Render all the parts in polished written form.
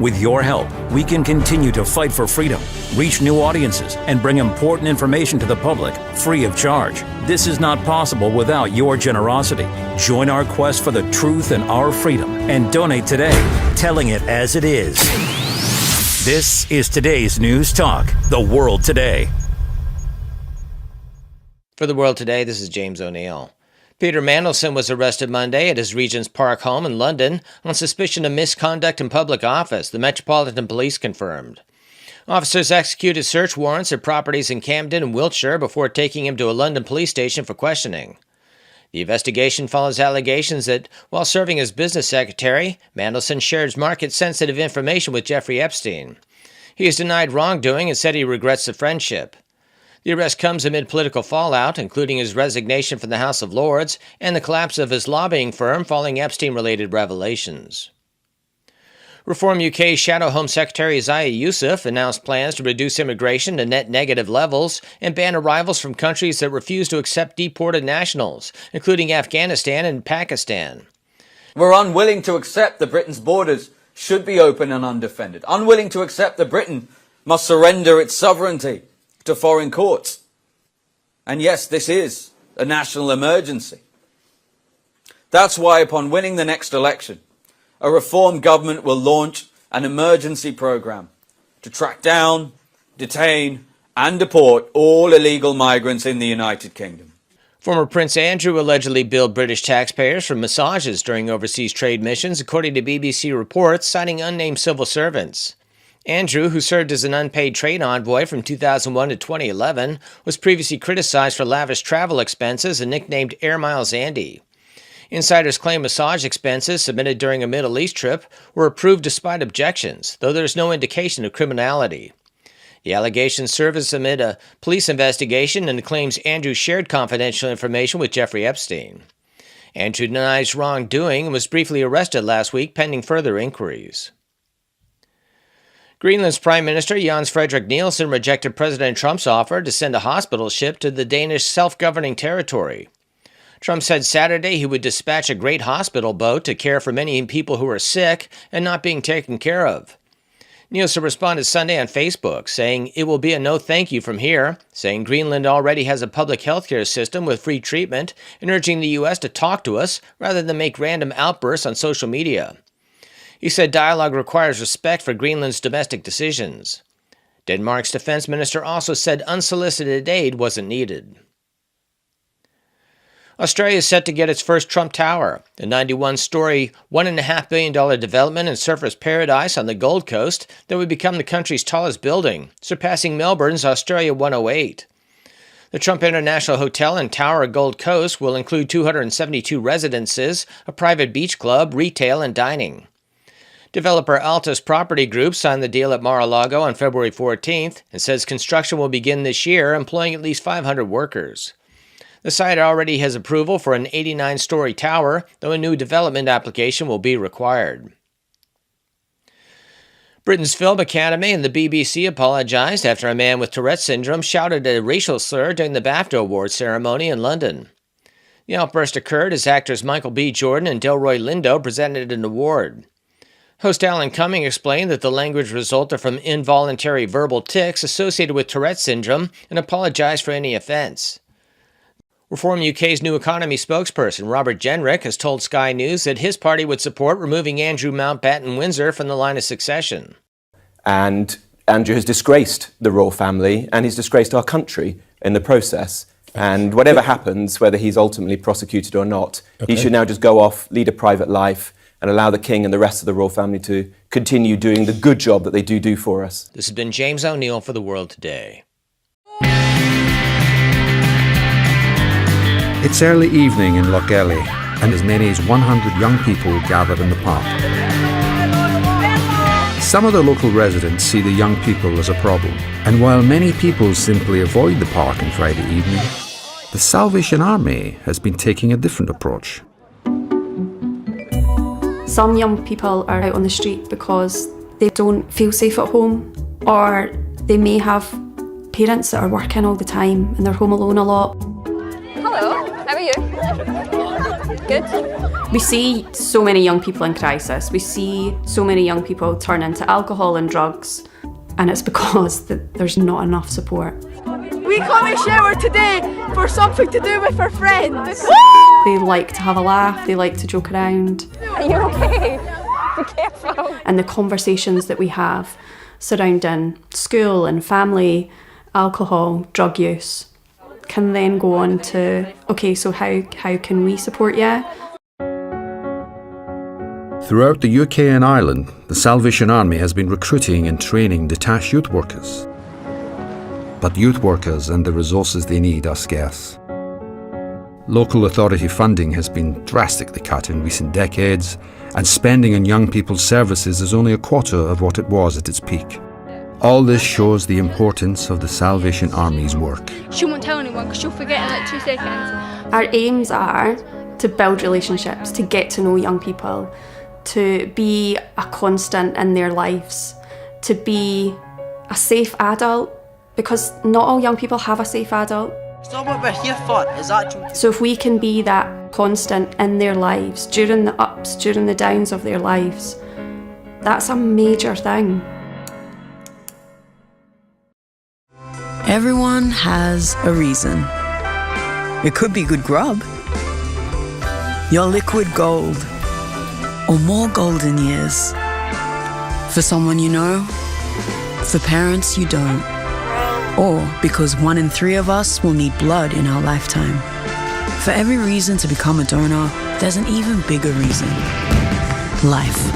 With your help, we can continue to fight for freedom, reach new audiences, and bring important information to the public free of charge. This is not possible without your generosity. Join our quest for the truth and our freedom and donate today, telling it as it is. This is today's News Talk, The World Today. For The World Today, this is James O'Neill. Peter Mandelson was arrested Monday at his Regent's Park home in London on suspicion of misconduct in public office, the Metropolitan Police confirmed. Officers executed search warrants at properties in Camden and Wiltshire before taking him to a London police station for questioning. The investigation follows allegations that, while serving as business secretary, Mandelson shared market-sensitive information with Jeffrey Epstein. He has denied wrongdoing and said he regrets the friendship. The arrest comes amid political fallout, including his resignation from the House of Lords and the collapse of his lobbying firm following Epstein-related revelations. Reform UK's Shadow Home Secretary Isaiah Yusuf announced plans to reduce immigration to net negative levels and ban arrivals from countries that refuse to accept deported nationals, including Afghanistan and Pakistan. We're unwilling to accept that Britain's borders should be open and undefended, unwilling to accept that Britain must surrender its sovereignty to foreign courts. And yes, this is a national emergency. That's why upon winning the next election, a reform government will launch an emergency programme to track down, detain and deport all illegal migrants in the United Kingdom. Former Prince Andrew allegedly billed British taxpayers for massages during overseas trade missions, according to BBC reports, citing unnamed civil servants. Andrew, who served as an unpaid trade envoy from 2001 to 2011, was previously criticized for lavish travel expenses and nicknamed Air Miles Andy. Insiders claim massage expenses submitted during a Middle East trip were approved despite objections, though there is no indication of criminality. The allegations surfaced amid a police investigation and claims Andrew shared confidential information with Jeffrey Epstein. Andrew denies wrongdoing and was briefly arrested last week pending further inquiries. Greenland's Prime Minister Jens Frederik Nielsen rejected President Trump's offer to send a hospital ship to the Danish self-governing territory. Trump said Saturday he would dispatch a great hospital boat to care for many people who are sick and not being taken care of. Nielsen responded Sunday on Facebook, saying it will be a no thank you from here, saying Greenland already has a public health care system with free treatment, and urging the U.S. to talk to us rather than make random outbursts on social media. He said dialogue requires respect for Greenland's domestic decisions. Denmark's defense minister also said unsolicited aid wasn't needed. Australia is set to get its first Trump Tower, the 91-story, $1.5 billion development in surfers' paradise on the Gold Coast that would become the country's tallest building, surpassing Melbourne's Australia 108. The Trump International Hotel and Tower at Gold Coast will include 272 residences, a private beach club, retail, and dining. Developer Altus Property Group signed the deal at Mar-a-Lago on February 14th and says construction will begin this year, employing at least 500 workers. The site already has approval for an 89-story tower, though a new development application will be required. Britain's Film Academy and the BBC apologized after a man with Tourette's syndrome shouted a racial slur during the BAFTA Awards ceremony in London. The outburst occurred as actors Michael B. Jordan and Delroy Lindo presented an award. Host Alan Cumming explained that the language resulted from involuntary verbal tics associated with Tourette's syndrome and apologized for any offense. Reform UK's New Economy spokesperson Robert Jenrick has told Sky News that his party would support removing Andrew Mountbatten-Windsor from the line of succession. And Andrew has disgraced the royal family and he's disgraced our country in the process. And whatever happens, whether he's ultimately prosecuted or not, he should now just go off, lead a private life, and allow the King and the rest of the royal family to continue doing the good job that they do for us. This has been James O'Neill for The World Today. It's early evening in Lochgelly, and as many as 100 young people gathered in the park. Some of the local residents see the young people as a problem, and while many people simply avoid the park on Friday evening, the Salvation Army has been taking a different approach. Some young people are out on the street because they don't feel safe at home, or they may have parents that are working all the time and they're home alone a lot. Hello, how are you? Good? We see so many young people in crisis. We see so many young people turn into alcohol and drugs, and it's because there's not enough support. We come and shower today for something to do with our friends. They like to have a laugh, they like to joke around. Are you okay? Be careful. And the conversations that we have surrounding school and family, alcohol, drug use, can then go on to, okay, so how can we support you? Throughout the UK and Ireland, the Salvation Army has been recruiting and training detached youth workers. But youth workers and the resources they need are scarce. Local authority funding has been drastically cut in recent decades, and spending on young people's services is only a quarter of what it was at its peak. All this shows the importance of the Salvation Army's work. She won't tell anyone because she'll forget in like 2 seconds. Our aims are to build relationships, to get to know young people, to be a constant in their lives, to be a safe adult, because not all young people have a safe adult. It's not what we're here for, it's actually... So if we can be that constant in their lives, during the ups, during the downs of their lives, that's a major thing. Everyone has a reason. It could be good grub, your liquid gold, or more golden years. For someone you know, for parents you don't, or because 1 in 3 of us will need blood in our lifetime. For every reason to become a donor, there's an even bigger reason: life.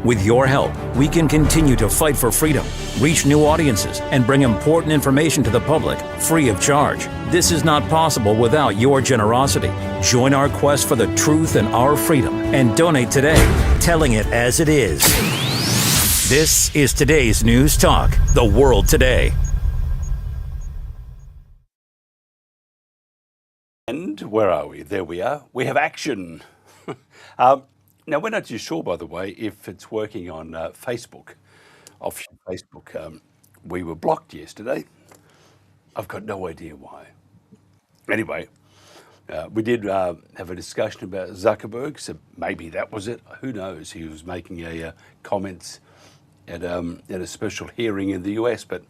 With your help, we can continue to fight for freedom, reach new audiences, and bring important information to the public free of charge. This is not possible without your generosity. Join our quest for the truth and our freedom and donate today, telling it as it is. This is today's News Talk, The World Today. And where are we? There we are. We have action. Now, we're not too sure, by the way, if it's working on Facebook. Off Facebook, we were blocked yesterday. I've got no idea why. Anyway, we did have a discussion about Zuckerberg, so maybe that was it. Who knows? He was making a comments at a special hearing in the US, but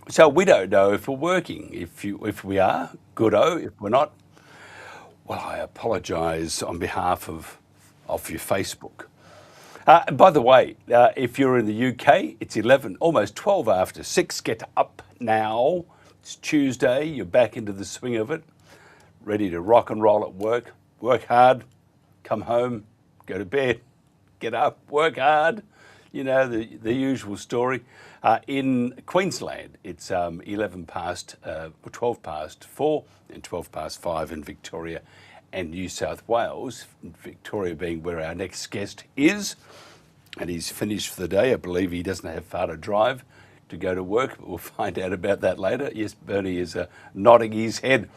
so we don't know if we're working. If we are, good-o. If we're not, well, I apologise on behalf of your Facebook. By the way, if you're in the UK, it's 11, almost 12 after 6. Get up now. It's Tuesday. You're back into the swing of it, ready to rock and roll at work. Work hard, come home, go to bed, get up, work hard. You know, the usual story. In Queensland, it's 12 past 4 and 12 past 5 in Victoria and New South Wales. Victoria being where our next guest is. And he's finished for the day. I believe he doesn't have far to drive to go to work, but we'll find out about that later. Yes, Bernie is nodding his head.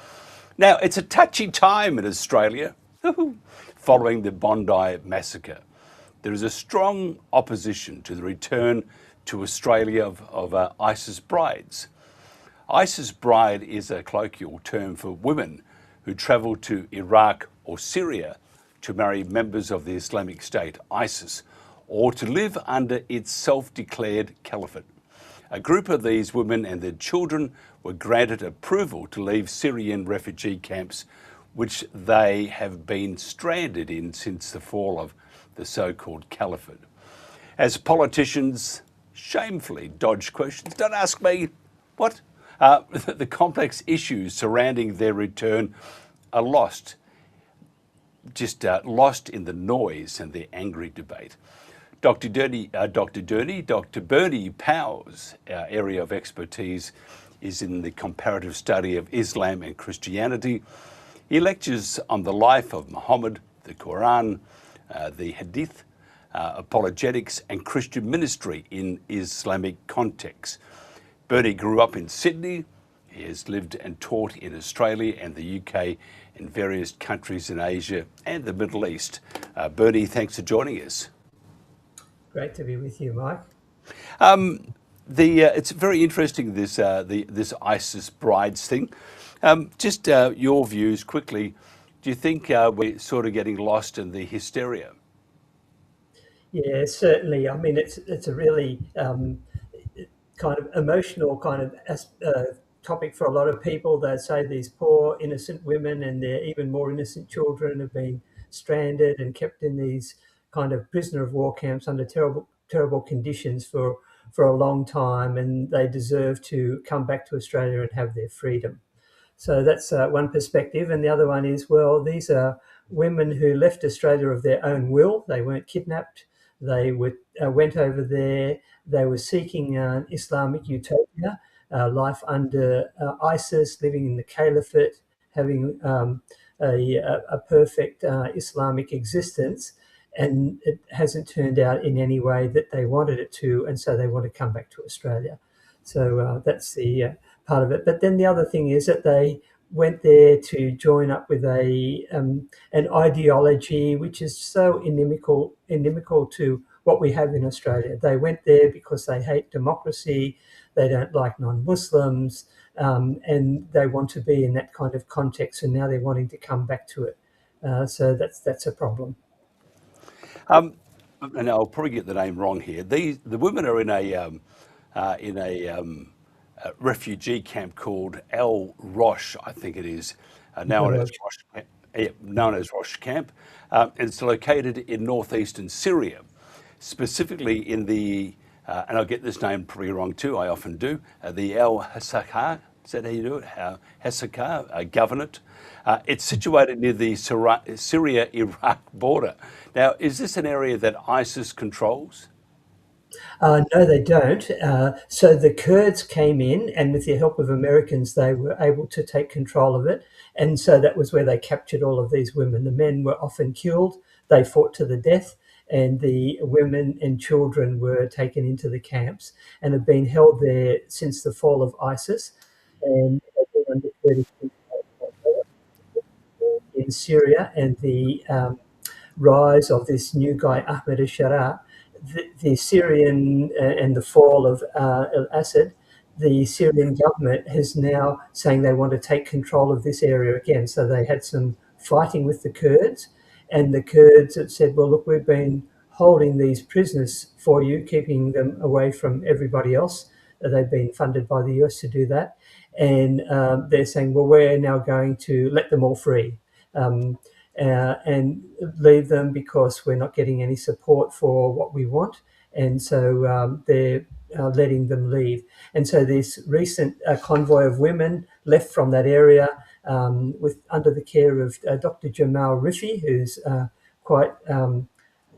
Now, it's a touchy time in Australia following the Bondi massacre. There is a strong opposition to the return to Australia of ISIS brides. ISIS bride is a colloquial term for women who travel to Iraq or Syria to marry members of the Islamic State, ISIS, or to live under its self-declared caliphate. A group of these women and their children were granted approval to leave Syrian refugee camps, which they have been stranded in since the fall of the so-called caliphate. As politicians shamefully dodge questions, don't ask me, what? The complex issues surrounding their return are lost in the noise and the angry debate. Dr. Bernie Powell's area of expertise is in the comparative study of Islam and Christianity. He lectures on the life of Muhammad, the Qur'an, the Hadith, Apologetics and Christian ministry in Islamic context. Bernie grew up in Sydney. He has lived and taught in Australia and the UK and various countries in Asia and the Middle East. Bernie, thanks for joining us. Great to be with you, Mike. It's very interesting, this ISIS brides thing. Just your views quickly. Do you think we're sort of getting lost in the hysteria? Yeah, certainly. I mean, it's a really kind of emotional kind of topic for a lot of people. They say these poor innocent women and their even more innocent children have been stranded and kept in these kind of prisoner of war camps under terrible conditions for a long time, and they deserve to come back to Australia and have their freedom. So that's one perspective. And the other one is, well, these are women who left Australia of their own will. They weren't kidnapped. They went over there. They were seeking an Islamic utopia, life under ISIS, living in the caliphate, having a perfect Islamic existence. And it hasn't turned out in any way that they wanted it to, and so they want to come back to Australia. So that's the part of it. But then the other thing is that they went there to join up with an ideology which is so inimical to what we have in Australia. They went there because they hate democracy, they don't like non-Muslims, and they want to be in that kind of context, and now they're wanting to come back to it. So that's a problem. And I'll probably get the name wrong here. The women are in a refugee camp called El Rosh, I think it is, known as Rosh Camp. It's located in northeastern Syria, specifically in the, and I'll get this name probably wrong too, I often do, the El Hasakah, is that how you do it? Hasakah Governorate. It's situated near the Syria-Iraq border. Now, is this an area that ISIS controls? No, they don't. So the Kurds came in, and with the help of Americans, they were able to take control of it. And so that was where they captured all of these women. The men were often killed. They fought to the death, and the women and children were taken into the camps and have been held there since the fall of ISIS. And they've been under 36 in Syria, and the rise of this new guy, Ahmed al-Sharaa, the Syrian and the fall of al-Assad, the Syrian government is now saying they want to take control of this area again. So they had some fighting with the Kurds, and the Kurds have said, well, look, we've been holding these prisoners for you, keeping them away from everybody else. They've been funded by the US to do that. And they're saying, well, we're now going to let them all free. And leave them because we're not getting any support for what we want. And so they're letting them leave. And so this recent convoy of women left from that area under the care of Dr. Jamal Rifi, who's quite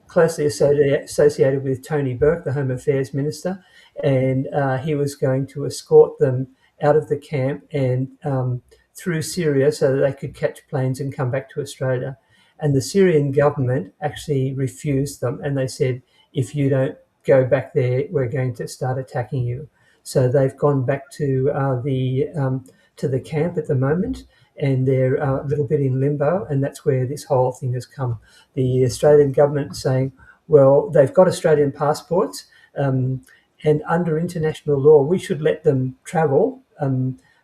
closely associated with Tony Burke, the Home Affairs Minister. And he was going to escort them out of the camp and through Syria so that they could catch planes and come back to Australia. And the Syrian government actually refused them, and they said, if you don't go back there, we're going to start attacking you. So they've gone back to the camp at the moment, and they're a little bit in limbo, and that's where this whole thing has come. The Australian government saying, well, they've got Australian passports, and under international law, we should let them travel,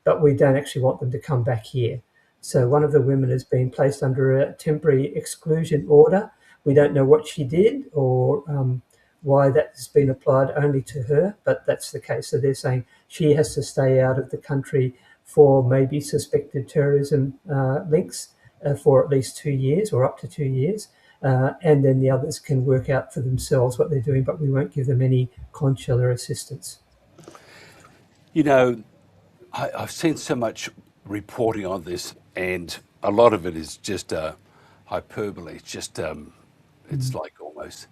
but we don't actually want them to come back here. So one of the women has been placed under a temporary exclusion order. We don't know what she did or why that's been applied only to her, but that's the case. So they're saying she has to stay out of the country for maybe suspected terrorism links for at least 2 years or up to 2 years. And then the others can work out for themselves what they're doing, but we won't give them any consular assistance. You know, I've seen so much reporting on this, and a lot of it is just hyperbole. It's just, it's like almost,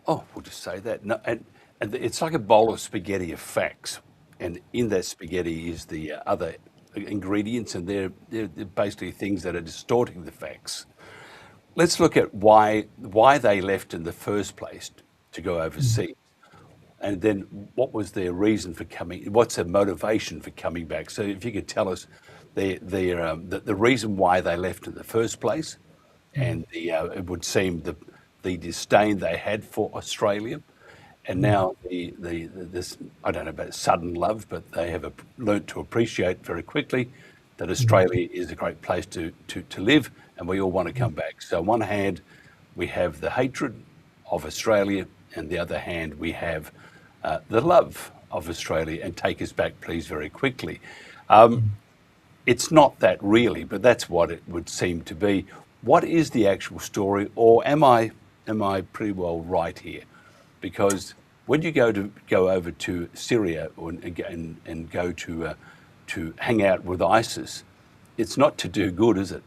oh, we'll just say that. No, and it's like a bowl of spaghetti of facts, and in that spaghetti is the other ingredients, and they're basically things that are distorting the facts. Let's look at why they left in the first place to go overseas. And then what was their reason for coming? What's their motivation for coming back? So if you could tell us the reason why they left in the first place, and it would seem the disdain they had for Australia, And now this, I don't know about sudden love, but they have learnt to appreciate very quickly that Australia is a great place to live, and we all want to come back. So on one hand, we have the hatred of Australia, and the other hand, we have the love of Australia, and take us back, please, very quickly. It's not that really, but that's what it would seem to be. What is the actual story, or am I pretty well right here? Because when you go over to Syria and go to hang out with ISIS, it's not to do good, is it?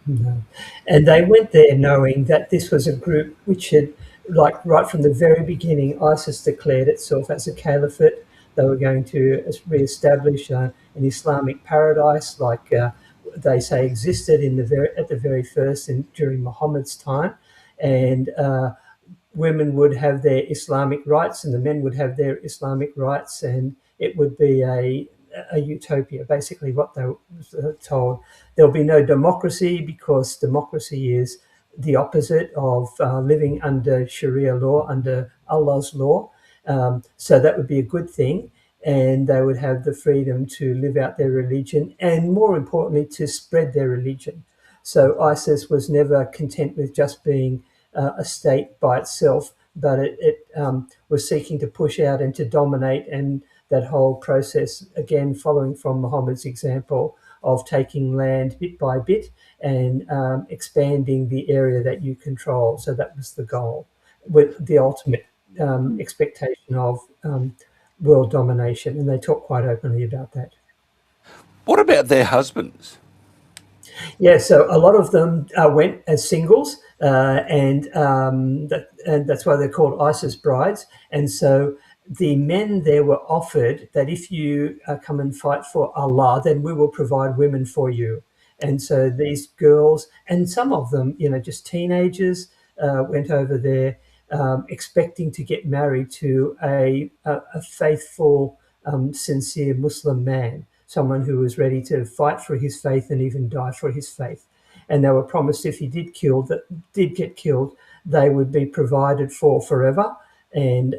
No. And they went there knowing that this was a group which had, like right from the very beginning, ISIS declared itself as a caliphate. They were going to re-establish an Islamic paradise, like they say existed at the very first during Muhammad's time, and women would have their Islamic rights, and the men would have their Islamic rights, and it would be a utopia. Basically, what they were told, there'll be no democracy because democracy is the opposite of living under Sharia law, under Allah's law. So that would be a good thing, and they would have the freedom to live out their religion, and more importantly, to spread their religion. So ISIS was never content with just being a state by itself, but it was seeking to push out and to dominate, and that whole process, again, following from Muhammad's example of taking land bit by bit and expanding the area that you control. So that was the goal, with the ultimate expectation of world domination, and they talk quite openly about that. What about their husbands? Yeah, so a lot of them went as singles, and that's why they're called ISIS brides. And so the men there were offered that if you come and fight for Allah, then we will provide women for you. And so these girls, and some of them, just teenagers, went over there expecting to get married to a faithful, sincere Muslim man, someone who was ready to fight for his faith and even die for his faith. And they were promised if he did get killed, they would be provided for forever, and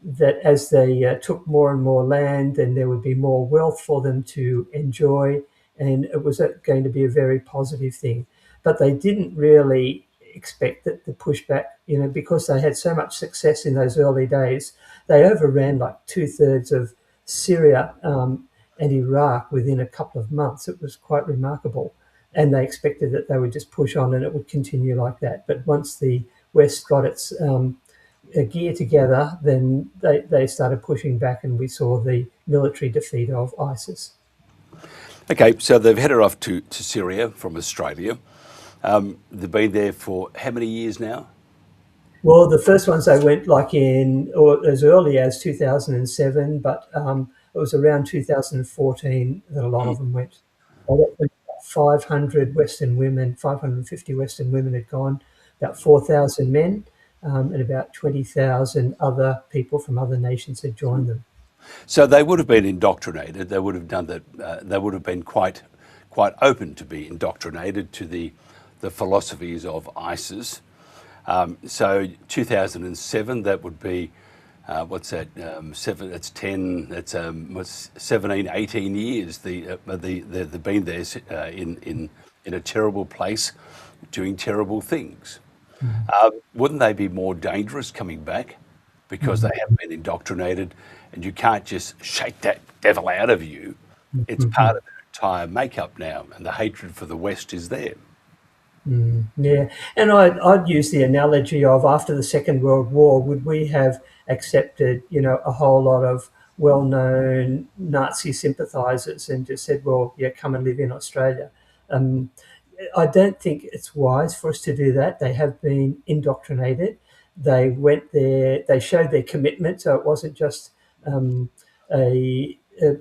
that as they took more and more land, then there would be more wealth for them to enjoy, and it was going to be a very positive thing. But they didn't really expect that the pushback, because they had so much success in those early days, they overran like 2/3 of Syria and Iraq within a couple of months. It was quite remarkable. And they expected that they would just push on and it would continue like that. But once the West got its gear together, then they started pushing back, and we saw the military defeat of ISIS. Okay, so they've headed off to Syria from Australia. They've been there for how many years now? Well, the first ones they went or as early as 2007, but it was around 2014 that a lot of them went. 500 Western women, 550 Western women had gone, about 4,000 men, and about 20,000 other people from other nations had joined them. So they would have been indoctrinated. They would have done that. They would have been quite open to be indoctrinated to the philosophies of ISIS. So 2007, that would be what's that? 7. That's 10. That's 17, 18 years. They've been there in a terrible place, doing terrible things. Wouldn't they be more dangerous coming back because they haven't been indoctrinated, and you can't just shake that devil out of you? It's part of their entire makeup now, and the hatred for the West is there. Yeah, and I'd use the analogy of after the Second World War, would we have accepted, a whole lot of well-known Nazi sympathisers and just said, well, yeah, come and live in Australia? I don't think it's wise for us to do that. They have been indoctrinated. They went there, they showed their commitment, so it wasn't just they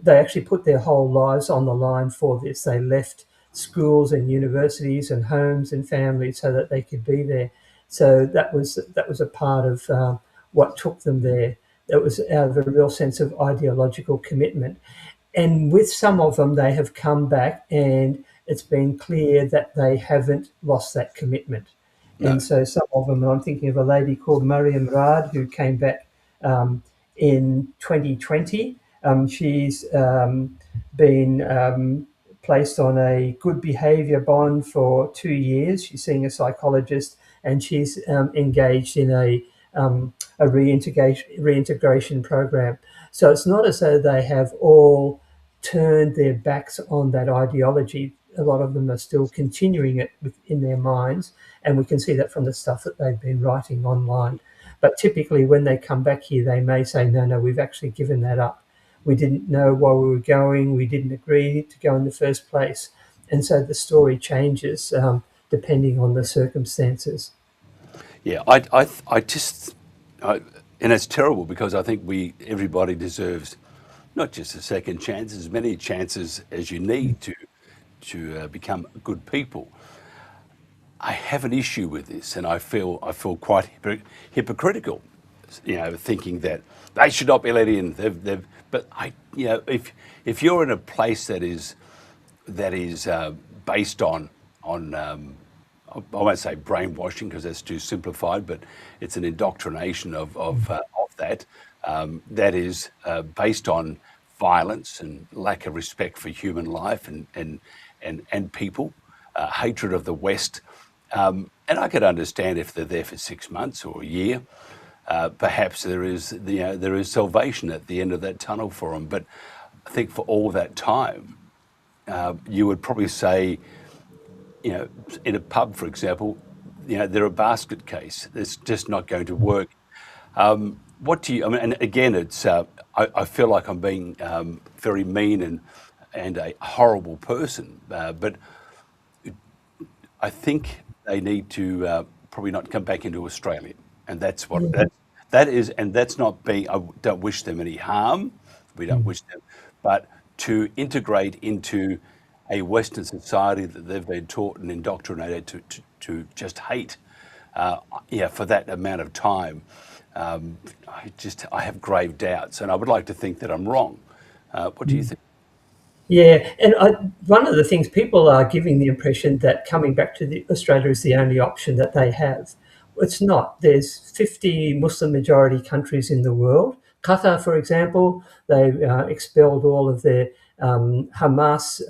actually put their whole lives on the line for this. They left schools and universities and homes and families so that they could be there. So that was a part of what took them there. It was out of a real sense of ideological commitment. And with some of them, they have come back, and it's been clear that they haven't lost that commitment. No. And so some of them, I'm thinking of a lady called Mariam Rad who came back in 2020. She's been placed on a good behaviour bond for 2 years. She's seeing a psychologist, and she's engaged in a reintegration program. So it's not as though they have all turned their backs on that ideology. A lot of them are still continuing it in their minds, and we can see that from the stuff that they've been writing online. But typically when they come back here, they may say, no, we've actually given that up. We didn't know why we were going. We didn't agree to go in the first place. And so the story changes depending on the circumstances. Yeah, and it's terrible because I think everybody deserves not just a second chance, as many chances as you need to become good people. I have an issue with this, and I feel quite hypocritical, thinking that they should not be let in. But if you're in a place that is based on I won't say brainwashing because that's too simplified, but it's an indoctrination of that that is based on violence and lack of respect for human life and people, hatred of the West. And I could understand if they're there for 6 months or a year, perhaps there is salvation at the end of that tunnel for them. But I think for all that time, you would probably say, in a pub, for example, they're a basket case. It's just not going to work. What do you? I mean, and again, it's. I feel like I'm being very mean and a horrible person, but I think they need to probably not come back into Australia, and that's what that is. And that's not being. I don't wish them any harm. We don't wish them, but to integrate into a Western society that they've been taught and indoctrinated to just hate, for that amount of time. I have grave doubts, and I would like to think that I'm wrong. What do you think? Yeah, and one of the things, people are giving the impression that coming back to Australia is the only option that they have. It's not. There's 50 Muslim majority countries in the world. Qatar, for example, they expelled all of their Hamas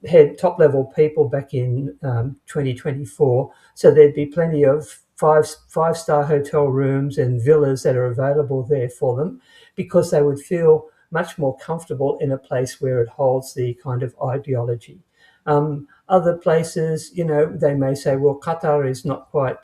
head top-level people back in 2024. So there'd be plenty of five-star hotel rooms and villas that are available there for them, because they would feel much more comfortable in a place where it holds the kind of ideology. Other places, they may say, well, Qatar is not quite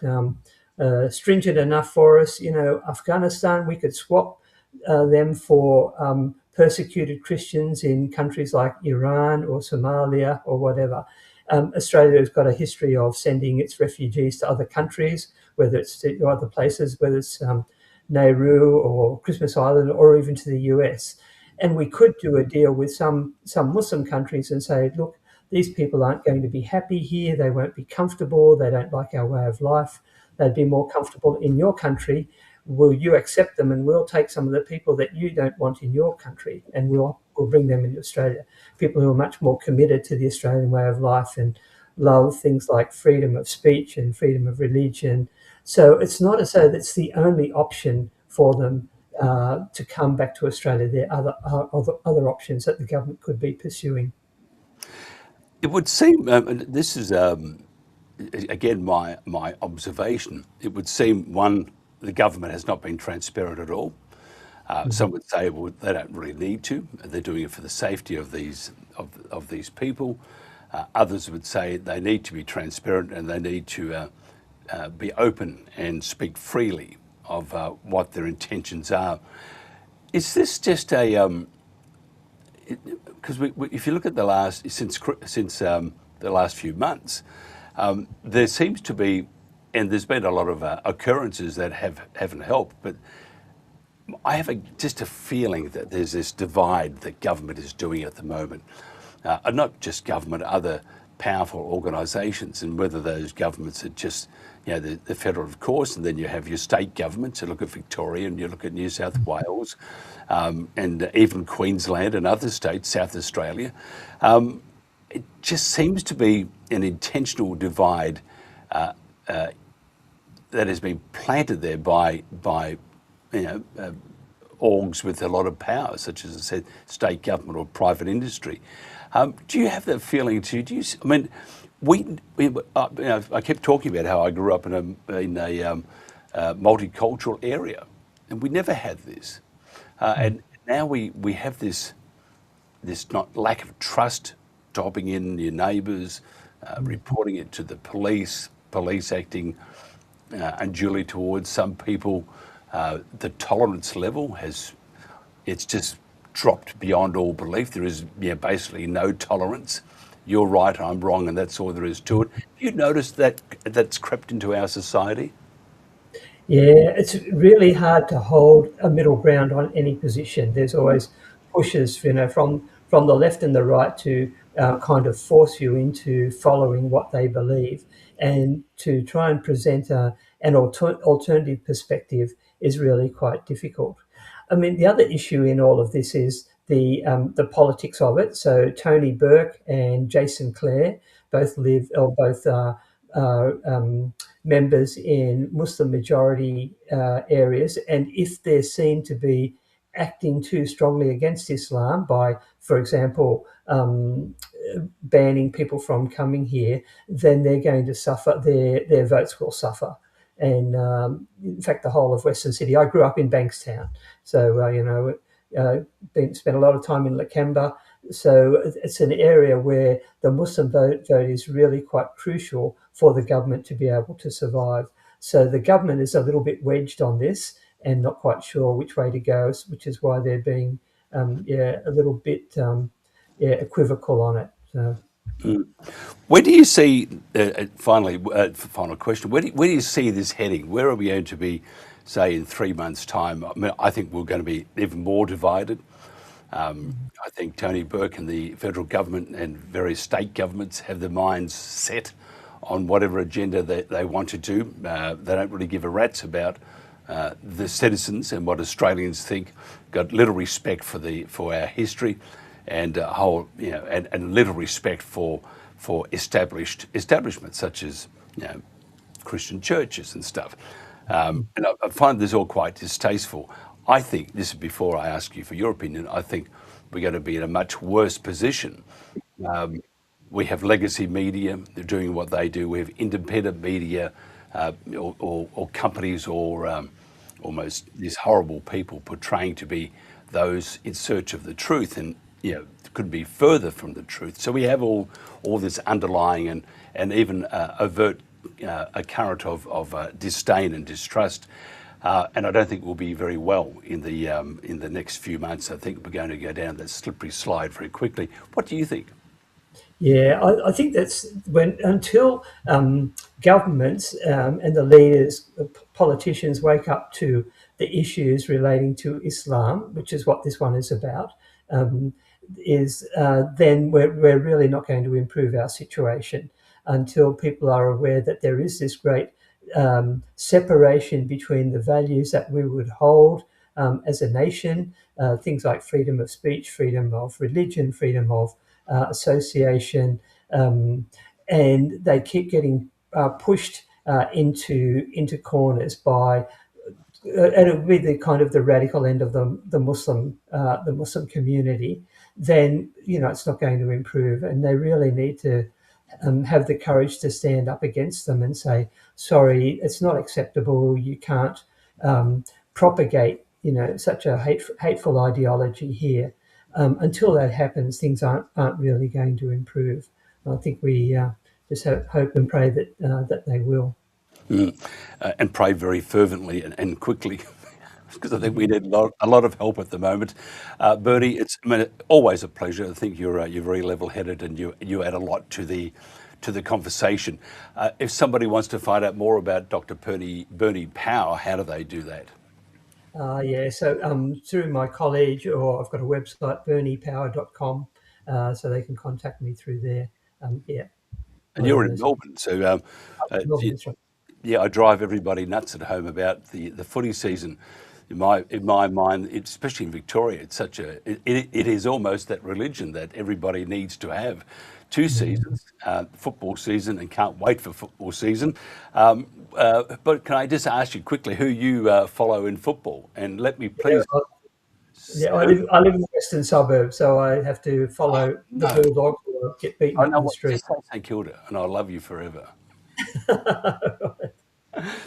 stringent enough for us. Afghanistan, we could swap them for persecuted Christians in countries like Iran or Somalia or whatever. Australia has got a history of sending its refugees to other countries, whether it's to other places, whether it's Nauru or Christmas Island or even to the US. And we could do a deal with some Muslim countries and say, look, these people aren't going to be happy here. They won't be comfortable. They don't like our way of life. They'd be more comfortable in your country. Will you accept them? And we'll take some of the people that you don't want in your country, and we'll bring them into Australia. People who are much more committed to the Australian way of life and love things like freedom of speech and freedom of religion. So it's not as though that's the only option for them to come back to Australia. There are other options that the government could be pursuing. It would seem, this is again my observation. It would seem, one, the government has not been transparent at all. Some would say, well, they don't really need to. They're doing it for the safety of these people. Others would say they need to be transparent and they need to be open and speak freely of what their intentions are. Is this just a? Because if you look at the last since the last few months, there seems to be, and there's been a lot of occurrences that haven't helped, but I have just a feeling that there's this divide that government is doing at the moment, and not just government, other powerful organisations, and whether those governments are just, the federal, of course, and then you have your state governments. You look at Victoria and you look at New South Wales, and even Queensland and other states, South Australia. It just seems to be an intentional divide that has been planted there by orgs with a lot of power, such as I said, state government or private industry. Do you have that feeling too? I mean, I kept talking about how I grew up in a multicultural area, and we never had this, and now we have this not lack of trust, topping in your neighbours, reporting it to the police acting unduly towards some people. The tolerance level it's just dropped beyond all belief. There is basically no tolerance. You're right, I'm wrong, and that's all there is to it. Have you noticed that that's crept into our society? Yeah, it's really hard to hold a middle ground on any position. There's always pushes, from the left and the right to kind of force you into following what they believe, and to try and present an alternative perspective is really quite difficult. I mean, the other issue in all of this is the politics of it. So Tony Burke and Jason Clare both members in Muslim majority areas, and if they're seen to be acting too strongly against Islam by, for example, banning people from coming here, then they're going to suffer. Their votes will suffer. And in fact, the whole of Western Sydney. I grew up in Bankstown, so spent a lot of time in Lakemba. So it's an area where the Muslim vote is really quite crucial for the government to be able to survive. So the government is a little bit wedged on this and not quite sure which way to go, which is why they're being a little bit equivocal on it. So. Where do you see, final question, where do you see this heading? Where are we going to be, say, in 3 months' time? I mean, I think we're going to be even more divided. I think Tony Burke and the federal government and various state governments have their minds set on whatever agenda they want to do. They don't really give a rat's about the citizens and what Australians think. Got little respect for our history, and and little respect for establishments such as Christian churches and stuff. And I find this all quite distasteful. I think, this is before I ask you for your opinion, I think we're going to be in a much worse position. We have legacy media, they're doing what they do. We have independent media or companies or almost these horrible people portraying to be those in search of the truth, and could be further from the truth. So we have all this underlying and even overt a current of disdain and distrust. And I don't think we'll be very well in the next few months. I think we're going to go down that slippery slide very quickly. What do you think? Yeah, I think that's until governments and the leaders, politicians wake up to the issues relating to Islam, which is what this one is about, then we're really not going to improve our situation until people are aware that there is this great separation between the values that we would hold as a nation, things like freedom of speech, freedom of religion, freedom of association, and they keep getting pushed into corners by, and it would be the kind of the radical end of the Muslim community. Then it's not going to improve, and they really need to have the courage to stand up against them and say, sorry, it's not acceptable. You can't propagate such a hateful ideology here. Until that happens, things aren't really going to improve. I think we just hope and pray that they will. And pray very fervently and quickly, because I think we need a lot of help at the moment. Bernie, it's always a pleasure. I think you're very level-headed, and you add a lot to the conversation. If somebody wants to find out more about Dr. Bernie Power, how do they do that? So through my college, or I've got a website, berniepower.com, so they can contact me through there. And you're in Melbourne, so Melbourne, that's right. I drive everybody nuts at home about the footy season. in my mind, especially in Victoria, it's it is almost that religion that everybody needs to have. 2 seasons, football season, and can't wait for football season. But can I just ask you quickly who you follow in football? And let me please... I live in the western suburbs, so I have to follow the Bulldogs or get beaten in the street. Just say St Kilda, and I love you forever.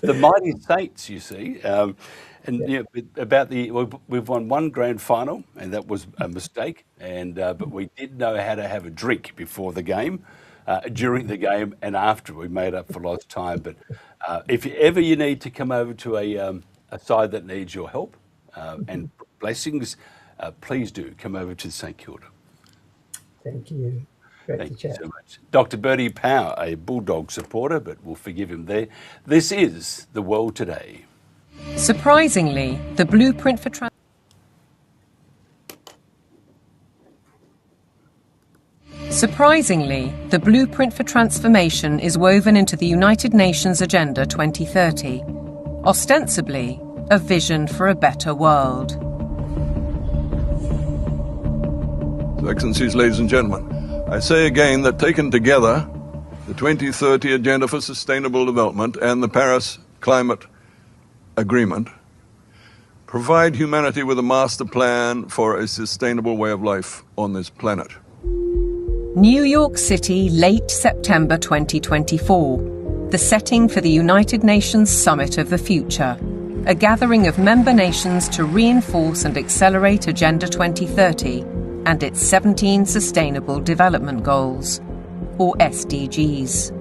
The mighty Saints, you see. We've won 1 grand final, and that was a mistake. But we did know how to have a drink before the game, during the game, and after. We made up for lost time. But if ever you need to come over to a side that needs your help and blessings, please do come over to St Kilda. Thank you. Thank you so much. Dr. Bertie Power, a Bulldog supporter, but we'll forgive him there. This is The World Today. Surprisingly, the blueprint for transformation is woven into the United Nations Agenda 2030, ostensibly a vision for a better world. Excellencies, ladies and gentlemen, I say again that taken together, the 2030 Agenda for Sustainable Development and the Paris Climate Agreement provide humanity with a master plan for a sustainable way of life on this planet. New York City, late September 2024, the setting for the United Nations Summit of the Future, a gathering of member nations to reinforce and accelerate Agenda 2030 and its 17 Sustainable Development Goals, or SDGs.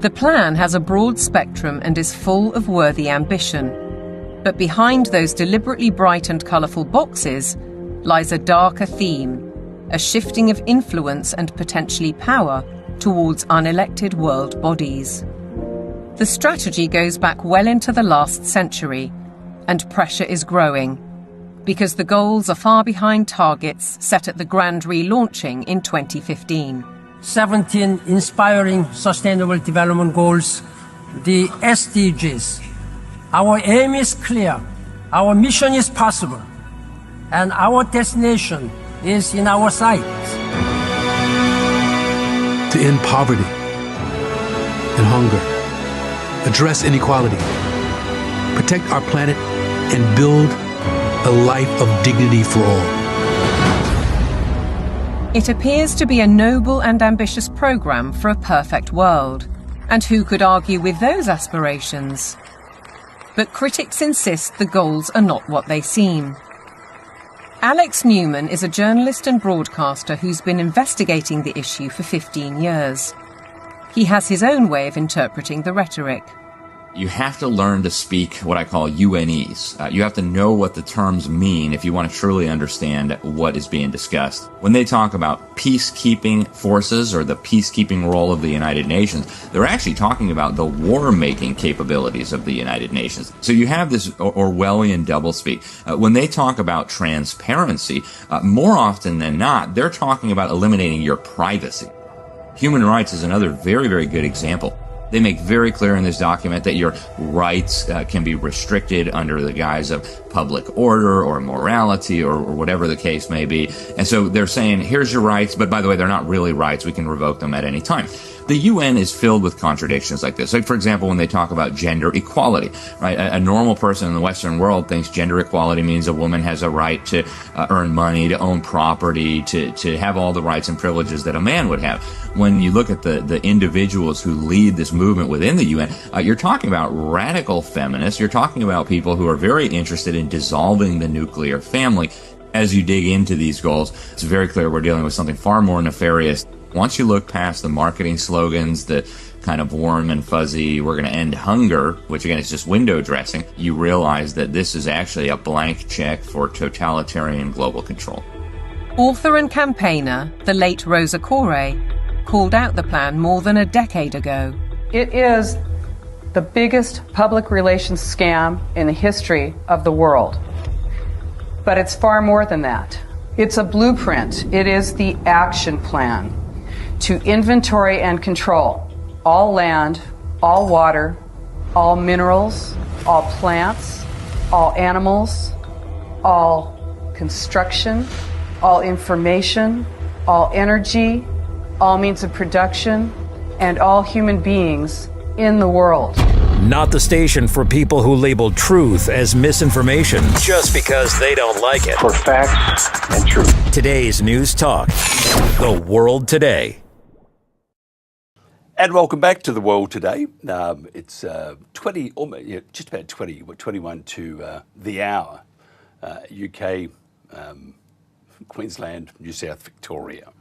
The plan has a broad spectrum and is full of worthy ambition. But behind those deliberately bright and colourful boxes lies a darker theme, a shifting of influence and potentially power towards unelected world bodies. The strategy goes back well into the last century, and pressure is growing, because the goals are far behind targets set at the grand relaunching in 2015. 17 inspiring Sustainable Development Goals, the SDGs. Our aim is clear, our mission is possible, and our destination is in our sight. To end poverty and hunger, address inequality, protect our planet, and build a life of dignity for all. It appears to be a noble and ambitious programme for a perfect world. And who could argue with those aspirations? But critics insist the goals are not what they seem. Alex Newman is a journalist and broadcaster who's been investigating the issue for 15 years. He has his own way of interpreting the rhetoric. You have to learn to speak what I call UNEs. You have to know what the terms mean if you want to truly understand what is being discussed. When they talk about peacekeeping forces or the peacekeeping role of the United Nations, they're actually talking about the war-making capabilities of the United Nations. So you have this Orwellian doublespeak. When they talk about transparency, more often than not, they're talking about eliminating your privacy. Human rights is another very, very good example. They make very clear in this document that your rights can be restricted under the guise of public order or morality or whatever the case may be. And so they're saying, here's your rights, but by the way, they're not really rights. We can revoke them at any time. The UN is filled with contradictions like this. Like, for example, when they talk about gender equality, right? A normal person in the Western world thinks gender equality means a woman has a right to earn money, to own property, to have all the rights and privileges that a man would have. When you look at the individuals who lead this movement within the UN, you're talking about radical feminists. You're talking about people who are very interested in dissolving the nuclear family. As you dig into these goals, it's very clear we're dealing with something far more nefarious. Once you look past the marketing slogans, the kind of warm and fuzzy, we're going to end hunger, which again is just window dressing, you realize that this is actually a blank check for totalitarian global control. Author and campaigner, the late Rosa Koire, called out the plan more than a decade ago. It is the biggest public relations scam in the history of the world. But it's far more than that. It's a blueprint. It is the action plan to inventory and control all land, all water, all minerals, all plants, all animals, all construction, all information, all energy, all means of production, and all human beings in the world. Not the station for people who label truth as misinformation just because they don't like it. For facts and truth. Today's News Talk. The World Today. And welcome back to The World Today. It's 20, almost, just about 21 to the hour. UK, Queensland, New South Victoria.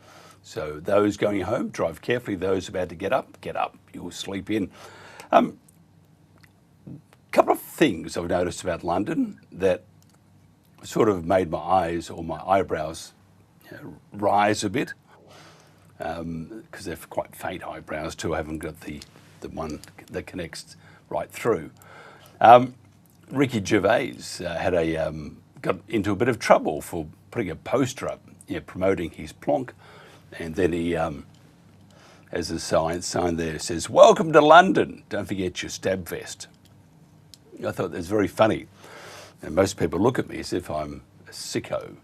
So those going home, drive carefully. Those about to get up, you'll sleep in. Couple of things I've noticed about London that sort of made my eyes or my eyebrows rise a bit, because they're quite faint eyebrows too. I haven't got the one that connects right through. Ricky Gervais got into a bit of trouble for putting a poster up, promoting his plonk, and then he has a sign there says, "Welcome to London. Don't forget your stab vest." I thought that's very funny. And most people look at me as if I'm a sicko.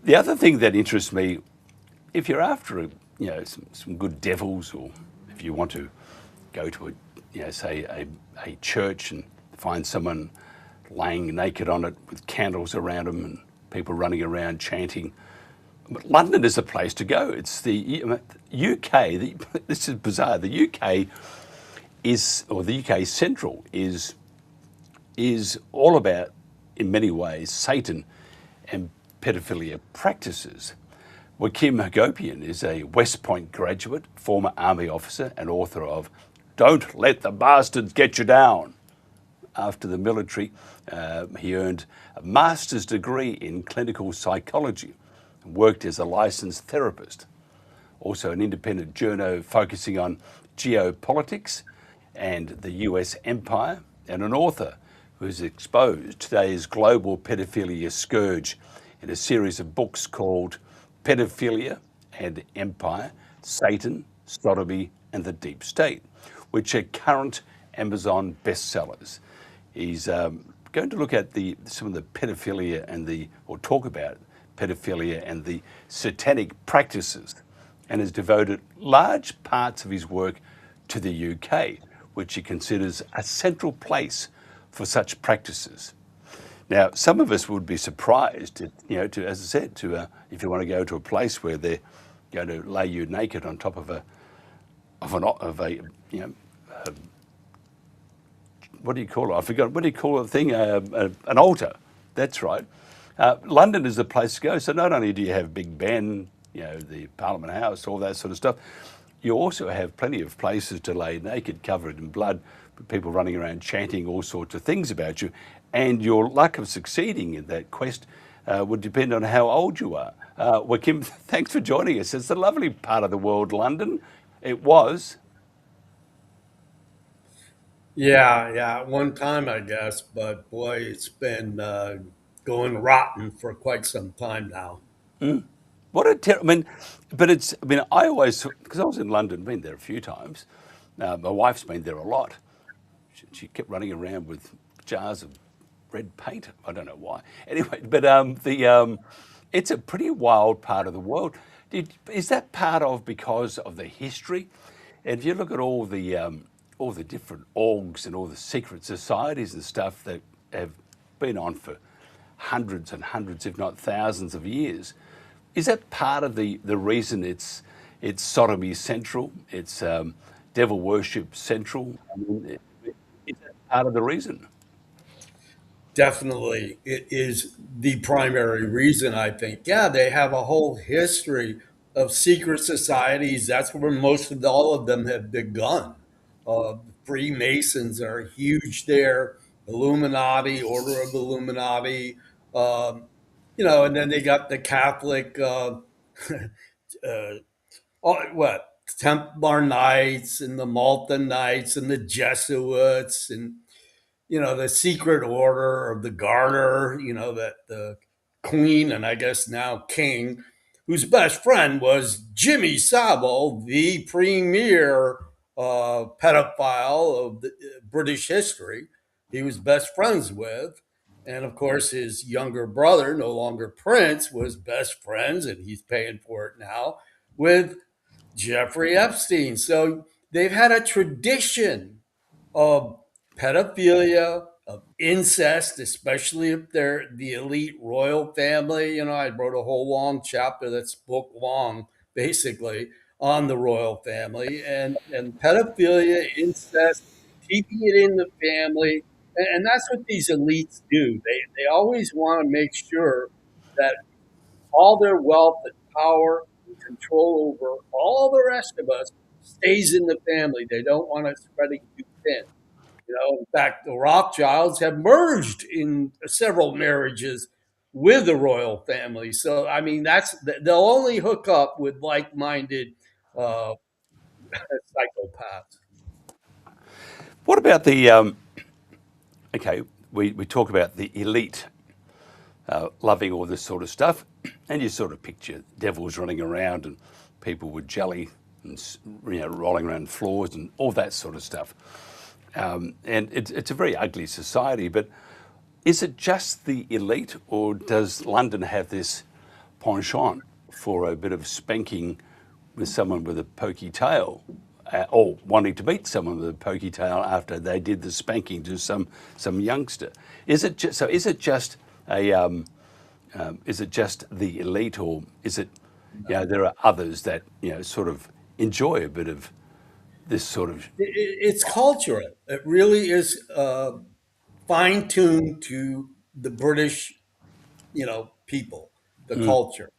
The other thing that interests me, if you're after some good devils, or if you want to go to a church and find someone laying naked on it with candles around them and people running around chanting, but London is the place to go. It's the UK. This is bizarre. The UK the UK Central is all about, in many ways, Satan and pedophilia practices. Wakim Hagopian is a West Point graduate, former army officer, and author of "Don't Let the Bastards Get You Down." After the military, he earned a master's degree in clinical psychology and worked as a licensed therapist. Also an independent journo focusing on geopolitics and the US empire, and an author who's exposed today's global pedophilia scourge in a series of books called Pedophilia and Empire, Satan, Sodomy and the Deep State, which are current Amazon bestsellers. He's going to look at some of the pedophilia or talk about pedophilia and the satanic practices, and has devoted large parts of his work to the UK, which he considers a central place for such practices. Now, some of us would be surprised, as I said, if you want to go to a place where they're going to lay you naked on top of a what do you call it? I forgot. What do you call the thing? An altar. That's right. London is the place to go. So not only do you have Big Ben, the Parliament House, all that sort of stuff, you also have plenty of places to lay naked, covered in blood, people running around chanting all sorts of things about you. And your luck of succeeding in that quest would depend on how old you are. Kim, thanks for joining us. It's a lovely part of the world, London. It was. Yeah, one time, I guess, but boy, it's been going rotten for quite some time now. What a I always, because I was in London, been there a few times. My wife's been there a lot. She kept running around with jars of red paint. I don't know why. Anyway, but it's a pretty wild part of the world. Is that part of because of the history? And if you look at all the different orgs and all the secret societies and stuff that have been on for hundreds and hundreds, if not thousands of years, is that part of the reason it's sodomy central, it's devil worship central? I mean, is that part of the reason? Definitely, it is the primary reason, I think. Yeah, they have a whole history of secret societies. That's where most of all of them have begun. Freemasons are huge there. Illuminati, Order of Illuminati, and then they got the Catholic, Templar Knights and the Malta Knights and the Jesuits and the secret order of the Garter, that the Queen and I guess now King, whose best friend was Jimmy Savile, the premier pedophile of the British history. He was best friends with. And of course, his younger brother, no longer Prince, was best friends, and he's paying for it now, with Jeffrey Epstein. So they've had a tradition of pedophilia, of incest, especially if they're the elite royal family. You know, I wrote a whole long chapter that's book long, basically, on the royal family and pedophilia, incest, keeping it in the family. And that's what these elites do. They always want to make sure that all their wealth and power and control over all the rest of us stays in the family. They don't want it spreading too thin. You know, in fact, the Rothschilds have merged in several marriages with the royal family. So, I mean, they'll only hook up with like-minded uh, psychopaths. What about okay, we talk about the elite loving all this sort of stuff, and you sort of picture devils running around and people with jelly and rolling around floors and all that sort of stuff. And it's a very ugly society, but is it just the elite, or does London have this penchant for a bit of spanking with someone with a pokey tail, or wanting to beat someone with a pokey tail after they did the spanking to some youngster? Is it just is it just the elite, or is it, there are others that sort of enjoy a bit of this sort of? It's cultural. It really is fine-tuned to the British, people, the culture.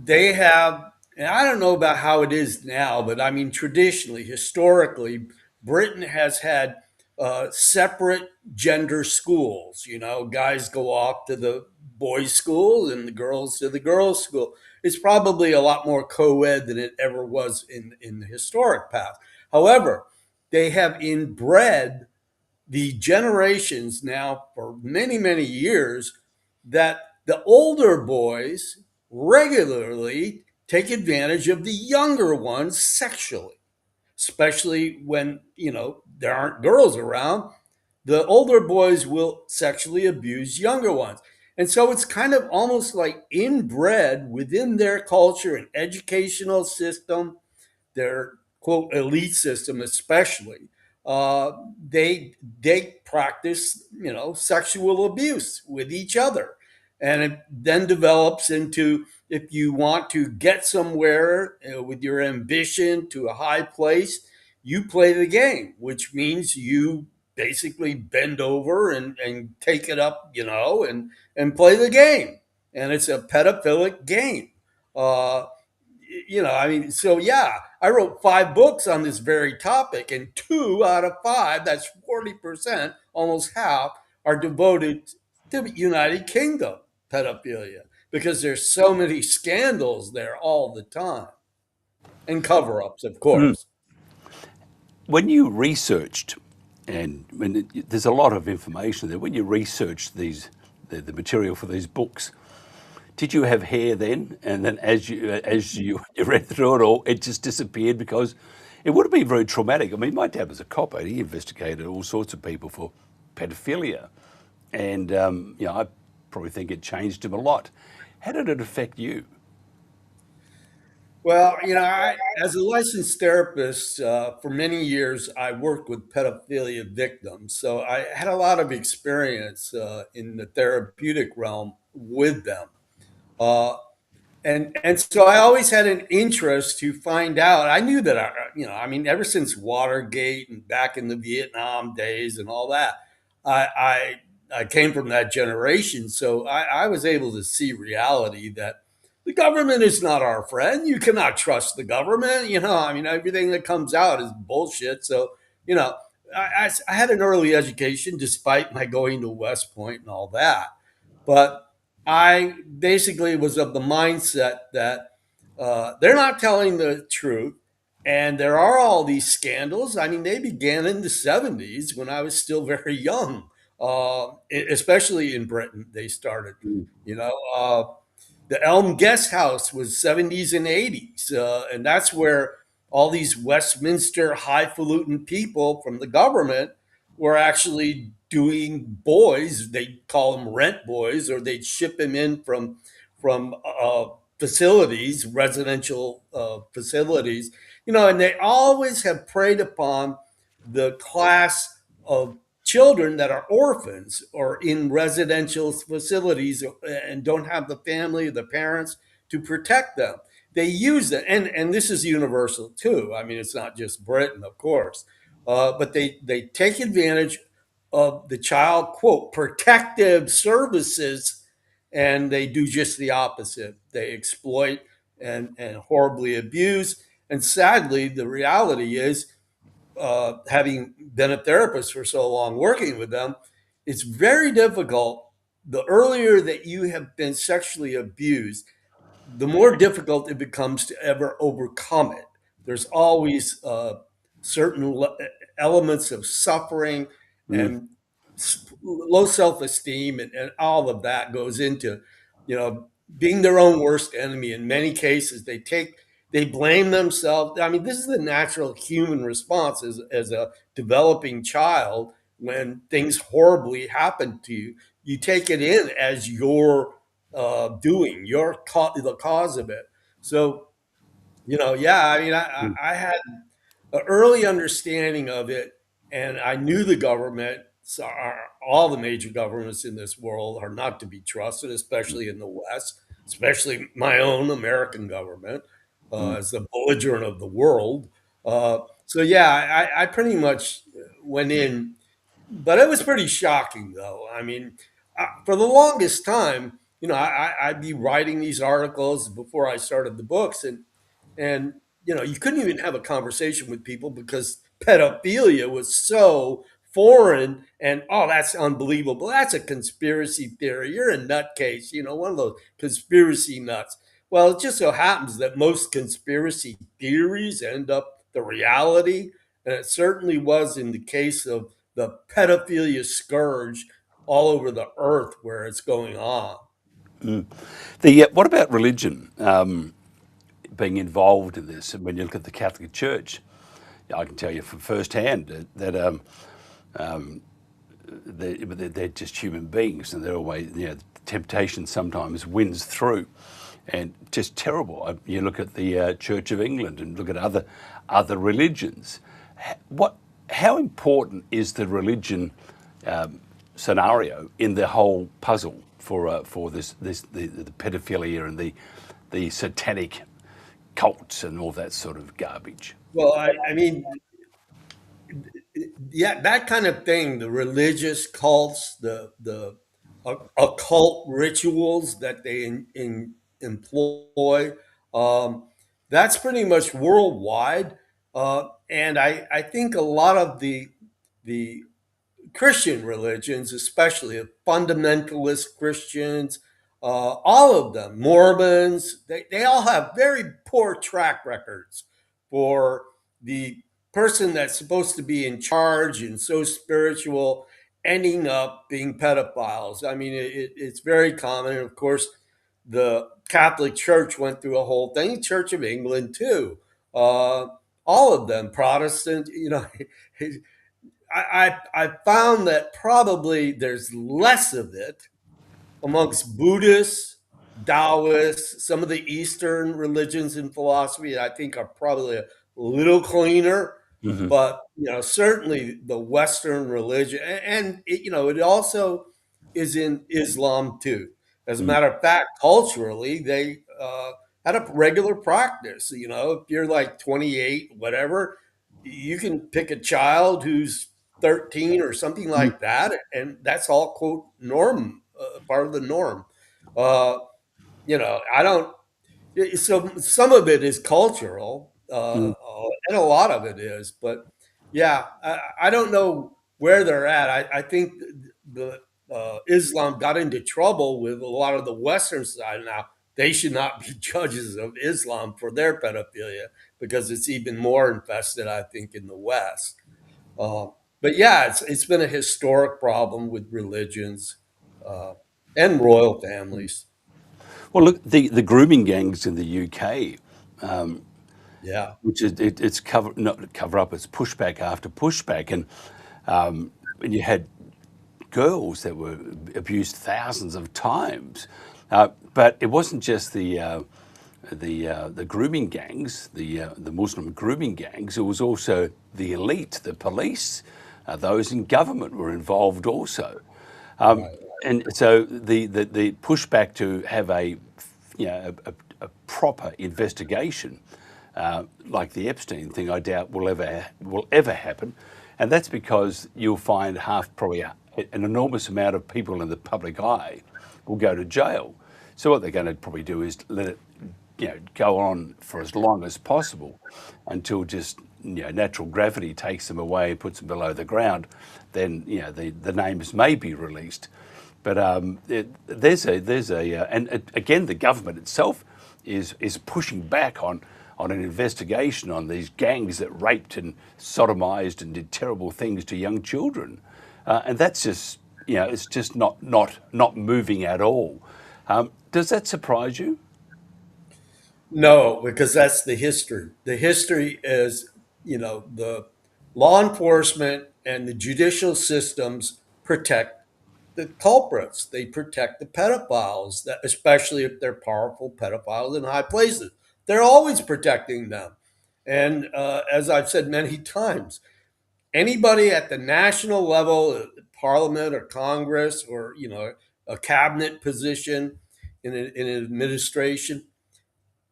They have, and I don't know about how it is now, but I mean, traditionally, historically, Britain has had separate gender schools. You know, guys go off to the boys' school and the girls to the girls' school. It's probably a lot more co-ed than it ever was in the historic past. However, they have inbred the generations now for many, many years that the older boys regularly take advantage of the younger ones sexually, especially when, there aren't girls around. The older boys will sexually abuse younger ones. And so it's kind of almost like inbred within their culture and educational system, their quote elite system especially. They practice sexual abuse with each other, and it then develops into, if you want to get somewhere with your ambition to a high place, you play the game, which means you basically bend over and take it up, and play the game, and it's a pedophilic game. Uh, I mean, so yeah, I wrote 5 books on this very topic, and 2 out of 5, that's 40%, almost half, are devoted to the United Kingdom pedophilia, because there's so many scandals there all the time, and cover-ups, of course. When you researched, and there's a lot of information there, when you researched the material for these books, did you have hair then? And then as you read through it all, it just disappeared? Because it would have been very traumatic. I mean, my dad was a cop. He investigated all sorts of people for pedophilia. And, I probably think it changed him a lot. How did it affect you? Well, as a licensed therapist, for many years, I worked with pedophilia victims. So I had a lot of experience in the therapeutic realm with them. And so I always had an interest to find out. I knew that, ever since Watergate and back in the Vietnam days and all that, I came from that generation. So I was able to see reality that the government is not our friend. You cannot trust the government. Everything that comes out is bullshit. So, I had an early education despite my going to West Point and all that. But I basically was of the mindset that they're not telling the truth. And there are all these scandals. I mean, they began in the 70s when I was still very young, especially in Britain, they started. The Elm Guest House was 70s and 80s. And that's where all these Westminster highfalutin people from the government were actually doing boys. They call them rent boys, or they'd ship them in from facilities, residential facilities, and they always have preyed upon the class of children that are orphans or in residential facilities and don't have the family or the parents to protect them. They use it, and this is universal too. I mean, it's not just Britain, of course, but they take advantage of the child, quote, protective services, and they do just the opposite. They exploit and horribly abuse. And sadly, the reality is, having been a therapist for so long, working with them, it's very difficult. The earlier that you have been sexually abused, the more difficult it becomes to ever overcome it. There's always certain elements of suffering and low self-esteem, and all of that goes into, being their own worst enemy. In many cases, they blame themselves. I mean, this is the natural human response as a developing child. When things horribly happen to you, you take it in as your doing. You're the cause of it. So, yeah, I mean, I had an early understanding of it, and I knew the government, all the major governments in this world are not to be trusted, especially in the West, especially my own American government, as the belligerent of the world. So yeah, I pretty much went in, but it was pretty shocking, though. I mean, for the longest time, I'd be writing these articles before I started the books, and you couldn't even have a conversation with people because pedophilia was so foreign, and oh, that's unbelievable, that's a conspiracy theory, you're a nutcase, one of those conspiracy nuts. Well, it just so happens that most conspiracy theories end up the reality, and it certainly was in the case of the pedophilia scourge all over the earth where it's going on. What about religion being involved in this? And when you look at the Catholic Church, I can tell you from firsthand that they're just human beings, and they're always, temptation sometimes wins through, and just terrible. You look at the Church of England and look at other religions. How important is the religion scenario in the whole puzzle for the pedophilia and the satanic cults and all that sort of garbage? Well, I mean, yeah, that kind of thing, the religious cults, the occult rituals that they employ, that's pretty much worldwide. And I think a lot of the Christian religions, especially fundamentalist Christians, all of them, Mormons, they all have very poor track records for the person that's supposed to be in charge and so spiritual ending up being pedophiles. I mean, it's very common. And of course, the Catholic Church went through a whole thing, Church of England too. All of them, Protestant, I found that probably there's less of it amongst Buddhists, Taoists, some of the Eastern religions and philosophy, I think are probably a little cleaner. Mhm. But certainly the Western religion, and it also is in Islam too. As a matter of fact, culturally, they had a regular practice. If you're like 28, whatever, you can pick a child who's 13 or something like that, and that's all quote norm, part of the norm. I don't. So some of it is cultural, and a lot of it is. But yeah, I don't know where they're at. I think the Islam got into trouble with a lot of the Western side now. They should not be judges of Islam for their pedophilia because it's even more infested, I think, in the West. But yeah, it's been a historic problem with religions and royal families. Well, look, the grooming gangs in the UK, Yeah. which is it's not cover up, it's pushback after pushback, and you had girls that were abused thousands of times. But it wasn't just the grooming gangs, the Muslim grooming gangs. It was also the elite, the police, those in government were involved also. And so the pushback to have a proper investigation, like the Epstein thing, I doubt will ever happen, and that's because you'll find probably an enormous amount of people in the public eye will go to jail. So what they're going to probably do is let it go on for as long as possible until just natural gravity takes them away and puts them below the ground. Then the names may be released. But there's a and again, the government itself is pushing back on an investigation on these gangs that raped and sodomized and did terrible things to young children, and that's just it's just not moving at all. Does that surprise you? No, because that's the history. The history is, the law enforcement and the judicial systems protect the culprits. They protect the pedophiles, especially if they're powerful pedophiles in high places. They're always protecting them. And as I've said many times, anybody at the national level, Parliament or Congress, or a cabinet position in an administration,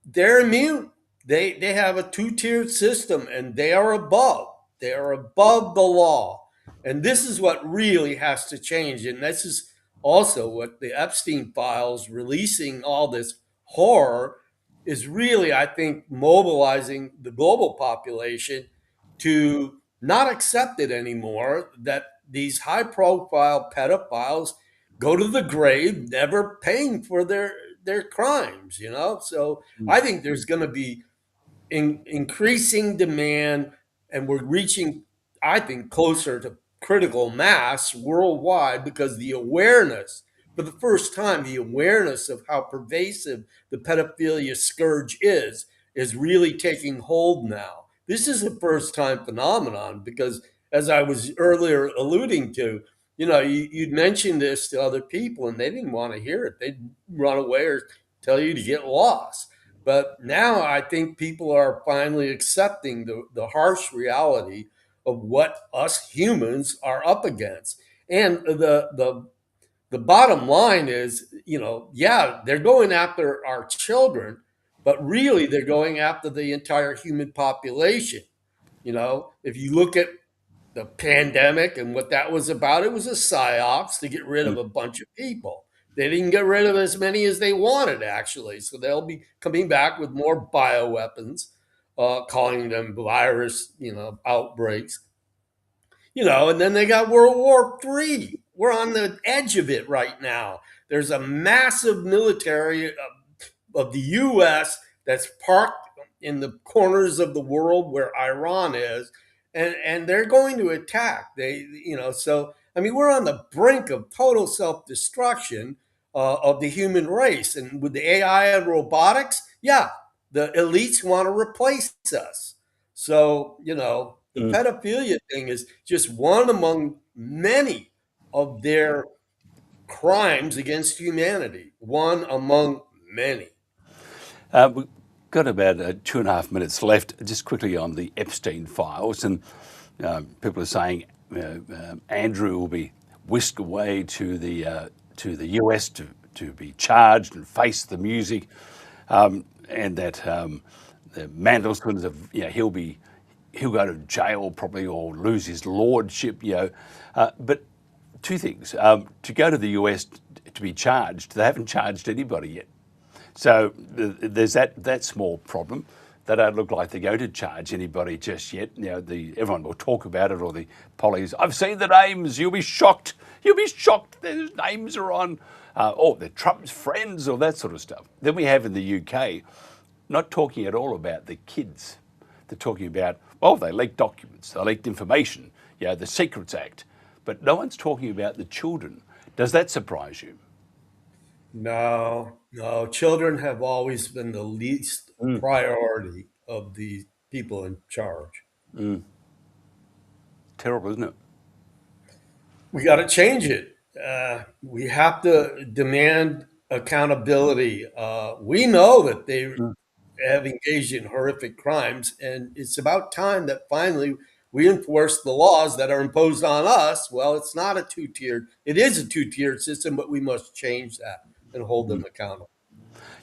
they're immune. They have a two-tiered system, and they are above. They are above the law. And this is what really has to change. And this is also what the Epstein files, releasing all this horror, is really, I think, mobilizing the global population to not accept it anymore, that these high-profile pedophiles go to the grave never paying for their crimes, So I think there's going to be increasing demand, and we're reaching, I think, closer to critical mass worldwide, because the awareness, for the first time, the awareness of how pervasive the pedophilia scourge is really taking hold now. This is a first time phenomenon, because as I was earlier alluding to, you'd mention this to other people and they didn't want to hear it. They'd run away or tell you to get lost. But now I think people are finally accepting the harsh reality of what us humans are up against. And the bottom line is, they're going after our children, but really they're going after the entire human population. If you look at the pandemic and what that was about, it was a psyops to get rid of a bunch of people. They didn't get rid of as many as they wanted, actually. So they'll be coming back with more bioweapons, calling them virus, outbreaks. And then they got World War III. We're on the edge of it right now. There's a massive military of the U.S. that's parked in the corners of the world where Iran is, and they're going to attack. So I mean, we're on the brink of total self-destruction of the human race, and with the AI and robotics, the elites want to replace us. So the pedophilia thing is just one among many of their crimes against humanity. One among many. We've got about 2.5 minutes left. Just quickly on the Epstein files, and people are saying Andrew will be whisked away to the US to be charged and face the music, and that the Mandelson's he'll go to jail probably or lose his lordship. But two things: to go to the US to be charged, they haven't charged anybody yet. So there's that small problem. They don't look like they're going to charge anybody just yet. Everyone will talk about it, or the pollies. I've seen the names. You'll be shocked. You'll be shocked. Their names are on. Or they're Trump's friends, or that sort of stuff. Then we have in the UK, not talking at all about the kids. They're talking about, they leaked documents. They leaked information. The Secrets Act. But no one's talking about the children. Does that surprise you? No. Children have always been the least priority of the people in charge. Terrible, isn't it? we got to change it. We have to demand accountability. We know that they have engaged in horrific crimes, and it's about time that finally we enforce the laws that are imposed on us. Well, it's not a two-tiered, it is a two-tiered system, but we must change that and hold them accountable.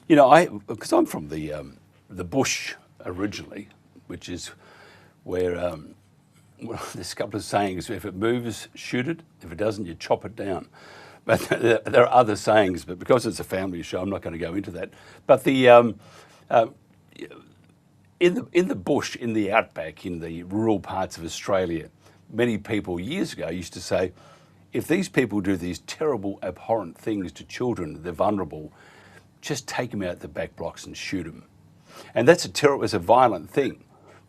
You know, because I'm from the bush originally, which is where well, there's a couple of sayings: if it moves, shoot it; if it doesn't, you chop it down. But there are other sayings, but because it's a family show, I'm not going to go into that. But in the bush, in the outback, in the rural parts of Australia, many people years ago used to say, if these people do these terrible, abhorrent things to children, they're vulnerable, just take them out the back blocks and shoot them. And that's it's a violent thing.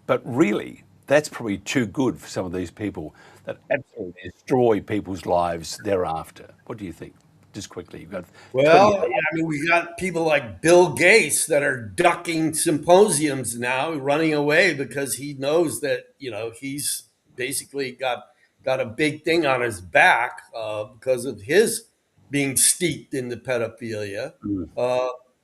But really, that's probably too good for some of these people that absolutely destroy people's lives thereafter. What do you think? Just quickly, you've got. Well, I mean, we got people like Bill Gates that are ducking symposiums now, running away because he knows that, you know, he's basically got a big thing on his back because of his being steeped in the pedophilia.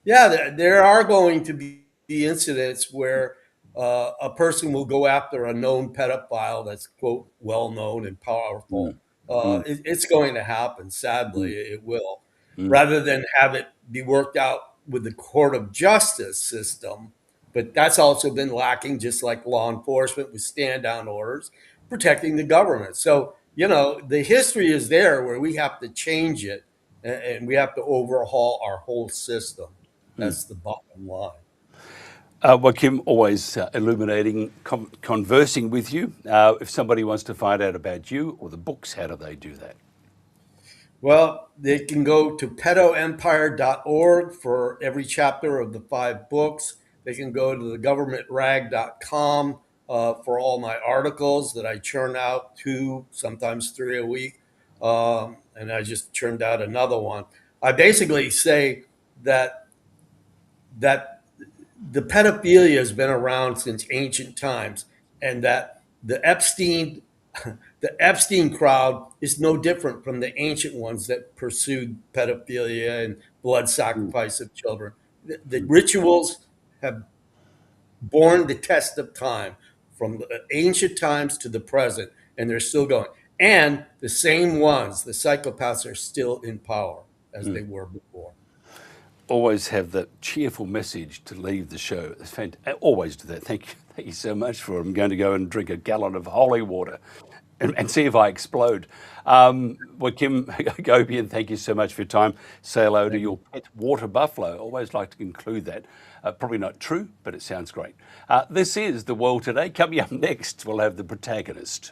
Yeah, there are going to be incidents where a person will go after a known pedophile that's, quote, well-known and powerful. It's going to happen. Sadly, it will. Rather than have it be worked out with the court of justice system. But that's also been lacking, just like law enforcement with stand-down orders, protecting the government. So, you know, the history is there where we have to change it and we have to overhaul our whole system. That's the bottom line. Well, Kim, always illuminating, conversing with you. If somebody wants to find out about you or the books, how do they do that? Well, they can go to pedoempire.org for every chapter of the 5 books. They can go to thegovernmentrag.com for all my articles that I churn out 2, sometimes 3 a week. And I just churned out another one. I basically say that the pedophilia has been around since ancient times, and that the Epstein crowd is no different from the ancient ones that pursued pedophilia and blood sacrifice of children. The rituals have borne the test of time from the ancient times to the present, and they're still going. And the same ones, the psychopaths, are still in power as they were before. Always have that cheerful message to leave the show. It's fantastic. Always do that. Thank you so much for it. I'm going to go and drink a gallon of holy water and see if I explode. Well, Kim Gobian, thank you so much for your time. Say hello to your pet water buffalo. Always like to conclude that. Probably not true, but it sounds great. This is The World Today. Coming up next, we'll have the protagonist.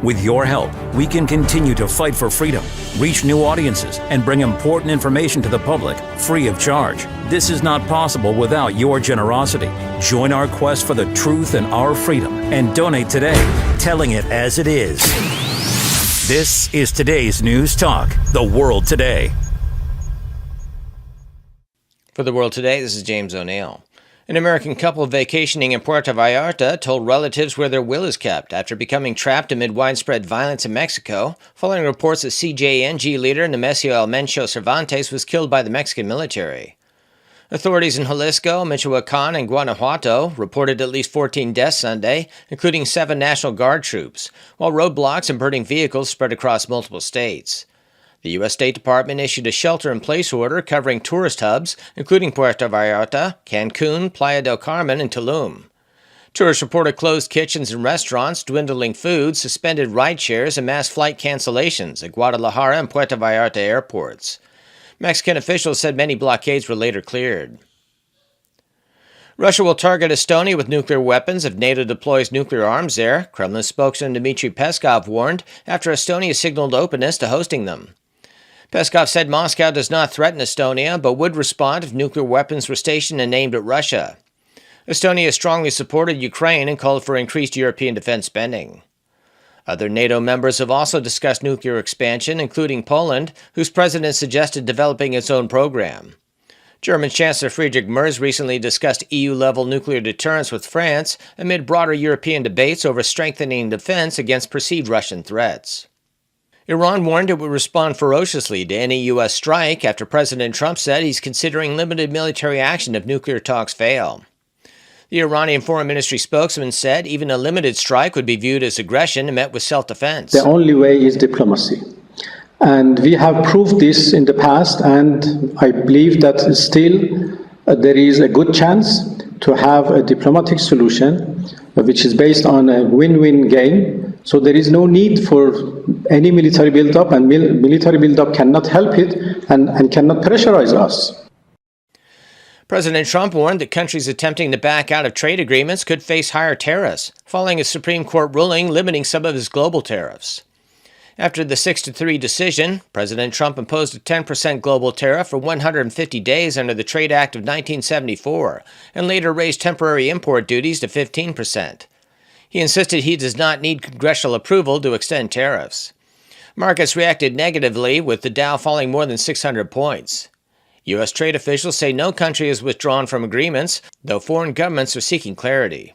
With your help, we can continue to fight for freedom, reach new audiences, and bring important information to the public free of charge. This is not possible without your generosity. Join our quest for the truth and our freedom and donate today, telling it as it is. This is today's News Talk, The World Today. For The World Today, this is James O'Neill. An American couple vacationing in Puerto Vallarta told relatives where their will is kept after becoming trapped amid widespread violence in Mexico, following reports that CJNG leader Nemesio Almencho Cervantes was killed by the Mexican military. Authorities in Jalisco, Michoacan, and Guanajuato reported at least 14 deaths Sunday, including 7 National Guard troops, while roadblocks and burning vehicles spread across multiple states. The U.S. State Department issued a shelter-in-place order covering tourist hubs, including Puerto Vallarta, Cancun, Playa del Carmen, and Tulum. Tourists reported closed kitchens and restaurants, dwindling food, suspended ride shares, and mass flight cancellations at Guadalajara and Puerto Vallarta airports. Mexican officials said many blockades were later cleared. Russia will target Estonia with nuclear weapons if NATO deploys nuclear arms there, Kremlin spokesman Dmitry Peskov warned after Estonia signaled openness to hosting them. Peskov said Moscow does not threaten Estonia, but would respond if nuclear weapons were stationed and aimed at Russia. Estonia strongly supported Ukraine and called for increased European defense spending. Other NATO members have also discussed nuclear expansion, including Poland, whose president suggested developing its own program. German Chancellor Friedrich Merz recently discussed EU-level nuclear deterrence with France amid broader European debates over strengthening defense against perceived Russian threats. Iran warned it would respond ferociously to any U.S. strike after President Trump said he's considering limited military action if nuclear talks fail. The Iranian Foreign Ministry spokesman said even a limited strike would be viewed as aggression and met with self-defense. The only way is diplomacy. And we have proved this in the past, and I believe that still there is a good chance to have a diplomatic solution which is based on a win-win game. So there is no need for any military build-up, and military build-up cannot help it and cannot pressurize us. President Trump warned that countries attempting to back out of trade agreements could face higher tariffs, following a Supreme Court ruling limiting some of his global tariffs. After the 6-3 decision, President Trump imposed a 10% global tariff for 150 days under the Trade Act of 1974, and later raised temporary import duties to 15%. He insisted he does not need congressional approval to extend tariffs. Markets reacted negatively, with the Dow falling more than 600 points. U.S. trade officials say no country has withdrawn from agreements, though foreign governments are seeking clarity.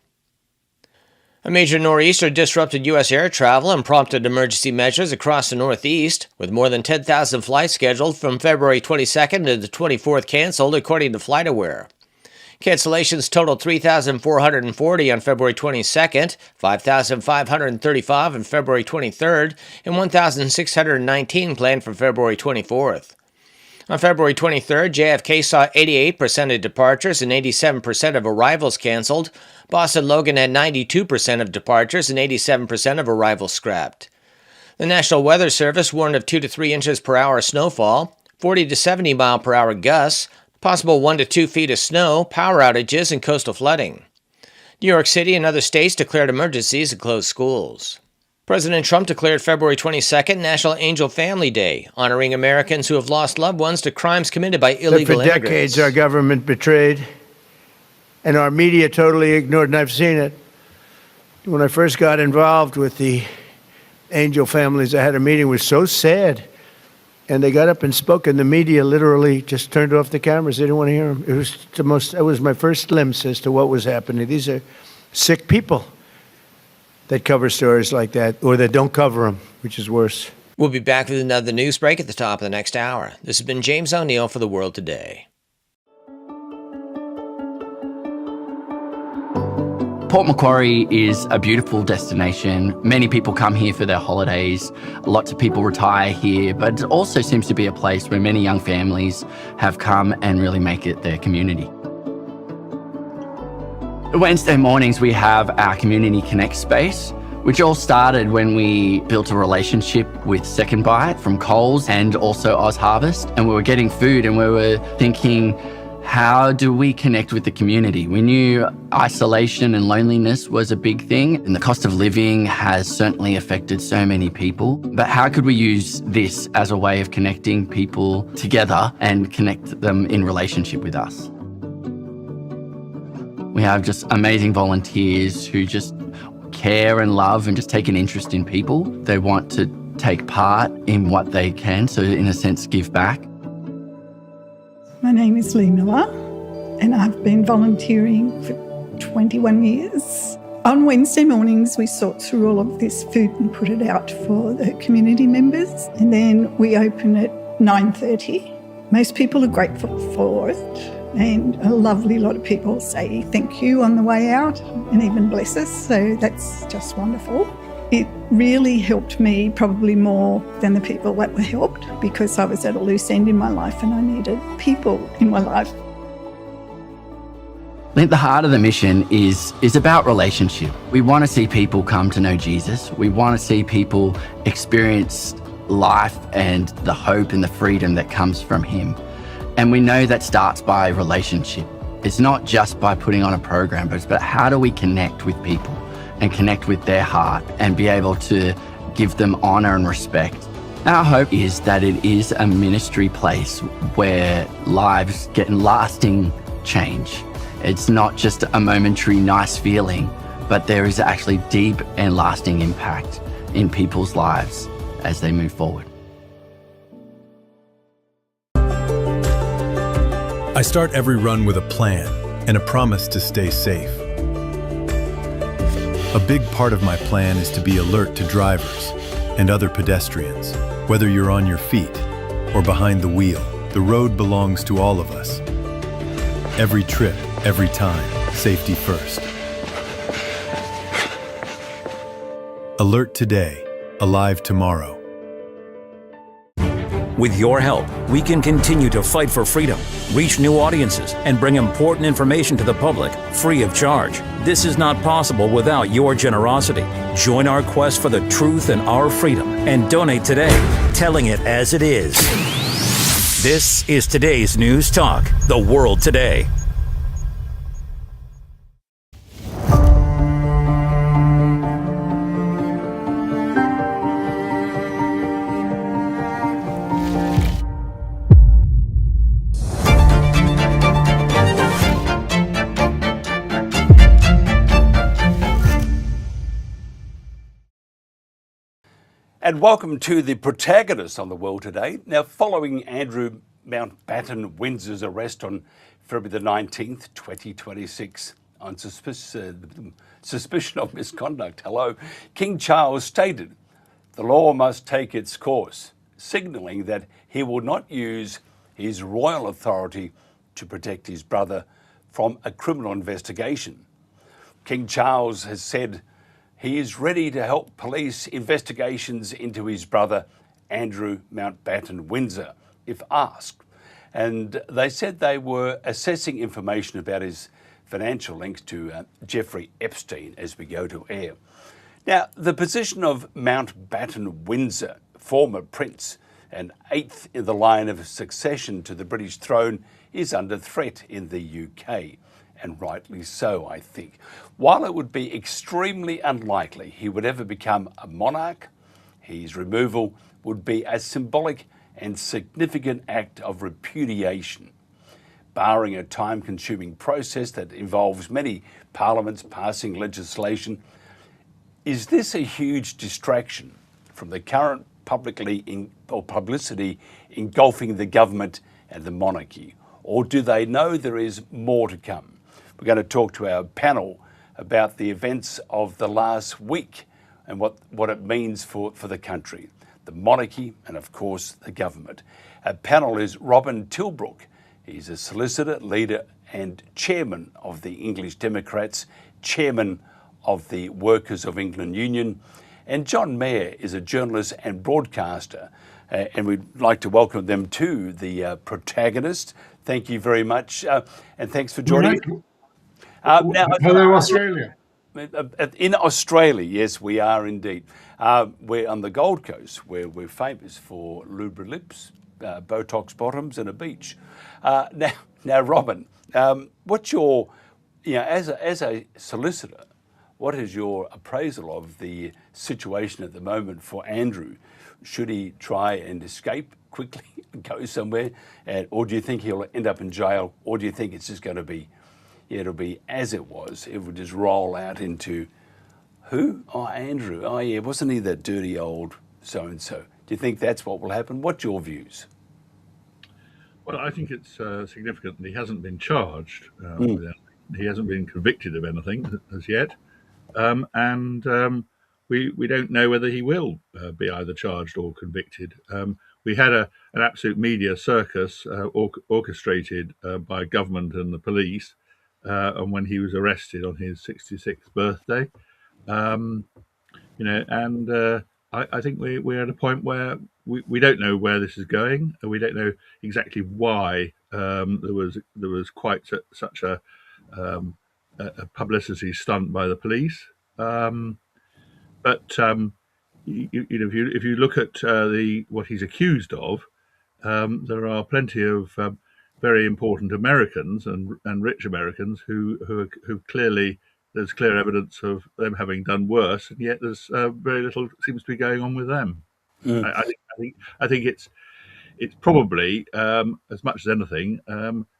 A major nor'easter disrupted U.S. air travel and prompted emergency measures across the Northeast, with more than 10,000 flights scheduled from February 22nd to the 24th canceled, according to FlightAware. Cancellations totaled 3,440 on February 22nd, 5,535 on February 23rd, and 1,619 planned for February 24th. On February 23rd, JFK saw 88% of departures and 87% of arrivals canceled. Boston Logan had 92% of departures and 87% of arrivals scrapped. The National Weather Service warned of 2 to 3 inches per hour snowfall, 40 to 70 mile per hour gusts, possible 1 to 2 feet of snow, power outages, and coastal flooding. New York City and other states declared emergencies and closed schools. President Trump declared February 22nd National Angel Family Day, honoring Americans who have lost loved ones to crimes committed by illegal immigrants. For decades, our government betrayed, and our media totally ignored, and I've seen it. When I first got involved with the angel families, I had a meeting. It was so sad. And they got up and spoke, and the media literally just turned off the cameras. They didn't want to hear them. It was my first glimpse as to what was happening. These are sick people that cover stories like that, or that don't cover them, which is worse. We'll be back with another news break at the top of the next hour. This has been James O'Neill for The World Today. Port Macquarie is a beautiful destination. Many people come here for their holidays. Lots of people retire here, but it also seems to be a place where many young families have come and really make it their community. Wednesday mornings we have our Community Connect space, which all started when we built a relationship with Second Bite from Coles and also Oz Harvest, and we were getting food and we were thinking, how do we connect with the community? We knew isolation and loneliness was a big thing, and the cost of living has certainly affected so many people. But how could we use this as a way of connecting people together and connect them in relationship with us? We have just amazing volunteers who just care and love and just take an interest in people. They want to take part in what they can, so in a sense give back. My name is Lee Miller, and I've been volunteering for 21 years. On Wednesday mornings, we sort through all of this food and put it out for the community members, and then we open at 9:30. Most people are grateful for it, and a lovely lot of people say thank you on the way out and even bless us, so that's just wonderful. It really helped me, probably more than the people that were helped, because I was at a loose end in my life and I needed people in my life. I think the heart of the mission is about relationship. We want to see people come to know Jesus. We want to see people experience life and the hope and the freedom that comes from him. And we know that starts by relationship. It's not just by putting on a program, but it's about how do we connect with people and connect with their heart and be able to give them honour and respect. Our hope is that it is a ministry place where lives get lasting change. It's not just a momentary nice feeling, but there is actually deep and lasting impact in people's lives as they move forward. I start every run with a plan and a promise to stay safe. A big part of my plan is to be alert to drivers and other pedestrians. Whether you're on your feet or behind the wheel, the road belongs to all of us. Every trip, every time, safety first. Alert today, alive tomorrow. With your help, we can continue to fight for freedom, reach new audiences, and bring important information to the public free of charge. This is not possible without your generosity. Join our quest for the truth and our freedom and donate today, telling it as it is. This is today's News Talk, The World Today. And welcome to the Protagonists on the World Today. Now, following Andrew Mountbatten Windsor's arrest on February the 19th, 2026, on suspicion of misconduct, King Charles stated the law must take its course, signalling that he will not use his royal authority to protect his brother from a criminal investigation. King Charles has said he is ready to help police investigations into his brother, Andrew Mountbatten Windsor, if asked. And they said they were assessing information about his financial links to Jeffrey Epstein as we go to air. Now, the position of Mountbatten Windsor, former prince and eighth in the line of succession to the British throne, is under threat in the UK. And rightly so, I think. While it would be extremely unlikely he would ever become a monarch, his removal would be a symbolic and significant act of repudiation. Barring a time-consuming process that involves many parliaments passing legislation, is this a huge distraction from the current publicity engulfing the government and the monarchy? Or do they know there is more to come? We're going to talk to our panel about the events of the last week and what it means for the country, the monarchy, and of course the government. Our panel is Robin Tilbrook. He's a solicitor, leader and chairman of the English Democrats, chairman of the Workers of England Union, and John Mayer is a journalist and broadcaster. And we'd like to welcome them to the Protagonists. Thank you very much, and thanks for joining us. Now, hello, Australia. In Australia, yes, we are indeed. We're on the Gold Coast, where we're famous for lubra lips, Botox bottoms, and a beach. Now, Robin, what's your, as a solicitor, what is your appraisal of the situation at the moment for Andrew? Should he try and escape quickly, go somewhere, or do you think he'll end up in jail, or do you think it's just going to be? It'll be as it was. It would just roll out into who? Oh, Andrew. Oh, yeah, wasn't he that dirty old so-and-so? Do you think that's what will happen? What's your views? Well, I think it's significant that he hasn't been charged with anything. He hasn't been convicted of anything as yet. We don't know whether he will be either charged or convicted. We had an absolute media circus orchestrated by government and the police, and when he was arrested on his 66th birthday, I think we're at a point where we don't know where this is going, and we don't know exactly why there was quite such a publicity stunt by the police. But if you look at what he's accused of, there are plenty of very important Americans and rich Americans who clearly there's clear evidence of them having done worse, and yet there's very little seems to be going on with them. I think it's probably as much as anything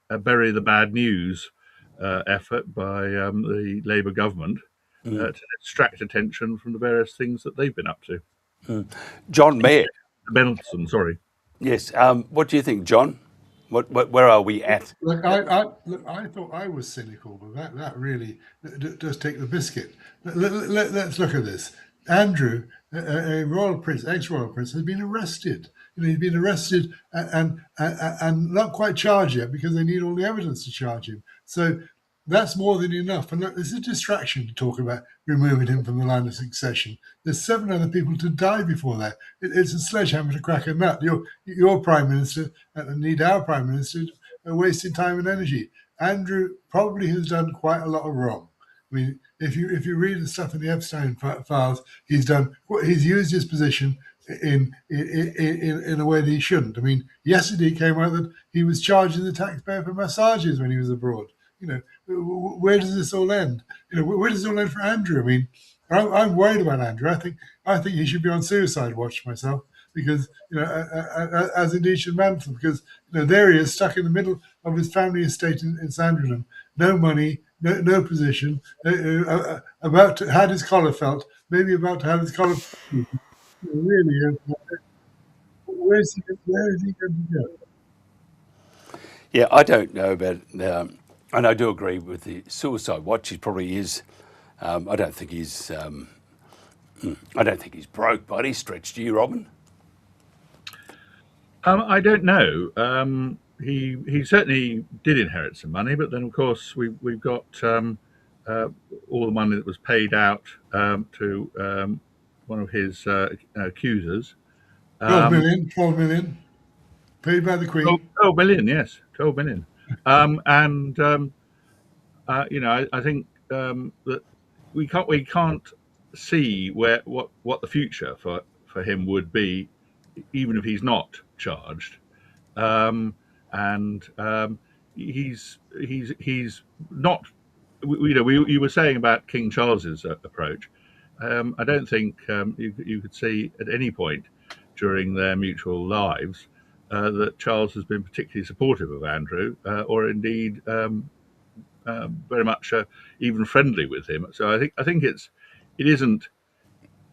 a bury the bad news effort by the Labour government to distract attention from the various things that they've been up to. John Mayer. Benelson, sorry. Yes. What do you think, John? Where are we at? Look, I thought I was cynical, but that really does take the biscuit. Let's look at this. Andrew, a royal prince, ex-royal prince, has been arrested. He's been arrested and not quite charged yet because they need all the evidence to charge him. So that's more than enough. And look, this is a distraction to talk about removing him from the line of succession. There's 7 other people to die before that. It's a sledgehammer to crack a nut. Your prime minister, and indeed our prime minister, are wasting time and energy. Andrew probably has done quite a lot of wrong. I mean, if you read the stuff in the Epstein files, he's used his position in a way that he shouldn't. I mean, yesterday it came out that he was charging the taxpayer for massages when he was abroad. Where does this all end? Where does it all end for Andrew? I mean, I'm worried about Andrew. I think he should be on suicide watch myself because as indeed should Mantle, because there he is stuck in the middle of his family estate in Sandringham, no money, no position, about to had his collar felt, maybe about to have his collar. Really, where is he going to go? Yeah, I don't know about. And I do agree with the suicide watch. He probably is. I don't think he's. I don't think he's broke by any stretch. Do you, Robin? I don't know. He certainly did inherit some money, but then of course we've got all the money that was paid out to one of his accusers. 12 million, paid by the Queen. 12 million, yes, 12 million. I think that we can't see what the future for him would be, even if he's not charged. He's not. You were saying about King Charles's approach. I don't think you could see at any point during their mutual lives that Charles has been particularly supportive of Andrew, or indeed very much even friendly with him. So I think it isn't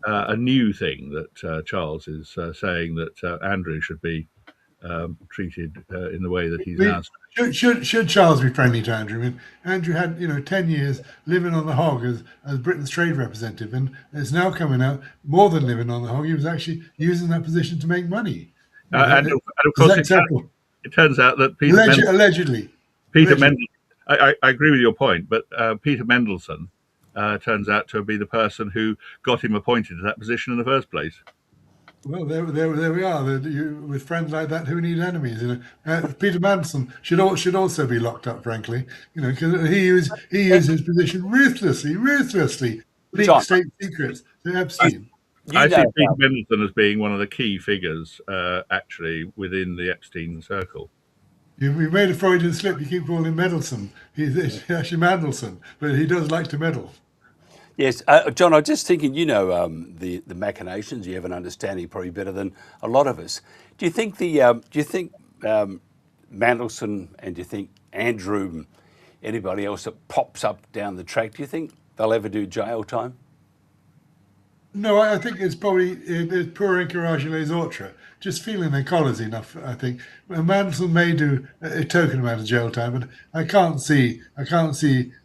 a new thing that Charles is saying that Andrew should be treated in the way that he's now. Should Charles be friendly to Andrew? I mean, Andrew had 10 years living on the hog as Britain's trade representative, and it's now coming out more than living on the hog. He was actually using that position to make money. And of course, it turns out that Peter allegedly. I agree with your point, but Peter Mendelsohn turns out to be the person who got him appointed to that position in the first place. Well, there we are. With friends like that, who need enemies? Peter Manson should also be locked up, frankly. Because he used his position ruthlessly, leaked state secrets to Epstein. I see Peter Mendelsohn as being one of the key figures, actually, within the Epstein circle. You've made a Freudian slip. You keep calling him Mendelsohn. He's actually Mandelson, but he does like to meddle. Yes, John, I was just thinking, the machinations. You have an understanding probably better than a lot of us. Do you think Mandelson and do you think Andrew, anybody else that pops up down the track, do you think they'll ever do jail time? No, I think it's probably pour encourage les autres. Just feeling their collars enough, I think. Mandelson may do a token amount of jail time, but I can't see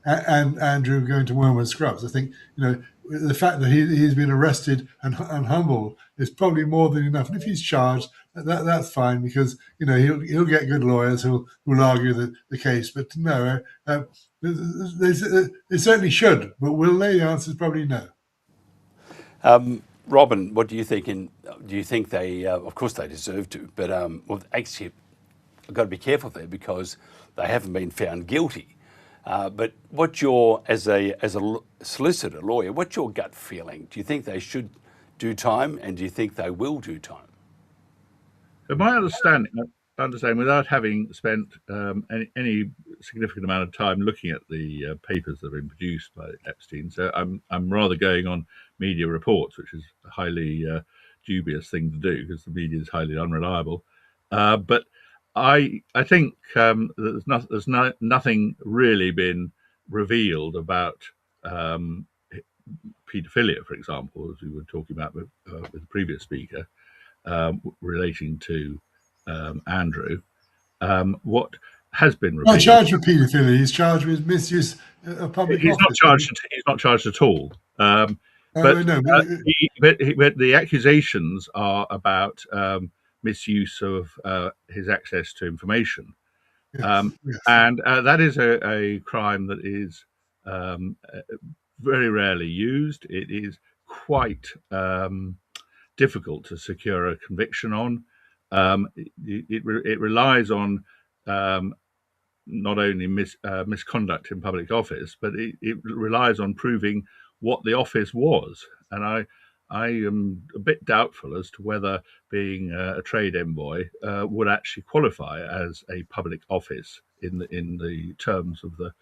Andrew going to Wormwood Scrubs. I think the fact that he's been arrested and humbled is probably more than enough. And if he's charged, that's fine because he'll get good lawyers who'll argue the case. But no, they certainly should. But will they? The answer is probably no. Robin, what do you think? Do you think they? Of course, they deserve to, but actually, I've got to be careful there because they haven't been found guilty. But what's as a solicitor lawyer, what's your gut feeling? Do you think they should do time, and do you think they will do time? So my understanding, understand, without having spent any significant amount of time looking at the papers that have been produced by Epstein, so I'm rather going on media reports, which is a highly dubious thing to do because the media is highly unreliable. But I think there's nothing really been revealed about paedophilia, for example, as we were talking about with the previous speaker, relating to Andrew. What has been revealed? Not charged with paedophilia. He's charged with misuse of public He's office. He's not charged at all. But the accusations are about misuse of his access to information. Yes. And that is a crime that is very rarely used. It is quite difficult to secure a conviction on. It relies on not only misconduct in public office, but it relies on proving what the office was. And I am a bit doubtful as to whether being a trade envoy would actually qualify as a public office in the terms of the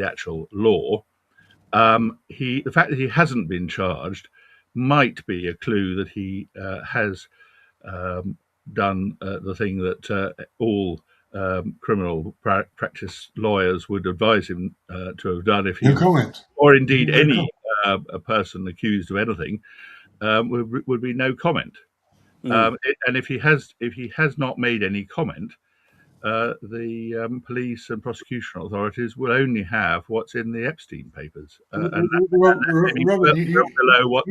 actual law. The fact that he hasn't been charged might be a clue that he has done the thing that all criminal practice lawyers would advise him to have done if he, or indeed any a person accused of anything, would be no comment. And if he has not made any comment, the police and prosecution authorities will only have what's in the Epstein papers. Robert, you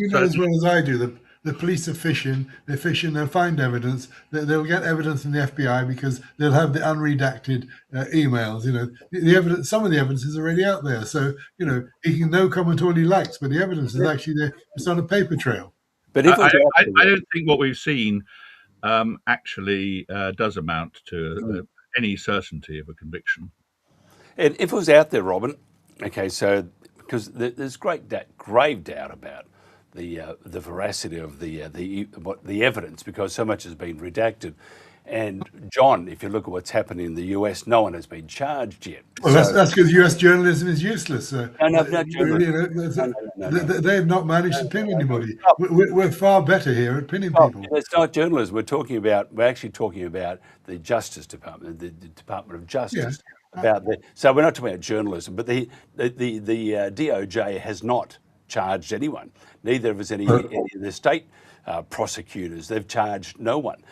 know as well as I do, the police are fishing, they'll find evidence, they'll get evidence from the FBI because they'll have the unredacted emails. You know, the evidence, some of the evidence is already out there. So, you know, he can no comment all he likes, but the evidence is actually there. It's on a paper trail. But I don't think what we've seen actually does amount to any certainty of a conviction. And if it was out there, Robin, okay, so because there's grave doubt about the veracity of the evidence because so much has been redacted. And John, if you look at what's happening in the US, no one has been charged yet. Well, that's because US journalism is useless. No, they've not managed to pin anybody. We're far better here at pinning people. It's not journalism. We're actually talking about the Justice Department, the Department of Justice. Yeah. So we're not talking about journalism, but the DOJ has not charged anyone. Neither of us any of the state prosecutors. They've charged no one.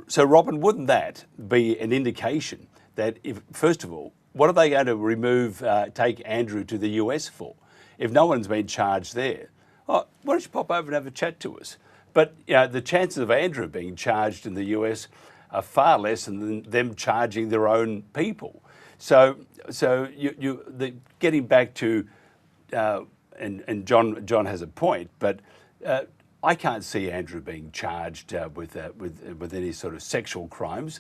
So, Robin, wouldn't that be an indication that, if first of all, what are they going to take Andrew to the US for? If no one's been charged there, why don't you pop over and have a chat to us? But the chances of Andrew being charged in the US are far less than them charging their own people. So getting back to, and John has a point, but I can't see Andrew being charged with any sort of sexual crimes.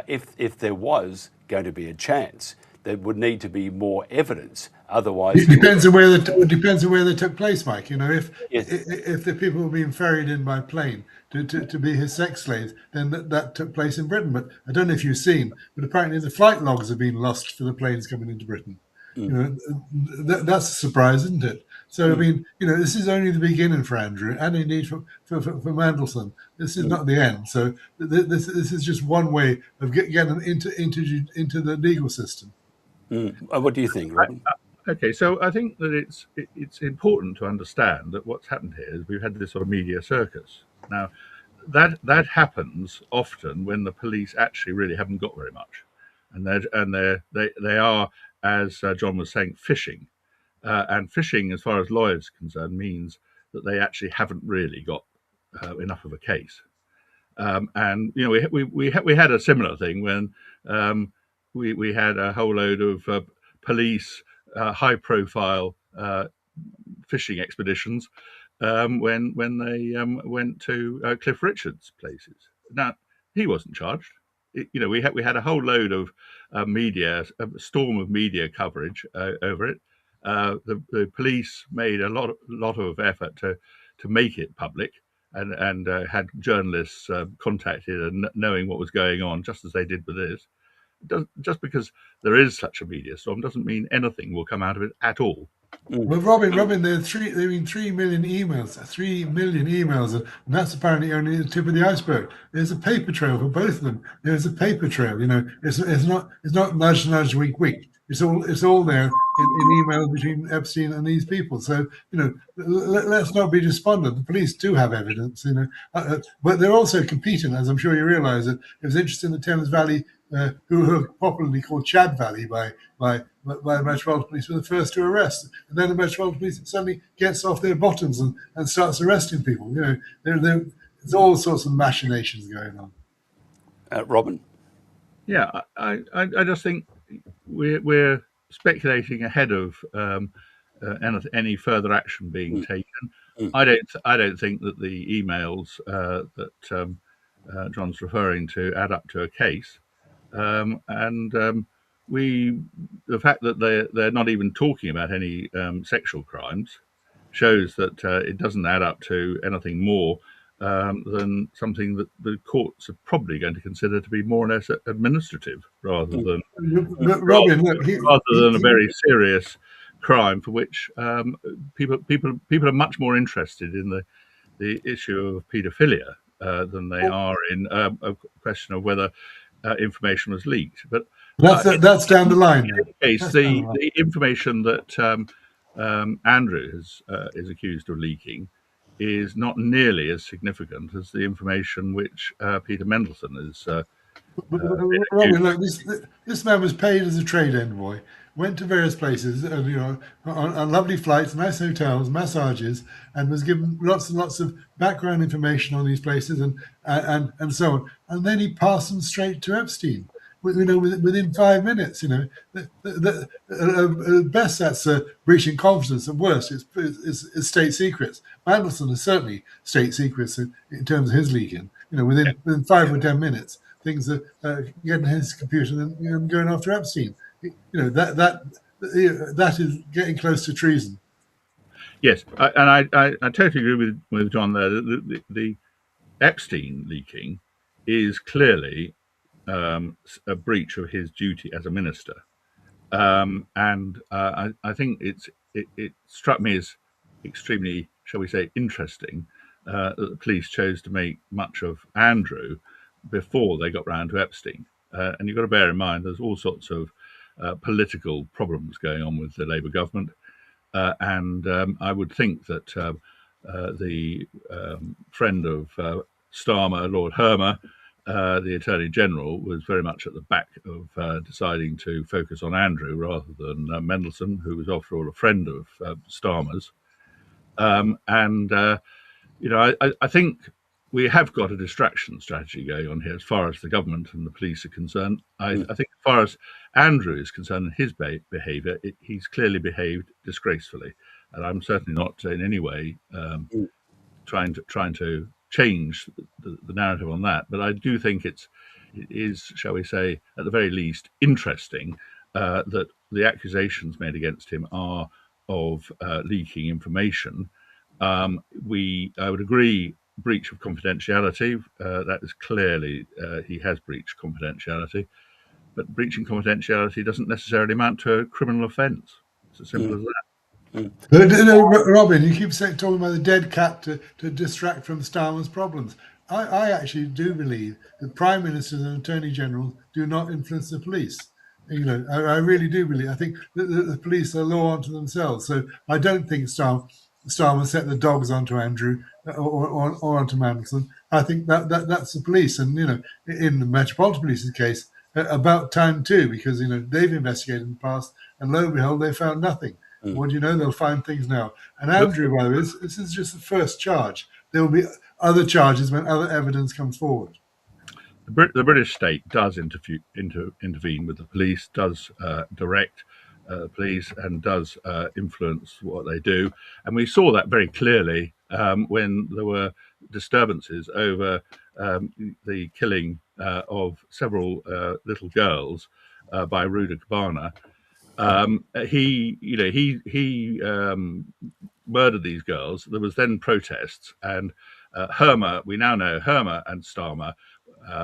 If there was going to be a chance, there would need to be more evidence. Otherwise, it depends on where they took place, Mike. You know, if the people were being ferried in by plane to be his sex slaves, then that took place in Britain. But I don't know if you've seen, but apparently the flight logs have been lost for the planes coming into Britain. You know, that's a surprise, isn't it? So I mean, you know, this is only the beginning for Andrew, and indeed for Mandelson. This is not the end. So this is just one way of getting them into the legal system. What do you think, Robin? Okay, so I think that it's important to understand that what's happened here is we've had this sort of media circus. Now, that happens often when the police actually really haven't got very much, and they are, as John was saying, fishing. And fishing, as far as lawyers are concerned, means that they actually haven't really got enough of a case. And you know, we had a similar thing when we had a whole load of police high-profile fishing expeditions when they went to Cliff Richard's places. Now, he wasn't charged. You know, we had a whole load of media, a storm of media coverage over it. The police made a lot of effort to make it public, and had journalists contacted and knowing what was going on, just as they did with this. Just because there is such a media storm doesn't mean anything will come out of it at all. Well, Robin, there have been 3 million emails, 3 million emails, and that's apparently only the tip of the iceberg. There's a paper trail for both of them. There's a paper trail. It's not nudge nudge wink wink. It's all there in emails between Epstein and these people. So let's not be despondent. The police do have evidence, but they're also competing, as I'm sure you realise. It was interesting the Thames Valley, who are popularly called Chad Valley by the Metropolitan Police, were the first to arrest. And then the Metropolitan Police suddenly gets off their bottoms and starts arresting people. There's all sorts of machinations going on. Robin? Yeah, I just think we're speculating ahead of any further action being taken. I don't think that the emails that John's referring to add up to a case. The fact that they're not even talking about any sexual crimes shows that it doesn't add up to anything more than something that the courts are probably going to consider to be more or less administrative, rather than a very serious crime for which people are much more interested in the issue of paedophilia than they are in a question of whether information was leaked. But that's down the line. In any case, the information that Andrew is accused of leaking is not nearly as significant as the information which Peter Mendelsohn is. Robin, look, this man was paid as a trade envoy, went to various places, on lovely flights, nice hotels, massages, and was given lots and lots of background information on these places and so on. And then he passed them straight to Epstein. Within 5 minutes, best that's breaching confidence, and worst it's state secrets. Mandelson is certainly state secrets in terms of his leaking. Within 5 or 10 minutes, things are getting his computer and going after Epstein. That is getting close to treason. Yes, I totally agree with John there. The Epstein leaking is clearly a breach of his duty as a minister, and I think it struck me as extremely, shall we say, interesting that the police chose to make much of Andrew before they got round to Epstein. And you've got to bear in mind there's all sorts of political problems going on with the Labour government, and I would think that the friend of Starmer, Lord Hermer, the Attorney General, was very much at the back of deciding to focus on Andrew rather than Mendelsohn, who was, after all, a friend of Starmer's. I think we have got a distraction strategy going on here as far as the government and the police are concerned. I think as far as Andrew is concerned and his behaviour, he's clearly behaved disgracefully. And I'm certainly not in any way trying to change the narrative on that, but I do think it is, shall we say, at the very least, interesting that the accusations made against him are of leaking information. I would agree, breach of confidentiality. That is clearly he has breached confidentiality, but breaching confidentiality doesn't necessarily amount to a criminal offence. It's as simple as that. Robin, you keep talking about the dead cat to distract from Starmer's problems. I actually do believe that prime ministers and attorney generals do not influence the police. I really do believe. I think that the police are law unto themselves. So I don't think Starmer set the dogs onto Andrew or onto Mandelson. I think that's the police, and in the Metropolitan Police's case, about time too, because they've investigated in the past, and lo and behold, they found nothing. What do you know? They'll find things now. And Andrew, by the way, this is just the first charge. There will be other charges when other evidence comes forward. The British state does intervene with the police, does direct the police, and does influence what they do. And we saw that very clearly when there were disturbances over the killing of several little girls by Ruda Cabana. He murdered these girls. There was then protests, and Herma, we now know Herma and Starmer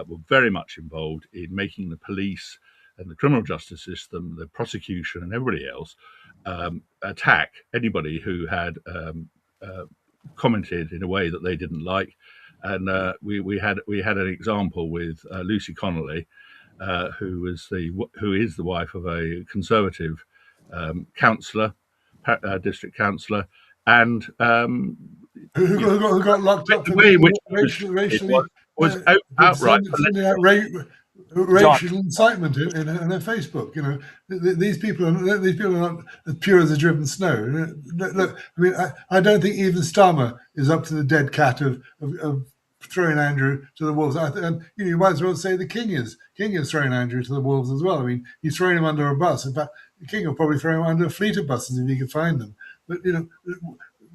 were very much involved in making the police and the criminal justice system, the prosecution, and everybody else attack anybody who had commented in a way that they didn't like. And we had an example with Lucy Connolly, who is the wife of a Conservative councillor, district councillor, and who got locked up for racially outright sending out racial incitement in her Facebook. You know, these people are not as pure as a driven snow. Look, I mean, I don't think even Starmer is up to the dead cat of throwing Andrew to the wolves. And you might as well say the King is throwing Andrew to the wolves as well. I mean, he's throwing him under a bus. In fact, the King will probably throw him under a fleet of buses if he could find them. But you know,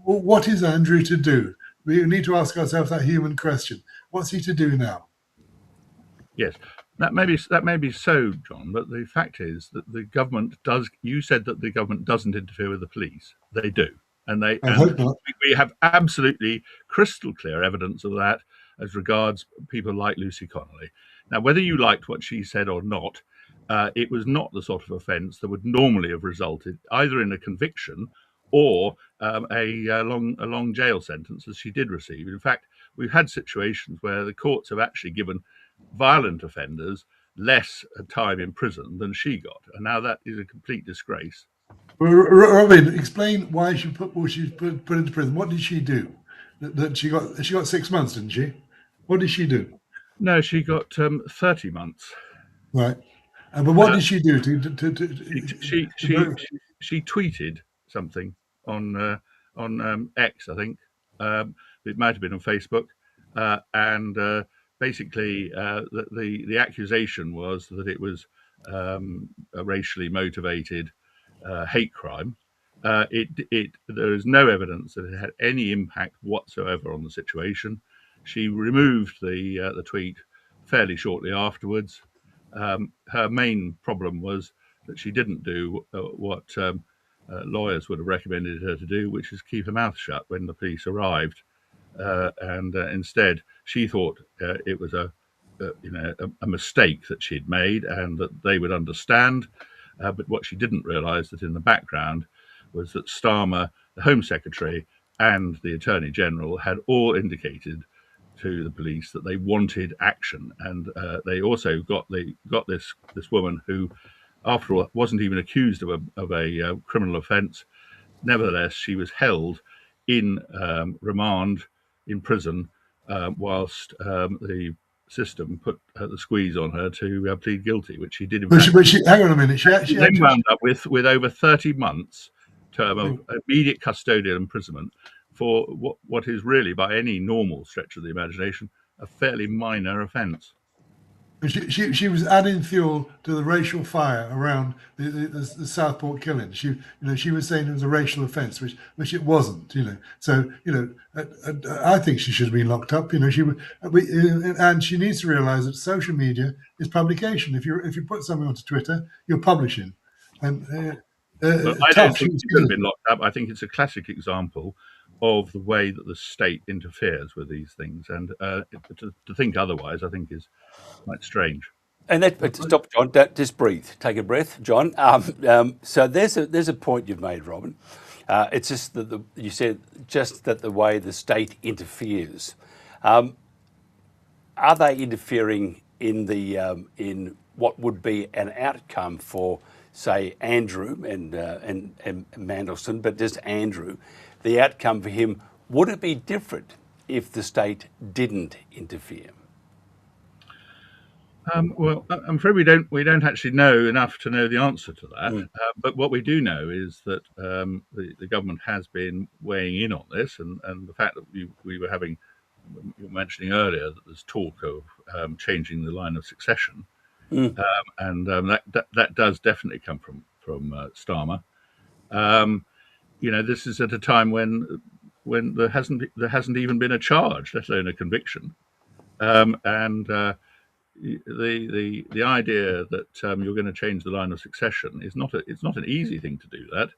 what is Andrew to do? We need to ask ourselves that human question. What's he to do now? Yes, that may be so, John. But the fact is that the government does. You said that the government doesn't interfere with the police. They do, and we have absolutely crystal clear evidence of that as regards people like Lucy Connolly. Now, whether you liked what she said or not, it was not the sort of offence that would normally have resulted either in a conviction or a long jail sentence, as she did receive. In fact, we've had situations where the courts have actually given violent offenders less time in prison than she got, and now that is a complete disgrace. Robin, explain why she was put into prison. What did she do? That she got 6 months, didn't she? What did she do? No, she got 30 months. Right, but what did she do? She tweeted something on X, I think. It might have been on Facebook, and basically the accusation was that it was a racially motivated hate crime. There is no evidence that it had any impact whatsoever on the situation. She removed the tweet fairly shortly afterwards. Her main problem was that she didn't do what lawyers would have recommended her to do, which is keep her mouth shut when the police arrived. And instead, she thought it was a mistake that she'd made and that they would understand. But what she didn't realise that in the background was that Starmer, the Home Secretary, and the Attorney General had all indicated to the police that they wanted action, and they also got this woman who, after all, wasn't even accused of a criminal offence. Nevertheless, she was held in remand in prison whilst the system put the squeeze on her to plead guilty, which she did. Hang on a minute. She then wound up with over 30 months term of immediate custodial imprisonment for what is really, by any normal stretch of the imagination, a fairly minor offence. She was adding fuel to the racial fire around the Southport killing. She was saying it was a racial offence, which it wasn't. So I think she should have been locked up. And she needs to realise that social media is publication. If you put something onto Twitter, you're publishing. And I don't think she could have been locked up. I think it's a classic example of the way that the state interferes with these things, and to think otherwise, I think, is quite strange. And stop, John. Just breathe. Take a breath, John. So there's a point you've made, Robin. It's just that you said just that the way the state interferes. Are they interfering in what would be an outcome for, say, Andrew and Mandelson, but just Andrew? The outcome for him, would it be different if the state didn't interfere? Well, I'm afraid we don't actually know enough to know the answer to that. But what we do know is that the government has been weighing in on this, and the fact that we were having, you were mentioning earlier, that there's talk of changing the line of succession, and that does definitely come from Starmer. This is at a time when there hasn't even been a charge, let alone a conviction, and the idea that you're going to change the line of succession is not an easy thing to do that,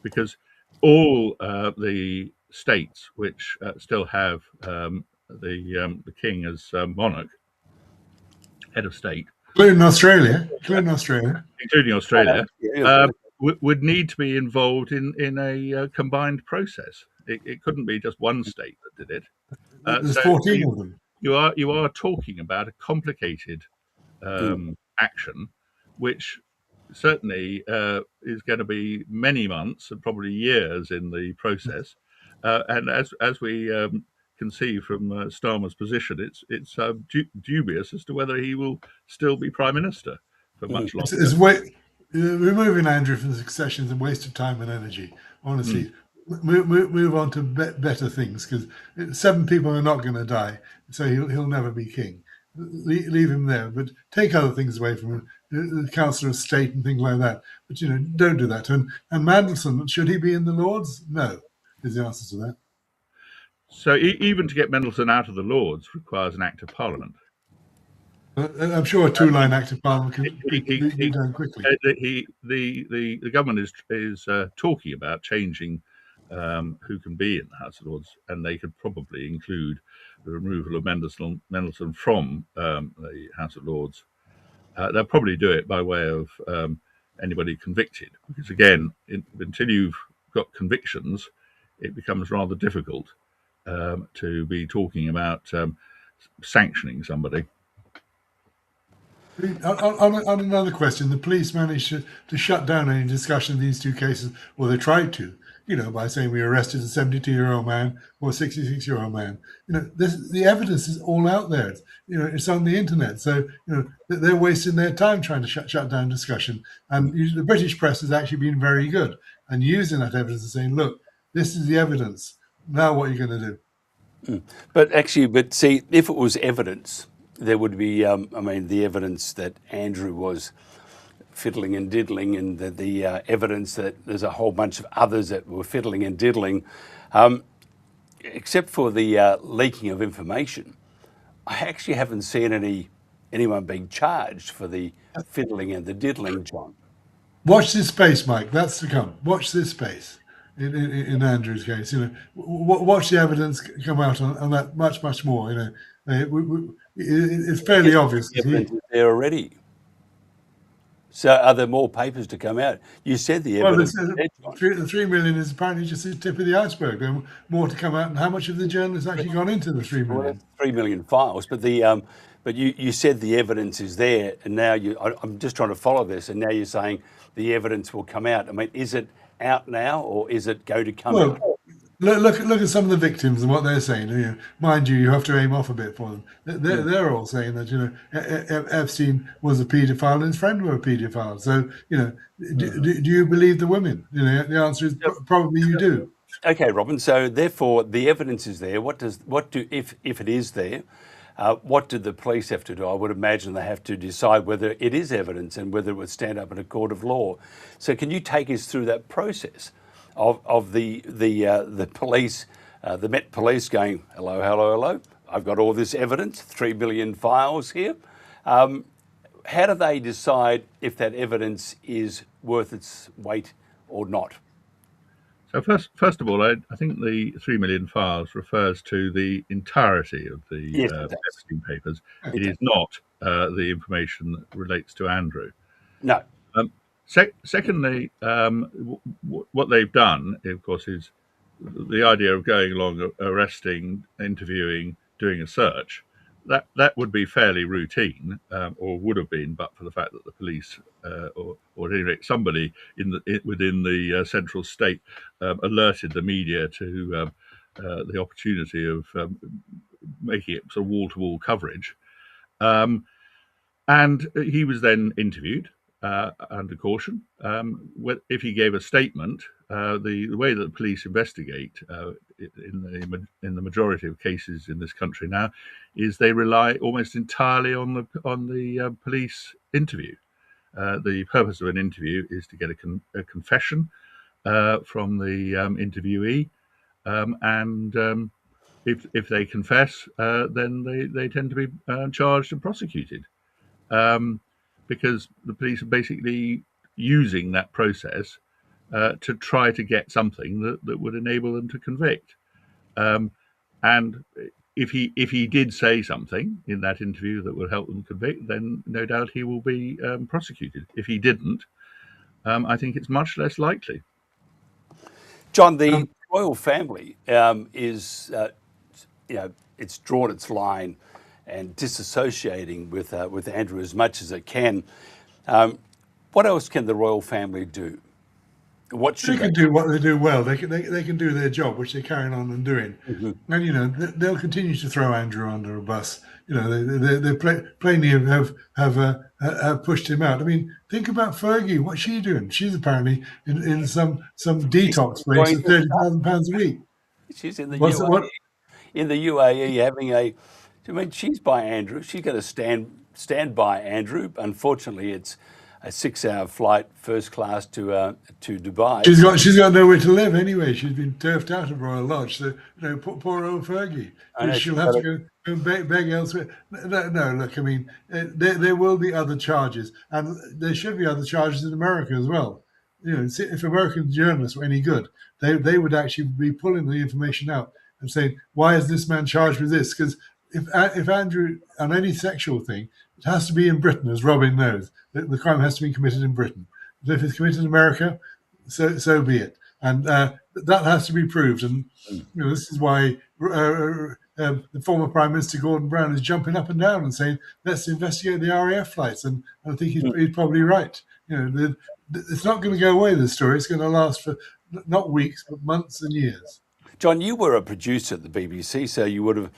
because all the states which still have the king as monarch, head of state, including Australia, would need to be involved in a combined process. It couldn't be just one state that did it. There's 14 of them. You are talking about a complicated action, which certainly is going to be many months and probably years in the process. And as we can see from Starmer's position, it's dubious as to whether he will still be prime minister for much longer. Removing Andrew from the succession is a waste of time and energy. Honestly, move on to better things, because 7 people are not going to die, so he'll never be king. Leave him there, but take other things away from him, the Council of State and things like that. But don't do that. And Mandelson, should he be in the Lords? No, is the answer to that. So even to get Mandelson out of the Lords requires an act of Parliament. I'm sure a 2-line act of Parliament can be done quickly. The government is talking about changing who can be in the House of Lords, and they could probably include the removal of Mandelson from the House of Lords. They'll probably do it by way of anybody convicted, because again, until you've got convictions, it becomes rather difficult to be talking about sanctioning somebody. On another question, the police managed to shut down any discussion of these 2 cases, or they tried to, by saying we arrested a 72-year-old man or a 66-year-old man. The evidence is all out there. It's on the internet. So, they're wasting their time trying to shut down discussion. And the British press has actually been very good and using that evidence and saying, look, this is the evidence. Now what are you going to do? But see, if it was evidence, there would be, the evidence that Andrew was fiddling and diddling, and the evidence that there's a whole bunch of others that were fiddling and diddling. Except for the leaking of information, I actually haven't seen anyone being charged for the fiddling and the diddling, John. Watch this space, Mike. That's to come. Watch this space. In Andrew's case, watch the evidence come out on that much more. It's fairly obvious. Evidence is there already. So are there more papers to come out? You said the evidence. Well, the 3 million is apparently just the tip of the iceberg. There are more to come out, and how much of the journalists actually gone into the 3 million? Well, 3 million files, but you said the evidence is there, and now I'm just trying to follow this, and now you're saying the evidence will come out. Is it out now, or is it going to come out? Look at some of the victims and what they're saying. Mind you have to aim off a bit for them. They're all saying that Epstein was a paedophile and his friend were a paedophile. So do you believe the women? The answer is probably you do. Okay, Robin. So therefore, the evidence is there. If it is there, what do the police have to do? I would imagine they have to decide whether it is evidence and whether it would stand up in a court of law. So can you take us through that process of the police, the Met Police going, hello, I've got all this evidence, 3 million files here. How do they decide if that evidence is worth its weight or not? So first of all, I think the 3 million files refers to the entirety of the Epstein papers. It is not the information that relates to Andrew. No. Secondly, what they've done, of course, is the idea of going along, arresting, interviewing, doing a search. That would be fairly routine, or would have been, but for the fact that the police, or at any rate somebody within the central state, alerted the media to the opportunity of making it sort of wall-to-wall coverage. And he was then interviewed under caution. If he gave a statement, the way that the police investigate in the majority of cases in this country now is they rely almost entirely on the police interview. The purpose of an interview is to get a confession from the interviewee, and if they confess, then they tend to be charged and prosecuted. Because the police are basically using that process to try to get something that would enable them to convict. And if he did say something in that interview that would help them convict, then no doubt he will be prosecuted. If he didn't, I think it's much less likely. John, the royal family is, it's drawn its line and disassociating with Andrew as much as it can. What else can the royal family do? What should they can do what they do well. They can do their job, which they're carrying on and doing. Mm-hmm. And they'll continue to throw Andrew under a bus. They plainly have pushed him out. I mean, think about Fergie. What's she doing? She's apparently in some detox place at £30,000 a week. She's in the UAE. In the UAE, having a. I mean, she's by Andrew. She's going to stand by Andrew. Unfortunately, it's a 6-hour flight, first class to Dubai. She's got nowhere to live anyway. She's been turfed out of Royal Lodge. So poor old Fergie. She'll have to go and beg elsewhere. No. Look, I mean, there will be other charges, and there should be other charges in America as well. If American journalists were any good, they would actually be pulling the information out and saying, why is this man charged with this? Because if Andrew, on any sexual thing, it has to be in Britain, as Robin knows. The crime has to be committed in Britain. But if it's committed in America, so be it. And that has to be proved. And this is why the former Prime Minister Gordon Brown is jumping up and down and saying, let's investigate the RAF flights. And I think he's probably right. It's not going to go away, this story. It's going to last for not weeks, but months and years. John, you were a producer at the BBC, so you would have,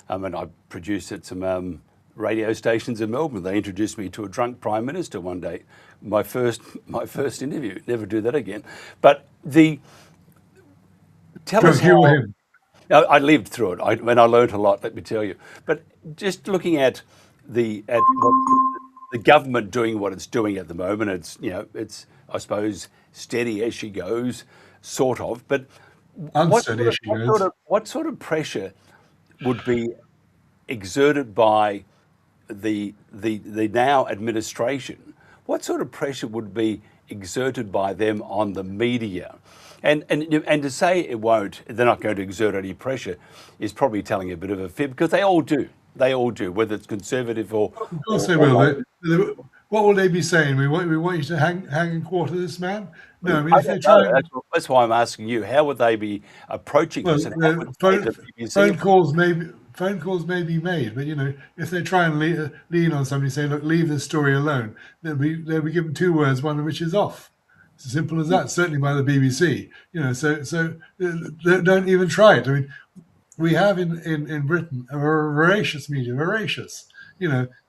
I produced at some radio stations in Melbourne. They introduced me to a drunk Prime Minister one day. My first interview. Never do that again. But tell us how. I lived through it. I learned a lot. Let me tell you. But just looking at what the government doing what it's doing at the moment, it's I suppose steady as she goes, sort of. But what sort of pressure would be exerted by the now administration? What sort of pressure would be exerted by them on the media? And to say it won't, they're not going to exert any pressure, is probably telling a bit of a fib, because they all do. They all do, whether it's conservative or. Of course they will. What will they be saying? We want you to hang and quarter this man? No, I mean, if they try. That's why I'm asking you. How would they be approaching this? Phone calls may be made, but if they try and lean on somebody, say, look, leave this story alone, they'll be given 2 words, one of which is off. It's as simple as that. Certainly by the BBC. So don't even try it. I mean, we have in Britain a voracious media,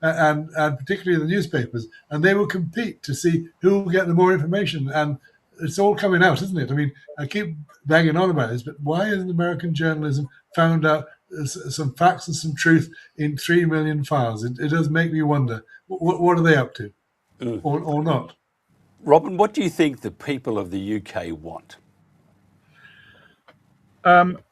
and particularly the newspapers, and they will compete to see who will get the more information. And it's all coming out, isn't it? I mean, I keep banging on about this, but why isn't American journalism found out some facts and some truth in 3 million files? It does make me wonder, what are they up to, or not? Robin, what do you think the people of the UK want?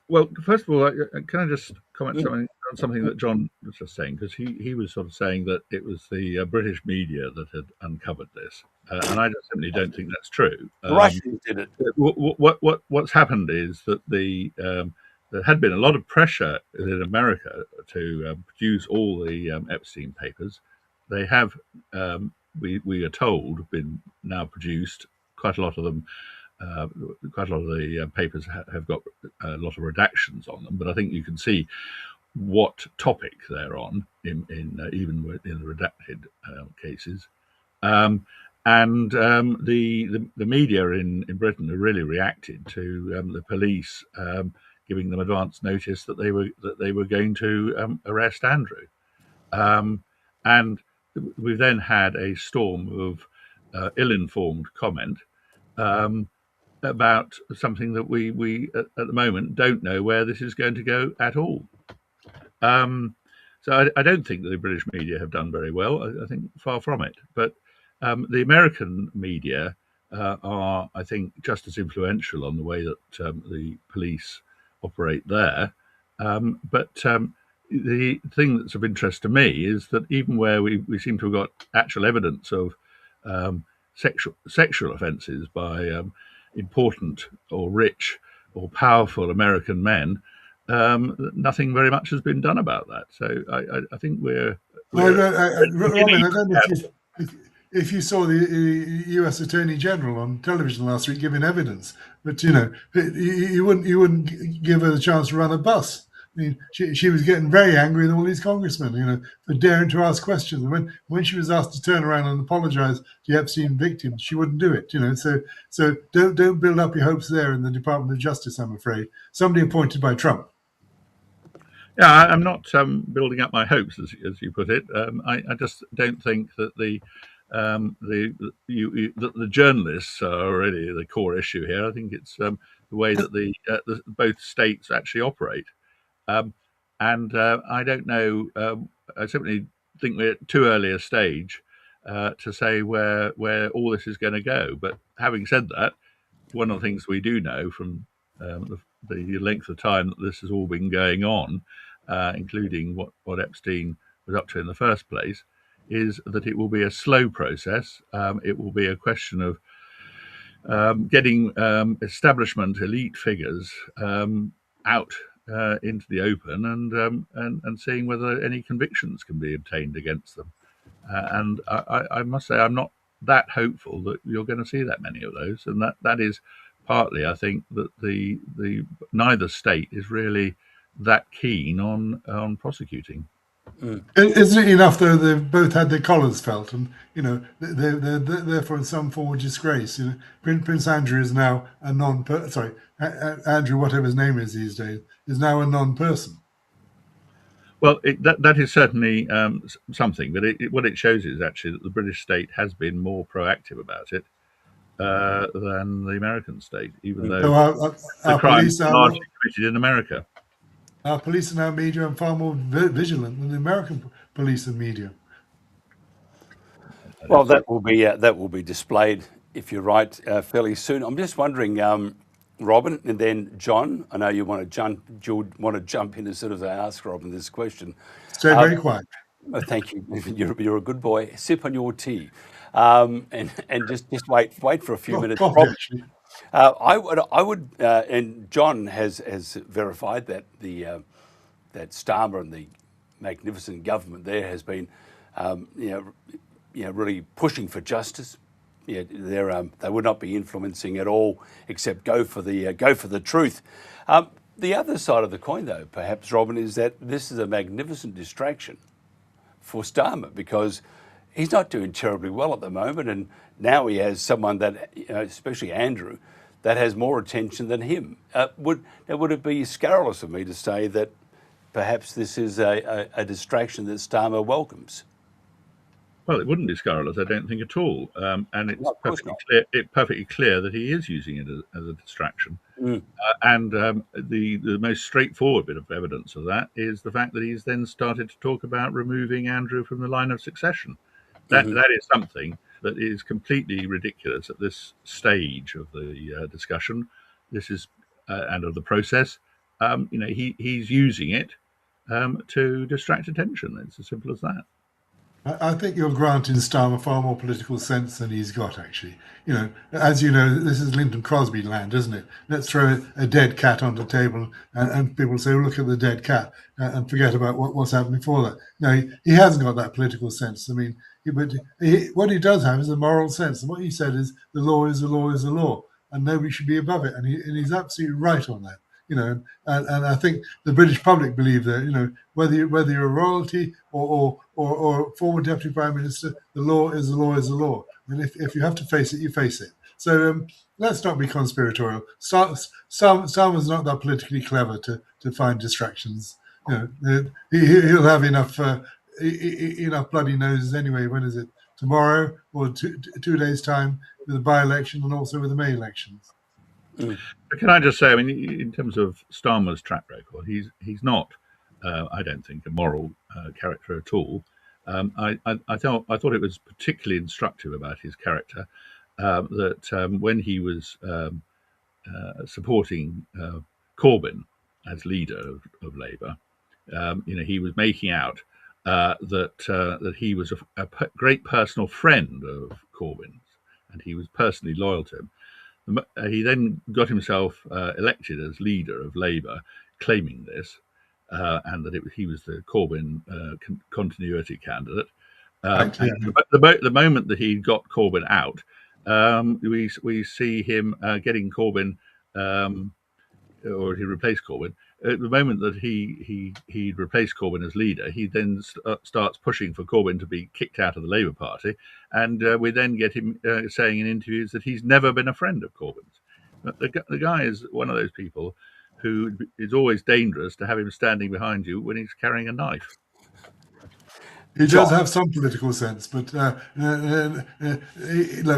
Well, first of all, can I just comment on something that John was just saying? Because he was sort of saying that it was the British media that had uncovered this, and I just simply don't think that's true. The Russians did it. What's happened is that there had been a lot of pressure in America to produce all the Epstein papers. They have, we are told, been now produced. Quite a lot of them. Quite a lot of the papers have got a lot of redactions on them, but I think you can see what topic they're on even in the redacted cases. And the media in Britain have really reacted to the police giving them advance notice that they were going to arrest Andrew, and we've then had a storm of ill-informed comment about something that we at the moment don't know where this is going to go at all. So I don't think that the British media have done very well. I think far from it. But the American media are, I think, just as influential on the way that the police operate there. But the thing that's of interest to me is that even where we seem to have got actual evidence of sexual offences by important or rich or powerful American men, nothing very much has been done about that. So I think we're Robin, beginning I don't know to if you saw the U.S. Attorney General on television last week giving evidence, but you wouldn't give her the chance to run a bus. I mean, she was getting very angry with all these congressmen, for daring to ask questions. And when she was asked to turn around and apologise to the Epstein victims, she wouldn't do it. So don't build up your hopes there in the Department of Justice. I'm afraid somebody appointed by Trump. Yeah, I'm not building up my hopes, as you put it. I just don't think that the journalists are really the core issue here. I think it's the way that the both states actually operate, and I don't know. I simply think we're at too early a stage to say where all this is going to go. But having said that, one of the things we do know from the length of time that this has all been going on, including what Epstein was up to in the first place, is that it will be a slow process. It will be a question of getting establishment elite figures out into the open and seeing whether any convictions can be obtained against them. And I must say, I'm not that hopeful that you're going to see that many of those, and that is partly, I think, that the neither state is really that keen on prosecuting. Isn't it enough though they've both had their collars felt, and they're therefore in some form of disgrace. Prince Andrew is now a Andrew, whatever his name is these days, is now a non-person. Well, that is certainly something, but what it shows is actually that the British state has been more proactive about it than the American state, even though the crimes are largely committed in America. Our police and our media are far more vigilant than the American police and media. Well, that will be displayed, if you're right, fairly soon. I'm just wondering, Robin, and then John. I know you want to jump in as soon as I ask Robin this question. Stay very quiet. Thank you. You're a good boy. Sip on your tea, and just wait for a few minutes. Coffee, I would, and John has verified that that Starmer and the magnificent government there has been, really pushing for justice. They would not be influencing at all, except go for the truth. The other side of the coin, though, perhaps, Robin, is that this is a magnificent distraction for Starmer, because he's not doing terribly well at the moment, and now he has someone that, especially Andrew, that has more attention than him. Would it be scurrilous of me to say that perhaps this is a distraction that Starmer welcomes? Well, it wouldn't be scurrilous, I don't think, at all. And it's perfectly clear that he is using it as a distraction. And the most straightforward bit of evidence of that is the fact that he's then started to talk about removing Andrew from the line of succession. That is something that is completely ridiculous at this stage of the discussion. This is and of the process. He's using it to distract attention. It's as simple as that. I think you're granting Starmer far more political sense than he's got, actually. As you know, this is Linton Crosby land, isn't it? Let's throw a dead cat on the table and people say, look at the dead cat, and forget about what's happened before that. No, he hasn't got that political sense. I mean, but what he does have is a moral sense. And what he said is the law is the law is the law, and nobody should be above it. And he's absolutely right on that. And I think the British public believe that, whether you're a royalty or former deputy prime minister, the law is the law is the law. And if you have to face it, you face it. So let's not be conspiratorial. Starmer's not that politically clever to find distractions. He'll have enough bloody noses anyway. When is it? Tomorrow or 2 days' time with the by-election and also with the May elections. Can I just say, I mean, in terms of Starmer's track record, he's not, I don't think, a moral character at all. I thought it was particularly instructive about his character that when he was supporting Corbyn as leader of Labour, he was making out that he was a great personal friend of Corbyn's, and he was personally loyal to him. He then got himself elected as leader of Labour claiming this, and that he was the Corbyn continuity candidate. Right, yeah. The moment that he got Corbyn out, we see him getting Corbyn, or he replaced Corbyn. At the moment that he replaced Corbyn as leader, he then starts pushing for Corbyn to be kicked out of the Labour Party, and we then get him saying in interviews that he's never been a friend of Corbyn's. The guy is one of those people who is always dangerous to have him standing behind you when he's carrying a knife. He does have some political sense, but look,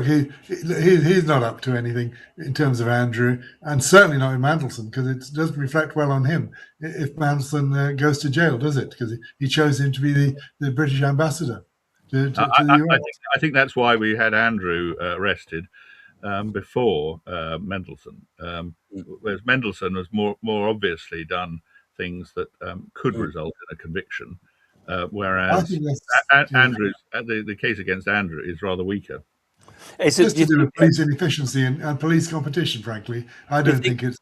he's not up to anything in terms of Andrew, and certainly not in Mandelson, because it doesn't reflect well on him if Mandelson goes to jail, does it? Because he chose him to be the British ambassador to the US. I think that's why we had Andrew arrested before Mandelson, whereas Mandelson has more obviously done things that could result in a conviction. Whereas Andrew's the case against Andrew is rather weaker. It's just to do with police inefficiency and police competition, frankly. I don't think it's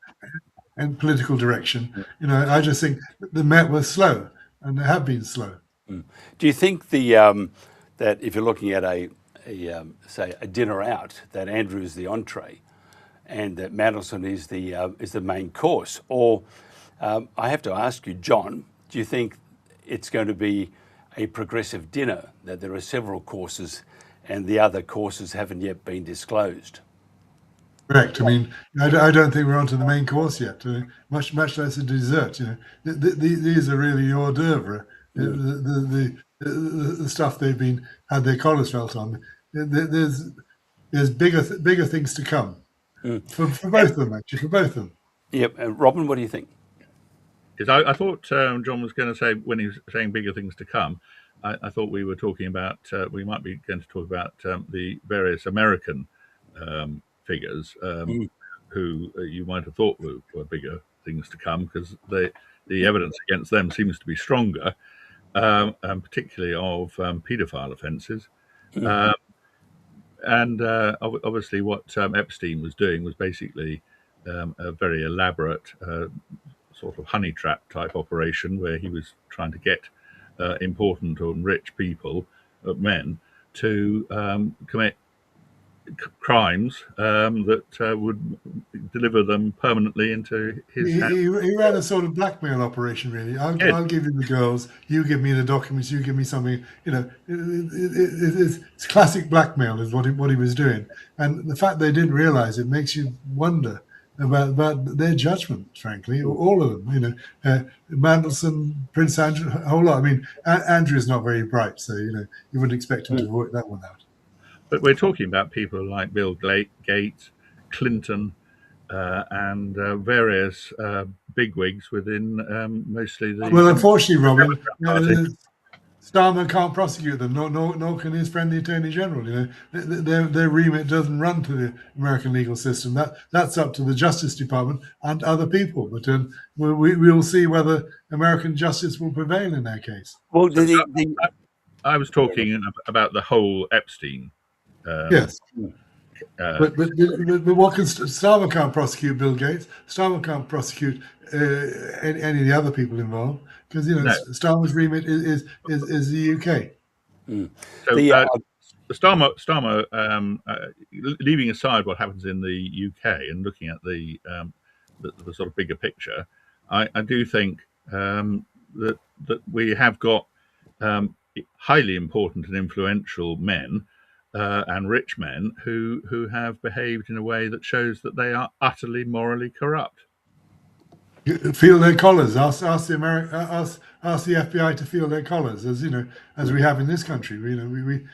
in political direction. I just think the Met was slow, and they have been slow. Do you think that if you're looking at say a dinner out, that Andrew is the entree, and that Mandelson is the main course? Or I have to ask you, John, do you think it's going to be a progressive dinner, that there are several courses and the other courses haven't yet been disclosed? Correct. I mean, I don't think we're onto the main course yet, much less a dessert. These are really hors d'oeuvre. The stuff they've had their collars felt on. There's bigger things to come for both of them, actually, for both of them. Yep. Robin, what do you think? I thought John was going to say, when he was saying bigger things to come, I thought we were talking about, we might be going to talk about the various American figures who you might have thought were bigger things to come, because the evidence against them seems to be stronger, and particularly of paedophile offences. And obviously what Epstein was doing was basically a very elaborate sort of honey trap type operation, where he was trying to get important or rich people, men, to commit crimes that would deliver them permanently into his hands. He ran a sort of blackmail operation, really. I'll give you the girls, you give me the documents, you give me something. It's classic blackmail is what he was doing. And the fact they didn't realize it makes you wonder about their judgment, frankly, all of them. Mandelson, Prince Andrew, a whole lot. I mean, Andrew is not very bright, so you wouldn't expect him to work that one out. But we're talking about people like Bill Gates, Clinton, and various bigwigs within mostly the. Well, unfortunately, Robin, Starmer can't prosecute them. Nor can his friend the Attorney General. Their remit doesn't run to the American legal system. That's up to the Justice Department and other people. But we'll see whether American justice will prevail in their case. Well, I was talking about the whole Epstein. Yes. But what can Starmer can't prosecute Bill Gates. Starmer can't prosecute any of the other people involved, because Starmer's remit is the UK. So Starmer, leaving aside what happens in the UK and looking at the sort of bigger picture, I do think that we have got highly important and influential men. And rich men who have behaved in a way that shows that they are utterly morally corrupt. Feel their collars. Ask the FBI to feel their collars, as we have in this country. We've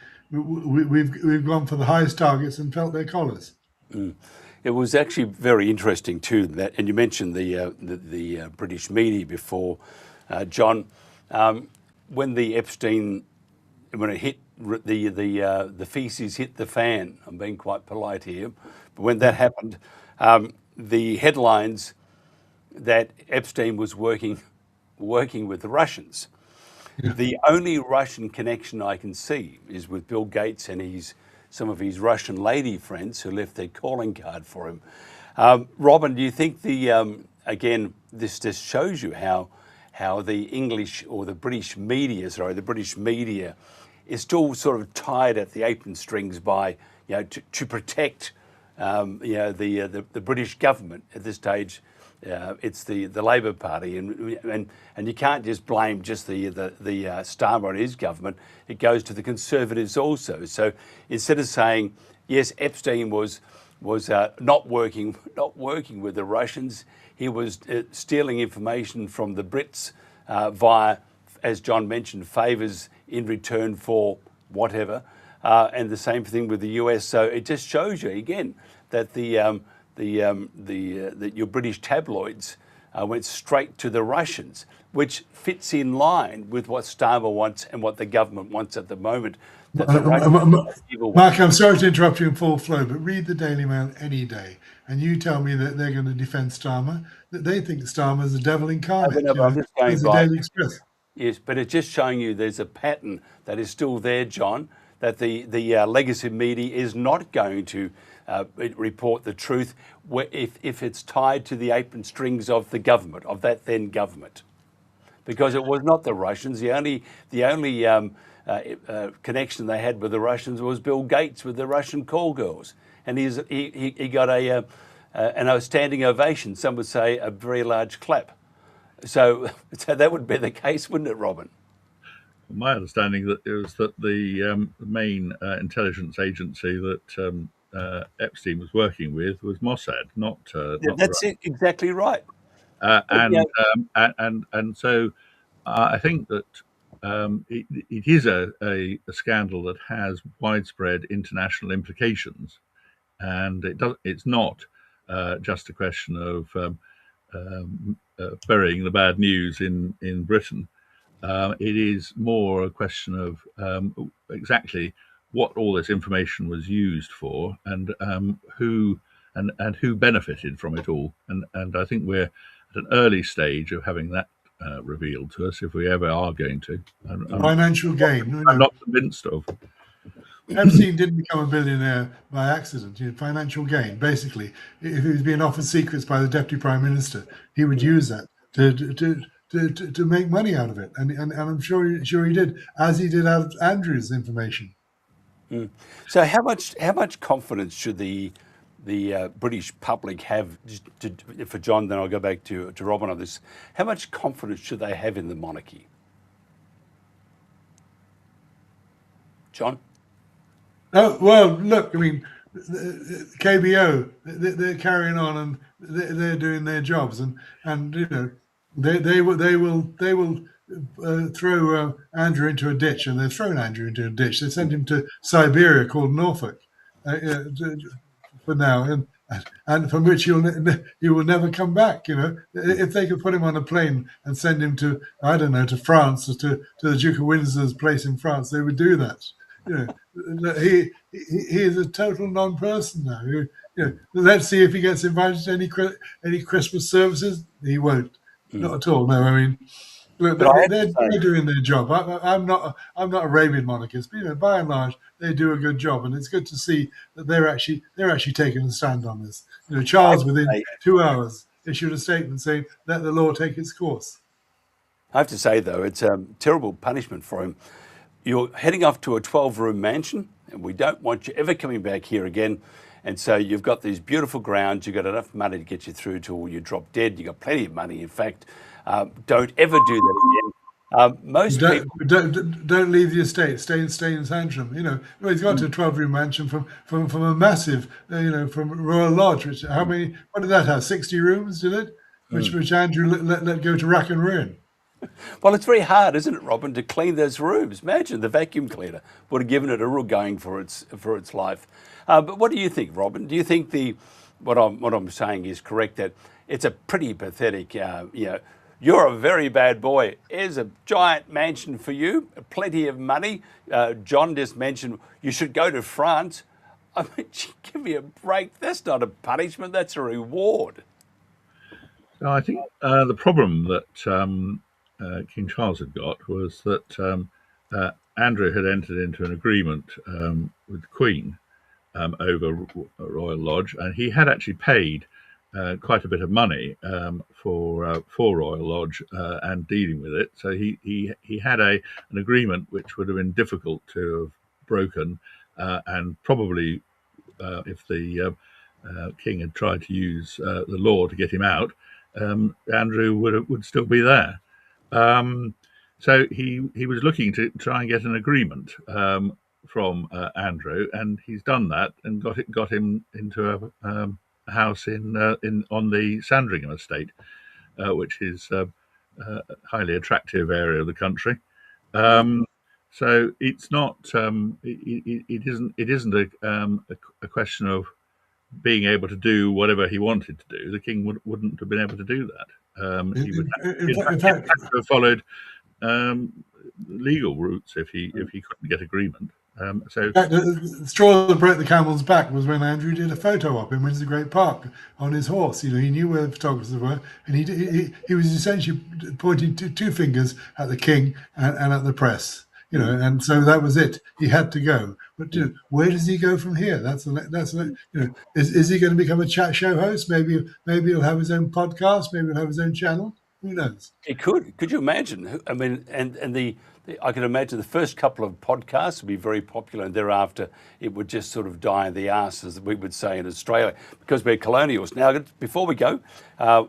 gone for the highest targets and felt their collars. It was actually very interesting too, that, and you mentioned the British media before, John, when the Epstein, when it hit. The feces hit the fan. I'm being quite polite here, but when that happened, the headlines that Epstein was working with the Russians. Yeah. The only Russian connection I can see is with Bill Gates and some of his Russian lady friends who left their calling card for him. Robin, do you think again, this just shows you how the English or the British media, is still sort of tied at the apron strings by, to protect, the British government at this stage. It's the Labor Party, and you can't just blame just the Starmer and his government. It goes to the Conservatives also. So instead of saying yes, Epstein was not working with the Russians, he was stealing information from the Brits via, as John mentioned, favours in return for whatever, and the same thing with the US. So it just shows you again that that your British tabloids went straight to the Russians, which fits in line with what Starmer wants and what the government wants at the moment. Mark, I'm sorry to interrupt you in full flow, but read the Daily Mail any day, and you tell me that they're going to defend Starmer, that they think Starmer is the devil incarnate. I'm just going the by. Daily Express. Yes, but it's just showing you there's a pattern that is still there, John, that the legacy media is not going to report the truth if it's tied to the apron strings of the government, of that then government. Because it was not the Russians. The only connection they had with the Russians was Bill Gates with the Russian call girls. And he got an standing ovation, some would say a very large clap. So that would be the case, wouldn't it, Robin? My understanding that it was that the main intelligence agency that Epstein was working with was Mossad, not that's it, exactly right. And so I think that it is a scandal that has widespread international implications, and it's not just a question of burying the bad news in Britain. It is more a question of exactly what all this information was used for, and who benefited from it all. And I think we're at an early stage of having that revealed to us, if we ever are going to. Financial gain. I'm not convinced of. Epstein didn't become a billionaire by accident. He had financial gain. Basically, if he was being offered secrets by the deputy prime minister, he would use that to make money out of it, and I'm sure he did, as he did out of Andrew's information. So how much confidence should the British public have? For John, then I'll go back to Robin on this. How much confidence should they have in the monarchy, John? Oh well, look. I mean, the KBO, they're carrying on and they're doing their jobs, and you know. They will throw Andrew into a ditch, and they've thrown Andrew into a ditch. They sent him to Siberia, called Norfolk, for now, and from which he will never come back. You know, if they could put him on a plane and send him to, I don't know, to France or to the Duke of Windsor's place in France, they would do that. You know, he is a total non-person now. You know, let's see if he gets invited to any Christmas services. He won't. Not at all. No, I mean, they're doing their job. I'm not a rabid monarchist, but you know, by and large, they do a good job, and it's good to see that they're actually taking a stand on this. You know, Charles, within 2 hours, issued a statement saying, "Let the law take its course." I have to say, though, it's a terrible punishment for him. You're heading off to a 12-room mansion, and we don't want you ever coming back here again. And so you've got these beautiful grounds. You've got enough money to get you through till you drop dead. You've got plenty of money. In fact, don't ever do that again. Most people don't leave the estate. Stay in Sandringham. You know, he's gone to a 12-room mansion from a massive, from Royal Lodge. Which how many? What did that have? 60 rooms, did it? Which Andrew let go to rack and ruin. Well, it's very hard, isn't it, Robin, to clean those rooms? Imagine the vacuum cleaner would have given it a real going for its life. But what do you think, Robin? Do you think what I'm saying is correct, that it's a pretty pathetic, you're a very bad boy. Here's a giant mansion for you, plenty of money. John just mentioned you should go to France. I mean, give me a break. That's not a punishment. That's a reward. So I think the problem that King Charles had got was that Andrew had entered into an agreement with the Queen over Royal Lodge, and he had actually paid quite a bit of money for Royal Lodge and dealing with it. So he had an agreement which would have been difficult to have broken, and probably if the king had tried to use the law to get him out, Andrew would still be there. So he was looking to try and get an agreement from Andrew, and he's done that and got him into a house on the Sandringham estate, which is a highly attractive area of the country. So it's not it isn't a question of being able to do whatever he wanted to do. The king wouldn't have been able to do that. He would have had to have followed legal routes if he couldn't get agreement. So the straw that broke the camel's back was when Andrew did a photo op in Windsor Great Park on his horse. He knew where the photographers were, and he was essentially pointing two fingers at the king and at the press. And so that was it. He had to go. But where does he go from here? Is he going to become a chat show host? Maybe he'll have his own podcast. Maybe he'll have his own channel. Who knows? He could. Could you imagine? I mean, I can imagine the first couple of podcasts would be very popular, and thereafter it would just sort of die in the arse, as we would say in Australia, because we're colonials. Now, before we go,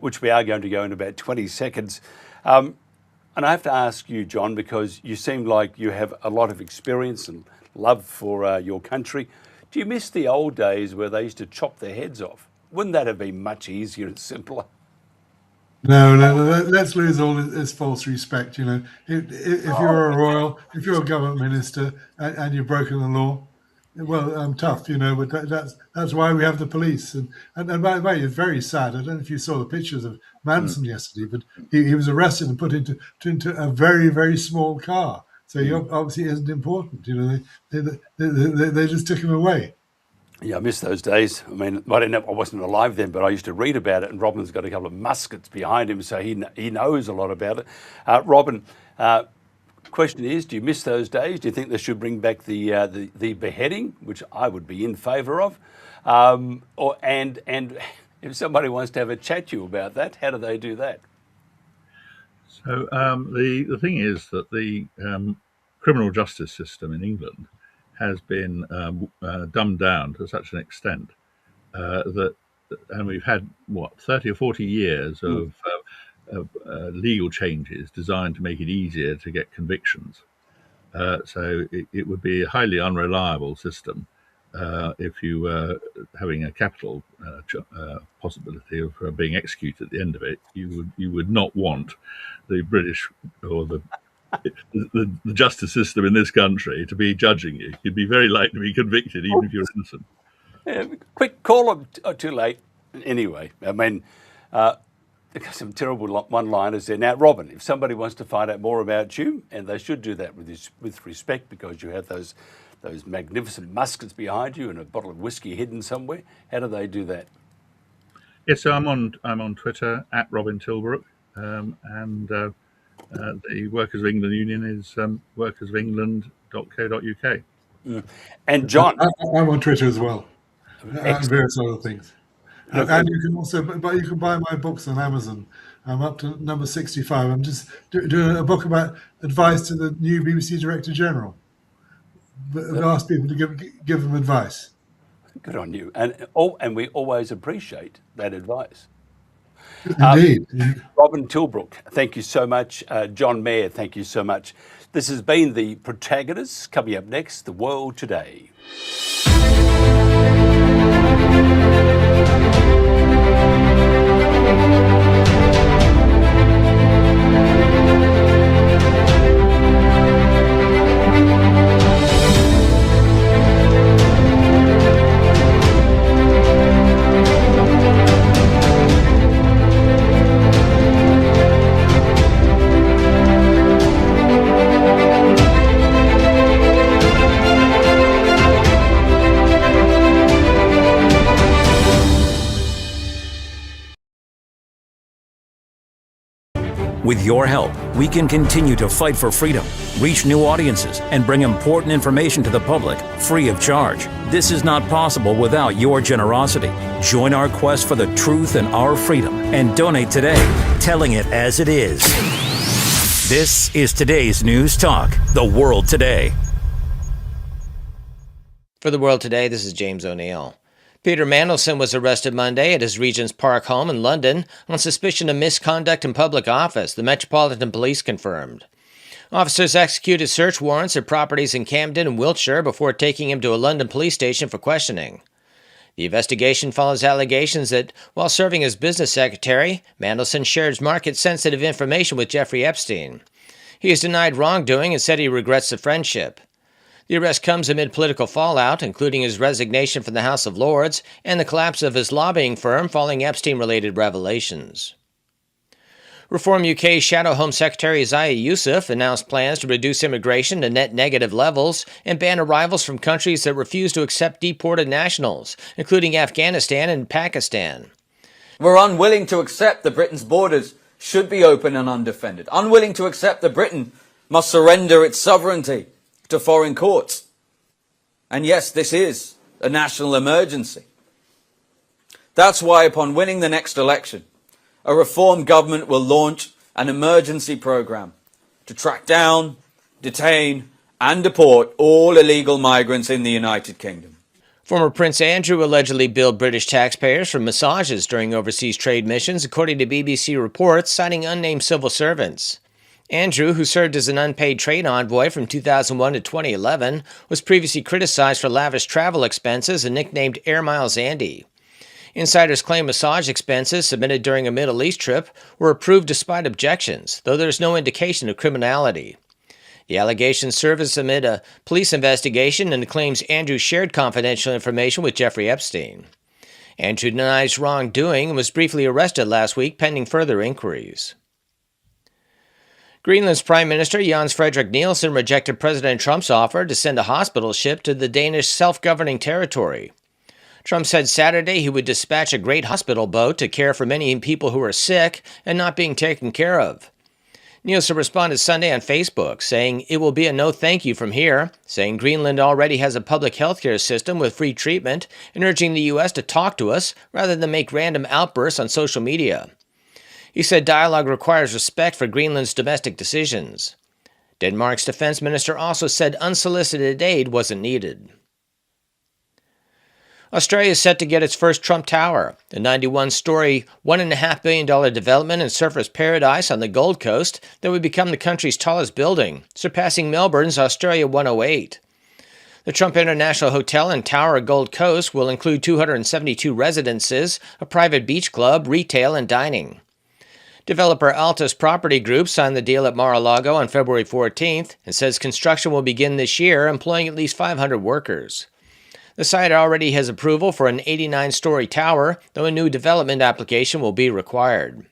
which we are going to go in about 20 seconds, and I have to ask you, John, because you seem like you have a lot of experience and love for your country. Do you miss the old days where they used to chop their heads off? Wouldn't that have been much easier and simpler? No, let's lose all this false respect. If you're a royal, if you're a government minister and you've broken the law, well, I'm tough, but that's why we have the police. And by the way, it's very sad. I don't know if you saw the pictures of Manson yesterday, but he was arrested and put into a very, very small car. So he obviously isn't important. They just took him away. Yeah, I miss those days. I mean, I wasn't alive then, but I used to read about it, and Robin's got a couple of muskets behind him, so he knows a lot about it. Robin, question is, do you miss those days? Do you think they should bring back the beheading, which I would be in favour of? And if somebody wants to have a chat to you about that, how do they do that? So the thing is that the criminal justice system in England has been dumbed down to such an extent and we've had 30 or 40 years of legal changes designed to make it easier to get convictions. So it would be a highly unreliable system if you were having a capital possibility of being executed at the end of it. You would not want the British or the justice system in this country to be judging you. You'd be very likely to be convicted even if you're innocent. Yeah, quick call or too late. Anyway, I mean, some terrible one-liners there. Now, Robin, if somebody wants to find out more about you, and they should do that with respect, because you have those magnificent muskets behind you and a bottle of whiskey hidden somewhere, how do they do that? Yes, so I'm on Twitter at Robin Tilbrook, and the Workers of England Union is workersofengland.co.uk. And John, I'm on Twitter as well, and various other things. And you can also, but you can buy my books on Amazon. I'm up to number 65. I'm just doing a book about advice to the new BBC Director General. I've asked people to give them advice. Good on you, and we always appreciate that advice. Indeed. Robin Tilbrook, thank you so much. John Mayer, thank you so much. This has been the Protagonists. Coming up next, The World Today. With your help, we can continue to fight for freedom, reach new audiences, and bring important information to the public free of charge. This is not possible without your generosity. Join our quest for the truth and our freedom and donate today, telling it as it is. This is today's News Talk, The World Today. For The World Today, this is James O'Neill. Peter Mandelson was arrested Monday at his Regent's Park home in London on suspicion of misconduct in public office, the Metropolitan Police confirmed. Officers executed search warrants at properties in Camden and Wiltshire before taking him to a London police station for questioning. The investigation follows allegations that, while serving as business secretary, Mandelson shared market-sensitive information with Jeffrey Epstein. He has denied wrongdoing and said he regrets the friendship. The arrest comes amid political fallout, including his resignation from the House of Lords and the collapse of his lobbying firm following Epstein-related revelations. Reform UK's Shadow Home Secretary Zaya Yousaf announced plans to reduce immigration to net negative levels and ban arrivals from countries that refuse to accept deported nationals, including Afghanistan and Pakistan. We're unwilling to accept that Britain's borders should be open and undefended, unwilling to accept that Britain must surrender its sovereignty to foreign courts. And yes, this is a national emergency. That's why upon winning the next election, a reform government will launch an emergency programme to track down, detain and deport all illegal migrants in the United Kingdom. Former Prince Andrew allegedly billed British taxpayers for massages during overseas trade missions, according to BBC reports, citing unnamed civil servants. Andrew, who served as an unpaid trade envoy from 2001 to 2011, was previously criticized for lavish travel expenses and nicknamed Air Miles Andy. Insiders claim massage expenses submitted during a Middle East trip were approved despite objections, though there is no indication of criminality. The allegations surfaced amid a police investigation and claims Andrew shared confidential information with Jeffrey Epstein. Andrew denies wrongdoing and was briefly arrested last week pending further inquiries. Greenland's Prime Minister Jens Frederik Nielsen rejected President Trump's offer to send a hospital ship to the Danish self-governing territory. Trump said Saturday he would dispatch a great hospital boat to care for many people who are sick and not being taken care of. Nielsen responded Sunday on Facebook, saying it will be a no thank you from here, saying Greenland already has a public health care system with free treatment, and urging the U.S. to talk to us rather than make random outbursts on social media. He said dialogue requires respect for Greenland's domestic decisions. Denmark's defense minister also said unsolicited aid wasn't needed. Australia is set to get its first Trump Tower, the 91-story, $1.5 billion development in surfers' paradise on the Gold Coast that would become the country's tallest building, surpassing Melbourne's Australia 108. The Trump International Hotel and Tower at Gold Coast will include 272 residences, a private beach club, retail, and dining. Developer Altus Property Group signed the deal at Mar-a-Lago on February 14th and says construction will begin this year, employing at least 500 workers. The site already has approval for an 89-story tower, though a new development application will be required.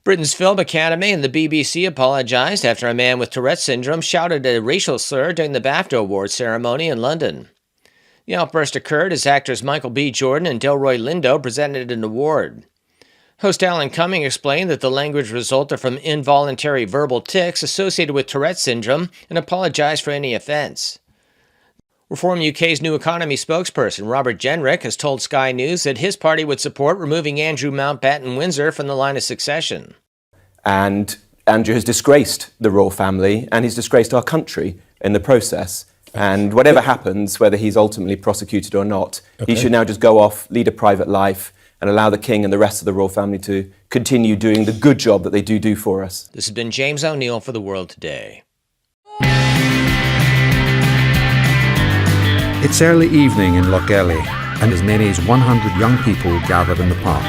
Britain's Film Academy and the BBC apologized after a man with Tourette's syndrome shouted a racial slur during the BAFTA Awards ceremony in London. The outburst occurred as actors Michael B. Jordan and Delroy Lindo presented an award. Host Alan Cumming explained that the language resulted from involuntary verbal tics associated with Tourette's syndrome and apologized for any offense. Reform UK's New Economy spokesperson Robert Jenrick has told Sky News that his party would support removing Andrew Mountbatten Windsor from the line of succession. And Andrew has disgraced the royal family and he's disgraced our country in the process. And whatever happens, whether he's ultimately prosecuted or not, he should now just go off, lead a private life, and allow the King and the rest of the royal family to continue doing the good job that they do for us. This has been James O'Neill for The World Today. It's early evening in Lochgelly, and as many as 100 young people gathered in the park.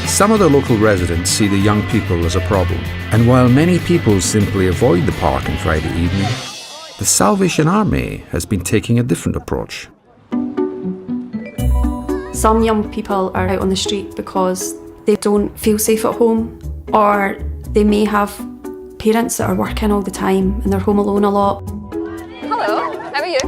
Some of the local residents see the young people as a problem, and while many people simply avoid the park on Friday evening, the Salvation Army has been taking a different approach. Some young people are out on the street because they don't feel safe at home, or they may have parents that are working all the time and they're home alone a lot. Hello, how are you?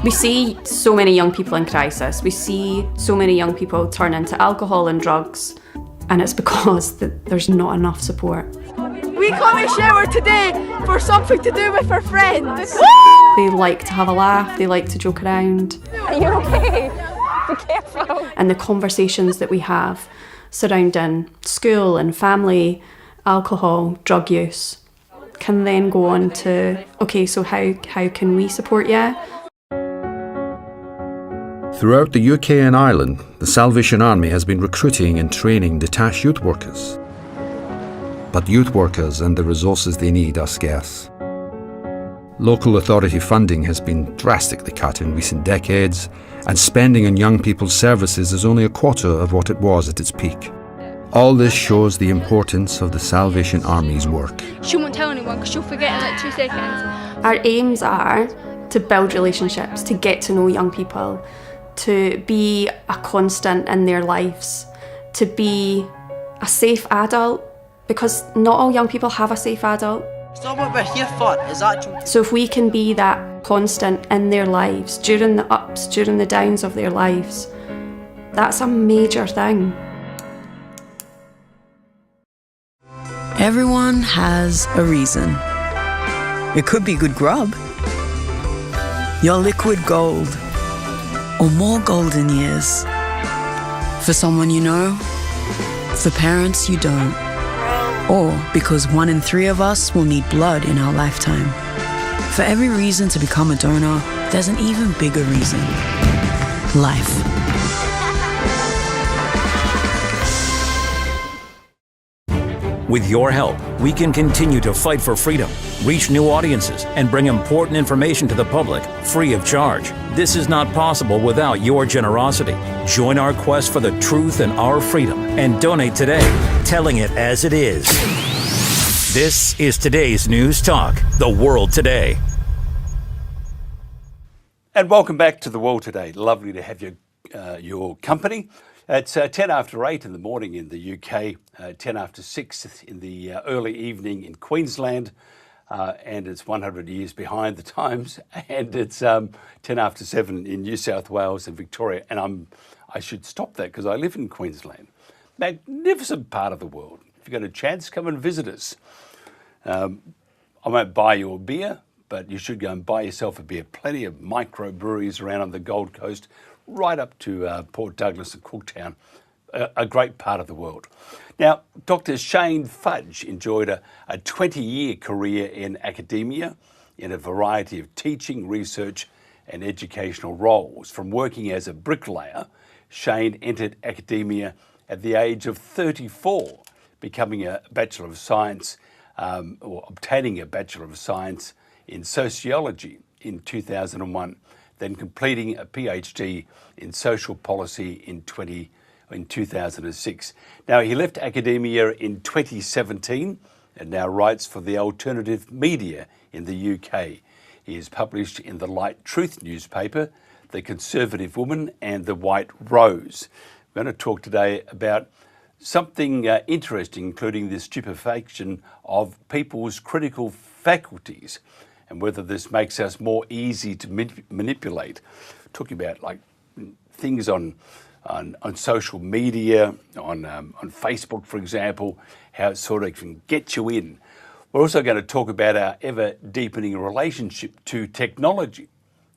We see so many young people in crisis. We see so many young people turn into alcohol and drugs, and it's because there's not enough support. We come and shower today for something to do with our friends. They like to have a laugh, they like to joke around. Are you okay? Be careful. And the conversations that we have surrounding school and family, alcohol, drug use, can then go on to, okay, so how can we support you? Throughout the UK and Ireland, the Salvation Army has been recruiting and training detached youth workers. But youth workers and the resources they need are scarce. Local authority funding has been drastically cut in recent decades, and spending on young people's services is only a quarter of what it was at its peak. All this shows the importance of the Salvation Army's work. She won't tell anyone because she'll forget in like 2 seconds. Our aims are to build relationships, to get to know young people, to be a constant in their lives, to be a safe adult, because not all young people have a safe adult. It's not what we're here for, it's actually... So if we can be that constant in their lives, during the ups, during the downs of their lives, that's a major thing. Everyone has a reason. It could be good grub, your liquid gold, or more golden years. For someone you know, for parents you don't. Or because 1 in 3 of us will need blood in our lifetime. For every reason to become a donor, there's an even bigger reason. Life. With your help, we can continue to fight for freedom, reach new audiences, and bring important information to the public free of charge. This is not possible without your generosity. Join our quest for the truth and our freedom and donate today, telling it as it is. This is today's News Talk, The World Today. And welcome back to The World Today. Lovely to have your company. It's 10 after 8 in the morning in the UK, 10 after 6 in the early evening in Queensland, and it's 100 years behind the times, and it's 10 after 7 in New South Wales and Victoria, and I should stop that because I live in Queensland. Magnificent part of the world. If you've got a chance, come and visit us. I won't buy you a beer, but you should go and buy yourself a beer. Plenty of microbreweries around on the Gold Coast, right up to Port Douglas and Cooktown, a great part of the world. Now, Dr. Shane Fudge enjoyed a 20-year career in academia in a variety of teaching, research and educational roles. From working as a bricklayer, Shane entered academia at the age of 34, becoming a Bachelor of Science or obtaining a Bachelor of Science in Sociology in 2001. Then completing a PhD in social policy in 2006. Now, he left academia in 2017 and now writes for the alternative media in the UK. He is published in the Light Truth newspaper, The Conservative Woman and The White Rose. We're going to talk today about something interesting, including the stupefaction of people's critical faculties, and whether this makes us more easy to manipulate. Talking about like things on social media, on Facebook, for example, how it sort of can get you in. We're also going to talk about our ever-deepening relationship to technology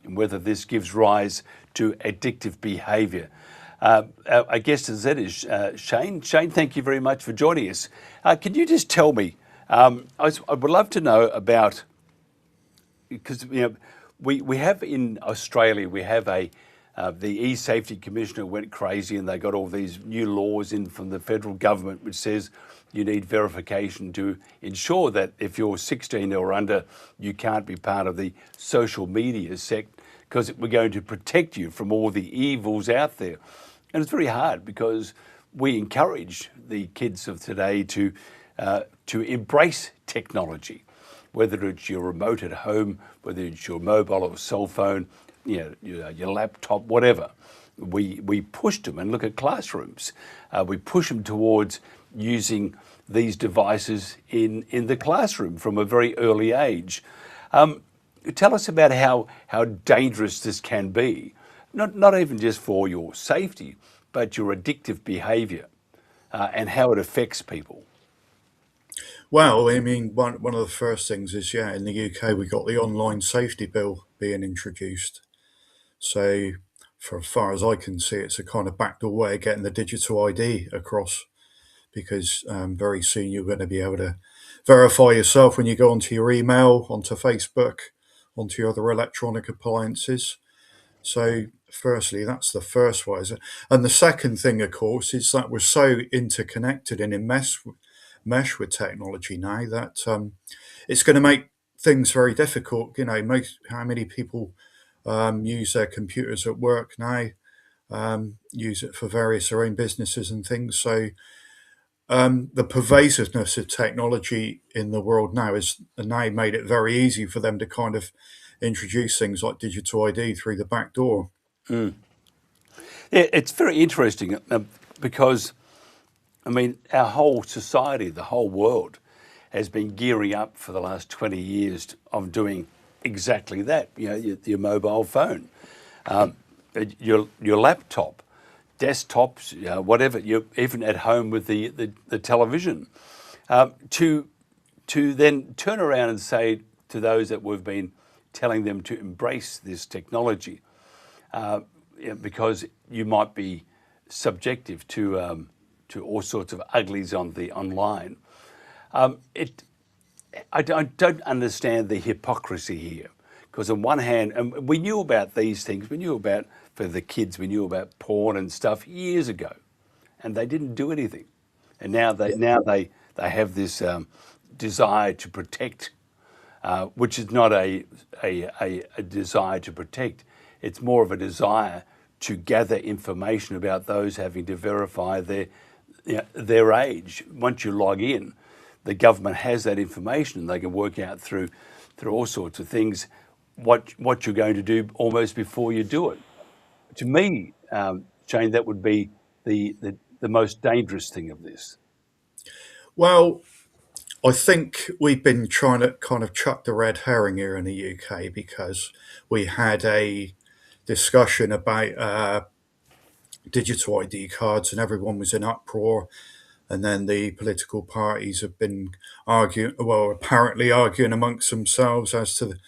and whether this gives rise to addictive behaviour. Our guest is Shane. Shane, thank you very much for joining us. Can you just tell me, I would love to know about, because we have in Australia, we have the e-safety commissioner went crazy and they got all these new laws in from the federal government which says you need verification to ensure that if you're 16 or under, you can't be part of the social media sect because we're going to protect you from all the evils out there. And it's very hard because we encourage the kids of today to embrace technology. Whether it's your remote at home, whether it's your mobile or cell phone, your laptop, whatever. We pushed them, and look at classrooms. We push them towards using these devices in the classroom from a very early age. tell us about how dangerous this can be, not even just for your safety, but your addictive behaviour and how it affects people. Well, I mean, one of the first things is, in the UK, we got the online safety bill being introduced. So, for as far as I can see, it's a kind of backdoor way of getting the digital ID across, because very soon you're going to be able to verify yourself when you go onto your email, onto Facebook, onto your other electronic appliances. So, firstly, that's the first way. And the second thing, of course, is that we're so interconnected and in mesh with technology now that it's going to make things very difficult. You know, how many people use their computers at work now, use it for their own businesses and things. So the pervasiveness of technology in the world now has now made it very easy for them to kind of introduce things like digital ID through the back door. Yeah, it's very interesting because, I mean, our whole society, the whole world, has been gearing up for the last 20 years of doing exactly that. You know, your mobile phone, your laptop, desktops, whatever. You're even at home with the television. To then turn around and say to those that we've been telling them to embrace this technology, because you might be subjective to all sorts of uglies on the online. I don't understand the hypocrisy here, because on one hand, and we knew about these things, we knew about, for the kids, we knew about porn and stuff years ago, and they didn't do anything, and now they have this desire to protect, which is not a desire to protect. It's more of a desire to gather information about those having to verify their age. Once you log in, the government has that information, and they can work out through all sorts of things what you're going to do almost before you do it. To me, Shane, that would be the most dangerous thing of this. Well, I think we've been trying to kind of chuck the red herring here in the UK, because we had a discussion about digital ID cards and everyone was in uproar. And then the political parties have been apparently arguing amongst themselves as to the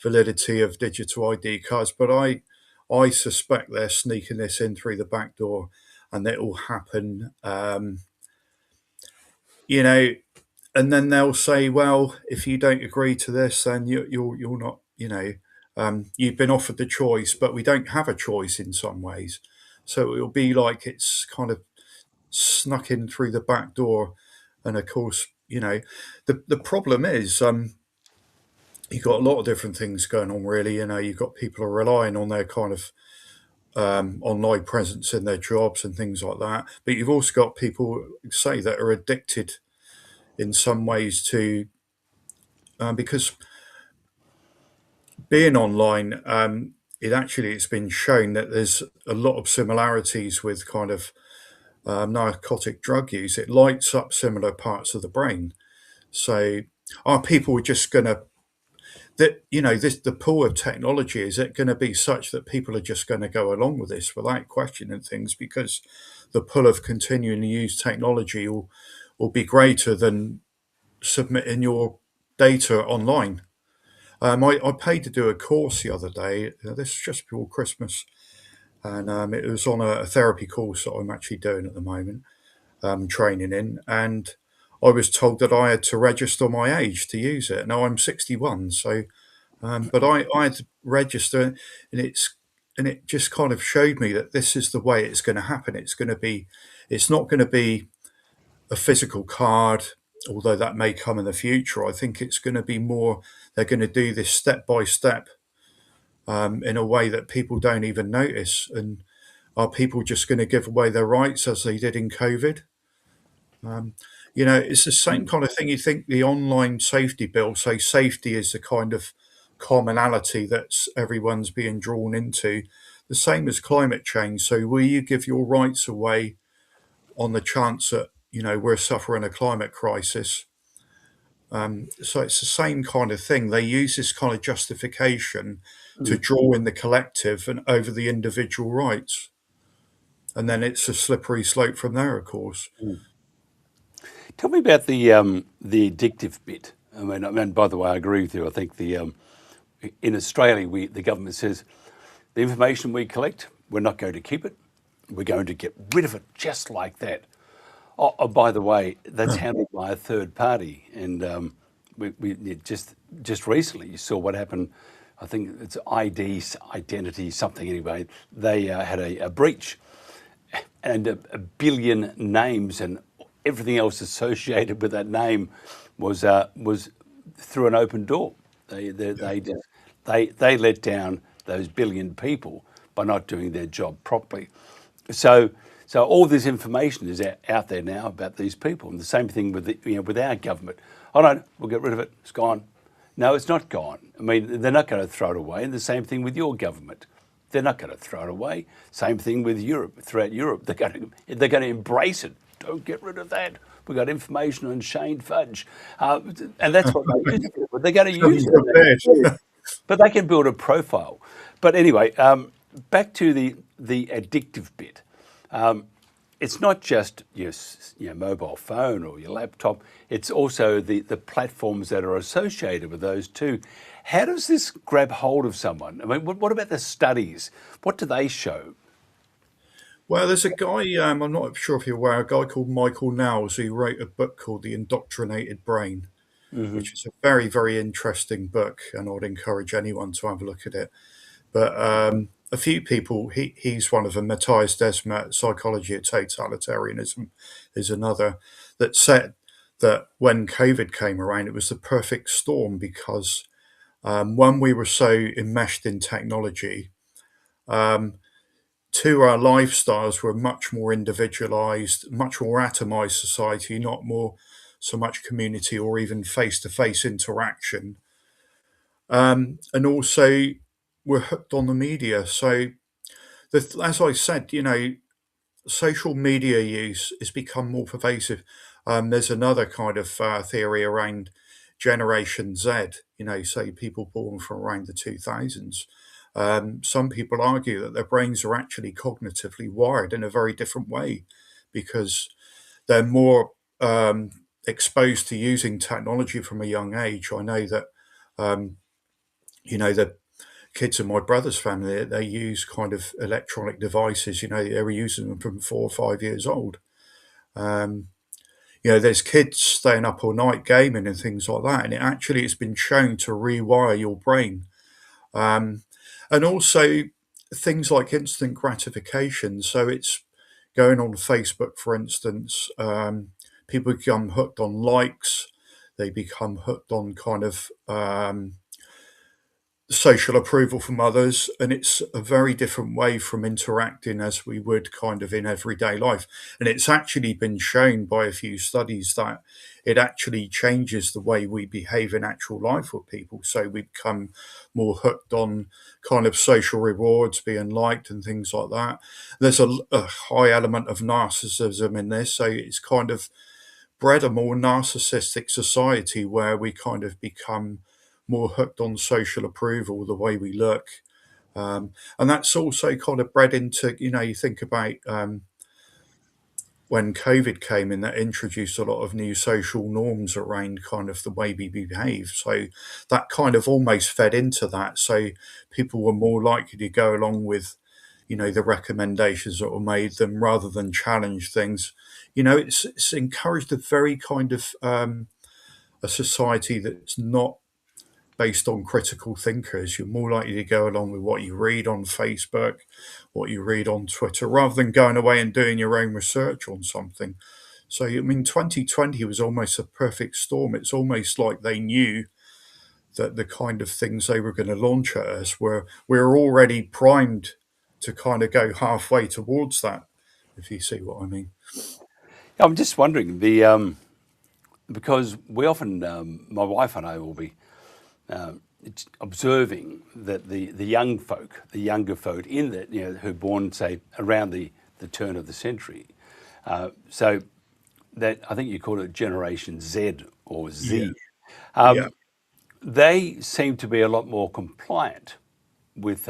validity of digital ID cards. But I suspect they're sneaking this in through the back door, and it will happen, and then they'll say, well, if you don't agree to this, then you're not, you've been offered the choice, but we don't have a choice in some ways. So it'll be like it's kind of snuck in through the back door. And of course, the problem is you've got a lot of different things going on, really. You've got people who are relying on their kind of online presence in their jobs and things like that. But you've also got people, say, that are addicted in some ways to, because being online, it's been shown that there's a lot of similarities with kind of narcotic drug use. It lights up similar parts of the brain. So are people just going to, the pull of technology, is it going to be such that people are just going to go along with this without questioning things, because the pull of continuing to use technology will be greater than submitting your data online? I paid to do a course the other day. This is just before Christmas, and it was on a therapy course that I'm actually doing at the moment, training in, and I was told that I had to register my age to use it. Now I'm 61, so but I had to register, and it just kind of showed me that this is the way it's going to happen. It's not going to be a physical card, although that may come in the future. I think it's going to be more, they're going to do this step by step, in a way that people don't even notice. And are people just going to give away their rights as they did in COVID? It's the same kind of thing. You think the online safety bill, say safety is the kind of commonality that's everyone's being drawn into, the same as climate change. So will you give your rights away on the chance that, we're suffering a climate crisis? So it's the same kind of thing. They use this kind of justification to draw in the collective and over the individual rights. And then it's a slippery slope from there, of course. Tell me about the addictive bit. I mean, by the way, I agree with you. I think in Australia, the government says the information we collect, we're not going to keep it. We're going to get rid of it just like that. Oh, by the way, that's handled by a third party, and we just recently you saw what happened. I think it's identity something anyway. They had a breach, and a billion names and everything else associated with that name was through an open door. They let down those billion people by not doing their job properly. So all this information is out there now about these people, and the same thing with our government. Oh no, we'll get rid of it. It's gone. No, it's not gone. I mean, they're not going to throw it away. And the same thing with your government. They're not going to throw it away. Same thing with Europe. Throughout Europe, they're going to embrace it. Don't get rid of that. We've got information on Shane Fudge, and that's what they use it. But they're going to use it. But they can build a profile. But anyway, back to the addictive bit. It's not just your mobile phone or your laptop. It's also the platforms that are associated with those too. How does this grab hold of someone? I mean, what about the studies? What do they show? Well, there's a guy, I'm not sure if you're aware, a guy called Michael Knowles, who wrote a book called The Indoctrinated Brain, which is a very, very interesting book, and I'd encourage anyone to have a look at it. But a few people, he's one of them, Matthias Desmet, Psychology of Totalitarianism is another, that said that when COVID came around, it was the perfect storm because when we were so enmeshed in technology, two, our lifestyles were much more individualized, much more atomized society, not so much community or even face-to-face interaction. And also, we're hooked on the media. So, as I said, social media use has become more pervasive. There's another kind of theory around Generation Z, say people born from around the 2000s. Some people argue that their brains are actually cognitively wired in a very different way because they're more exposed to using technology from a young age. I know that, the kids in my brother's family, they use kind of electronic devices, they were using them from 4 or 5 years old. There's kids staying up all night gaming and things like that, and it actually has been shown to rewire your brain. And also things like instant gratification. So it's going on Facebook, for instance, people become hooked on likes. They become hooked on kind of social approval from others. And it's a very different way from interacting as we would kind of in everyday life. And it's actually been shown by a few studies that it actually changes the way we behave in actual life with people. So we become more hooked on kind of social rewards, being liked and things like that. There's a high element of narcissism in this. So it's kind of bred a more narcissistic society where we kind of become more hooked on social approval, the way we look. And that's also kind of bred into, you think about when COVID came in, that introduced a lot of new social norms around kind of the way we behave. So that kind of almost fed into that. So people were more likely to go along with, the recommendations that were made them rather than challenge things. It's encouraged a very kind of a society that's not based on critical thinkers. You're more likely to go along with what you read on Facebook, what you read on Twitter, rather than going away and doing your own research on something. So, 2020 was almost a perfect storm. It's almost like they knew that the kind of things they were going to launch at us we're already primed to kind of go halfway towards that, if you see what I mean. I'm just wondering, because we often, my wife and I will be observing that the young folk, the younger folk in that, who are born, say, around the turn of the century. So that, I think you call it Generation Z or Z. Yeah. They seem to be a lot more compliant with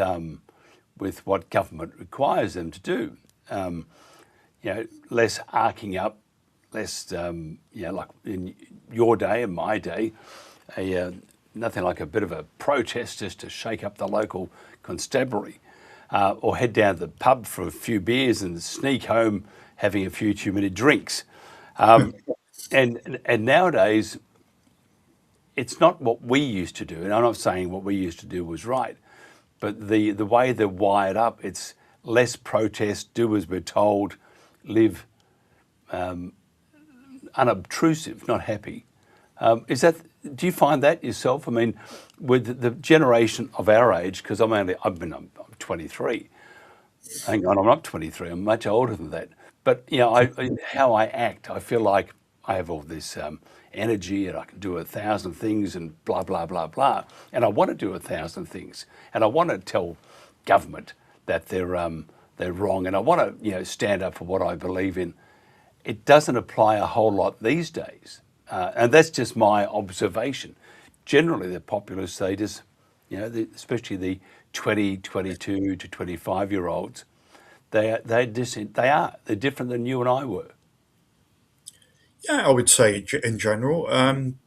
what government requires them to do. Less arcing up, less, like in your day and my day, nothing like a bit of a protest just to shake up the local constabulary, or head down to the pub for a few beers and sneak home having a few too many drinks. And nowadays, it's not what we used to do. And I'm not saying what we used to do was right, but the way they're wired up, it's less protest, do as we're told, live unobtrusive, not happy. Do you find that yourself? I mean, with the generation of our age, because I'm 23. Hang on, I'm not 23. I'm much older than that. But how I act, I feel like I have all this energy and I can do 1,000 things and blah blah blah blah. And I want to do 1,000 things, and I want to tell government that they're wrong, and I want to stand up for what I believe in. It doesn't apply a whole lot these days, and that's just my observation. Generally, the populists, they just, especially the 20, 22 to 25-year-olds, they're different than you and I were. Yeah, I would say in general. And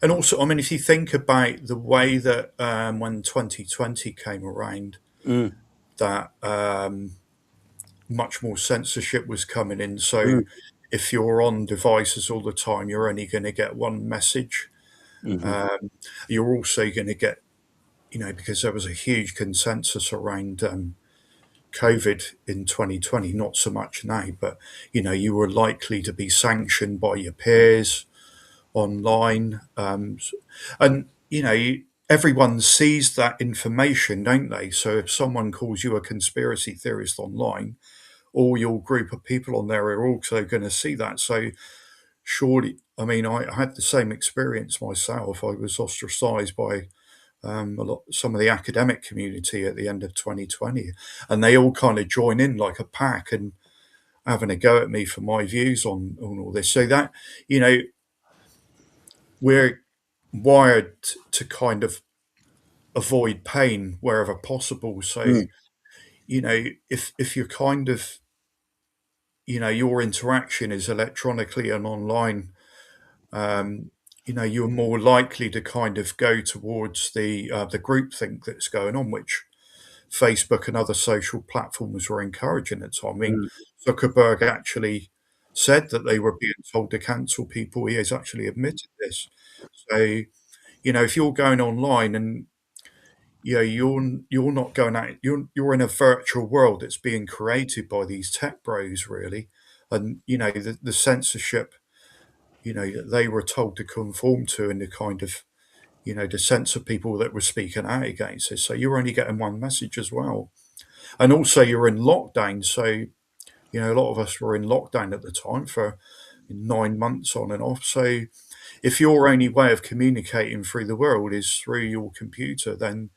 also, I mean, if you think about the way that when 2020 came around, that much more censorship was coming in. So if you're on devices all the time, you're only going to get one message. You're also going to get, because there was a huge consensus around COVID in 2020, not so much now, but, you were likely to be sanctioned by your peers online. And, everyone sees that information, don't they? So if someone calls you a conspiracy theorist online, all your group of people on there are also going to see that. So surely, I mean, I had the same experience myself. I was ostracized by some of the academic community at the end of 2020, and they all kind of join in like a pack and having a go at me for my views on all this. So that, we're wired to kind of avoid pain wherever possible. So, if you're kind of, your interaction is electronically and online, you're more likely to kind of go towards the groupthink that's going on, which Facebook and other social platforms were encouraging at the time. I mean, Zuckerberg actually said that they were being told to cancel people. He has actually admitted this. So, if you're going online and you're not going out, you're in a virtual world that's being created by these tech bros, really, and the censorship, that they were told to conform to, and the kind of, to censor people that were speaking out against this. So you're only getting one message as well, and also you're in lockdown. So a lot of us were in lockdown at the time for 9 months on and off. So if your only way of communicating through the world is through your computer, then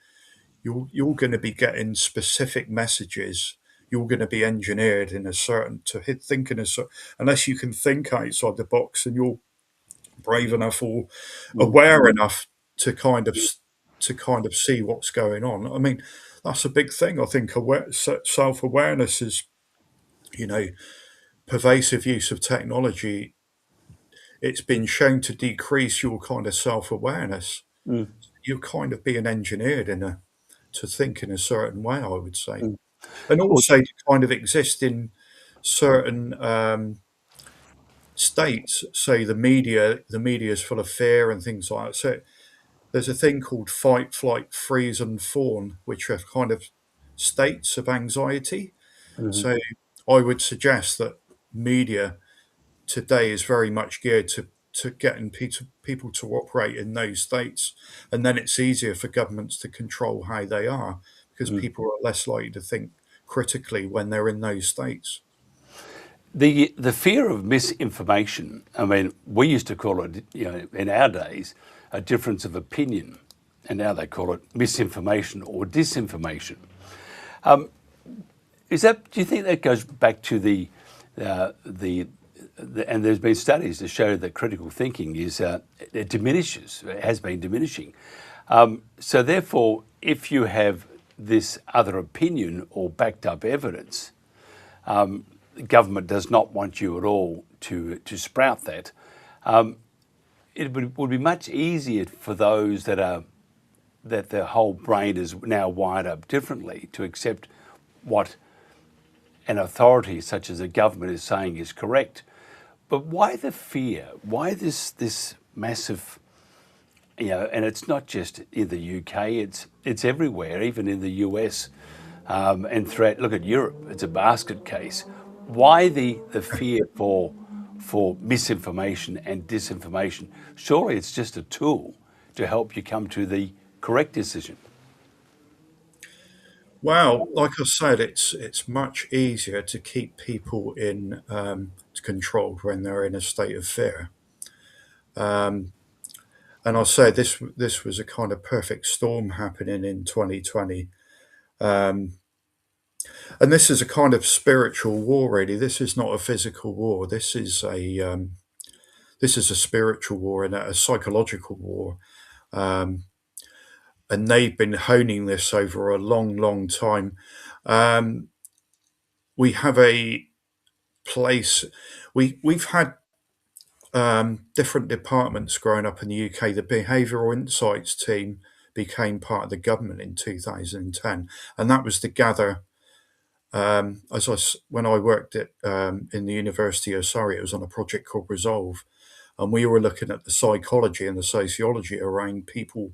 you're going to be getting specific messages. You're going to be engineered in a certain unless you can think outside the box and you're brave enough or aware enough to kind of see what's going on. I mean, that's a big thing. I think self-awareness is, pervasive use of technology. It's been shown to decrease your kind of self-awareness. You're kind of being engineered to think in a certain way, I would say. And also to kind of exist in certain states. Say the media is full of fear and things like that. So there's a thing called fight, flight, freeze, and fawn, which are kind of states of anxiety. So I would suggest that media today is very much geared to getting people to operate in those states, and then it's easier for governments to control how they are, because people are less likely to think critically when they're in those states. The fear of misinformation, I mean, we used to call it, in our days, a difference of opinion, and now they call it misinformation or disinformation. Do you think that goes back to the and there's been studies that show that critical thinking is it diminishes, it has been diminishing. So therefore, if you have this other opinion or backed up evidence, the government does not want you at all to sprout that. It would be much easier for those that their whole brain is now wired up differently to accept what an authority such as a government is saying is correct. But why the fear? Why this massive, and it's not just in the UK, it's everywhere, even in the US and throughout, look at Europe, it's a basket case. Why the fear for misinformation and disinformation? Surely it's just a tool to help you come to the correct decision. Well, like I said, it's much easier to keep people in control when they're in a state of fear. And I'll say this was a kind of perfect storm happening in 2020. And this is a kind of spiritual war, really. This is not a physical war. This is a spiritual war and a psychological war. And they've been honing this over a long, long time. We have a place. We've had different departments growing up in the UK. The Behavioural Insights team became part of the government in 2010, and that was to gather. When I worked at in the University of Surrey, it was on a project called Resolve, and we were looking at the psychology and the sociology around people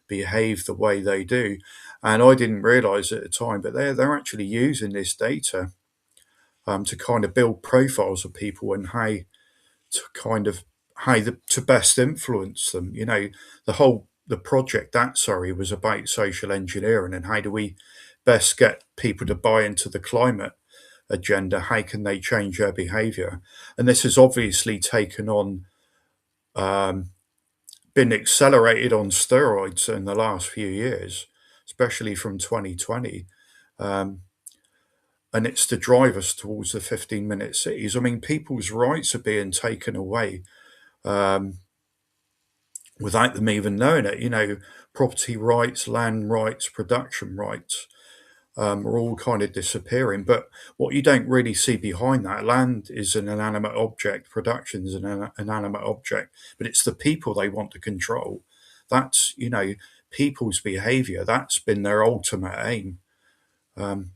behave the way they do. And I didn't realise at the time, but they're actually using this data to kind of build profiles of people and how to best influence them. The project at Surrey was about social engineering and how do we best get people to buy into the climate agenda? How can they change their behaviour? And this has obviously taken on been accelerated on steroids in the last few years, especially from 2020. And it's to drive us towards the 15-minute cities. I mean, people's rights are being taken away without them even knowing it. Property rights, land rights, production rights are all kind of disappearing. But what you don't really see behind that, land is an inanimate object, production is an inanimate object, but it's the people they want to control. That's, people's behaviour. That's been their ultimate aim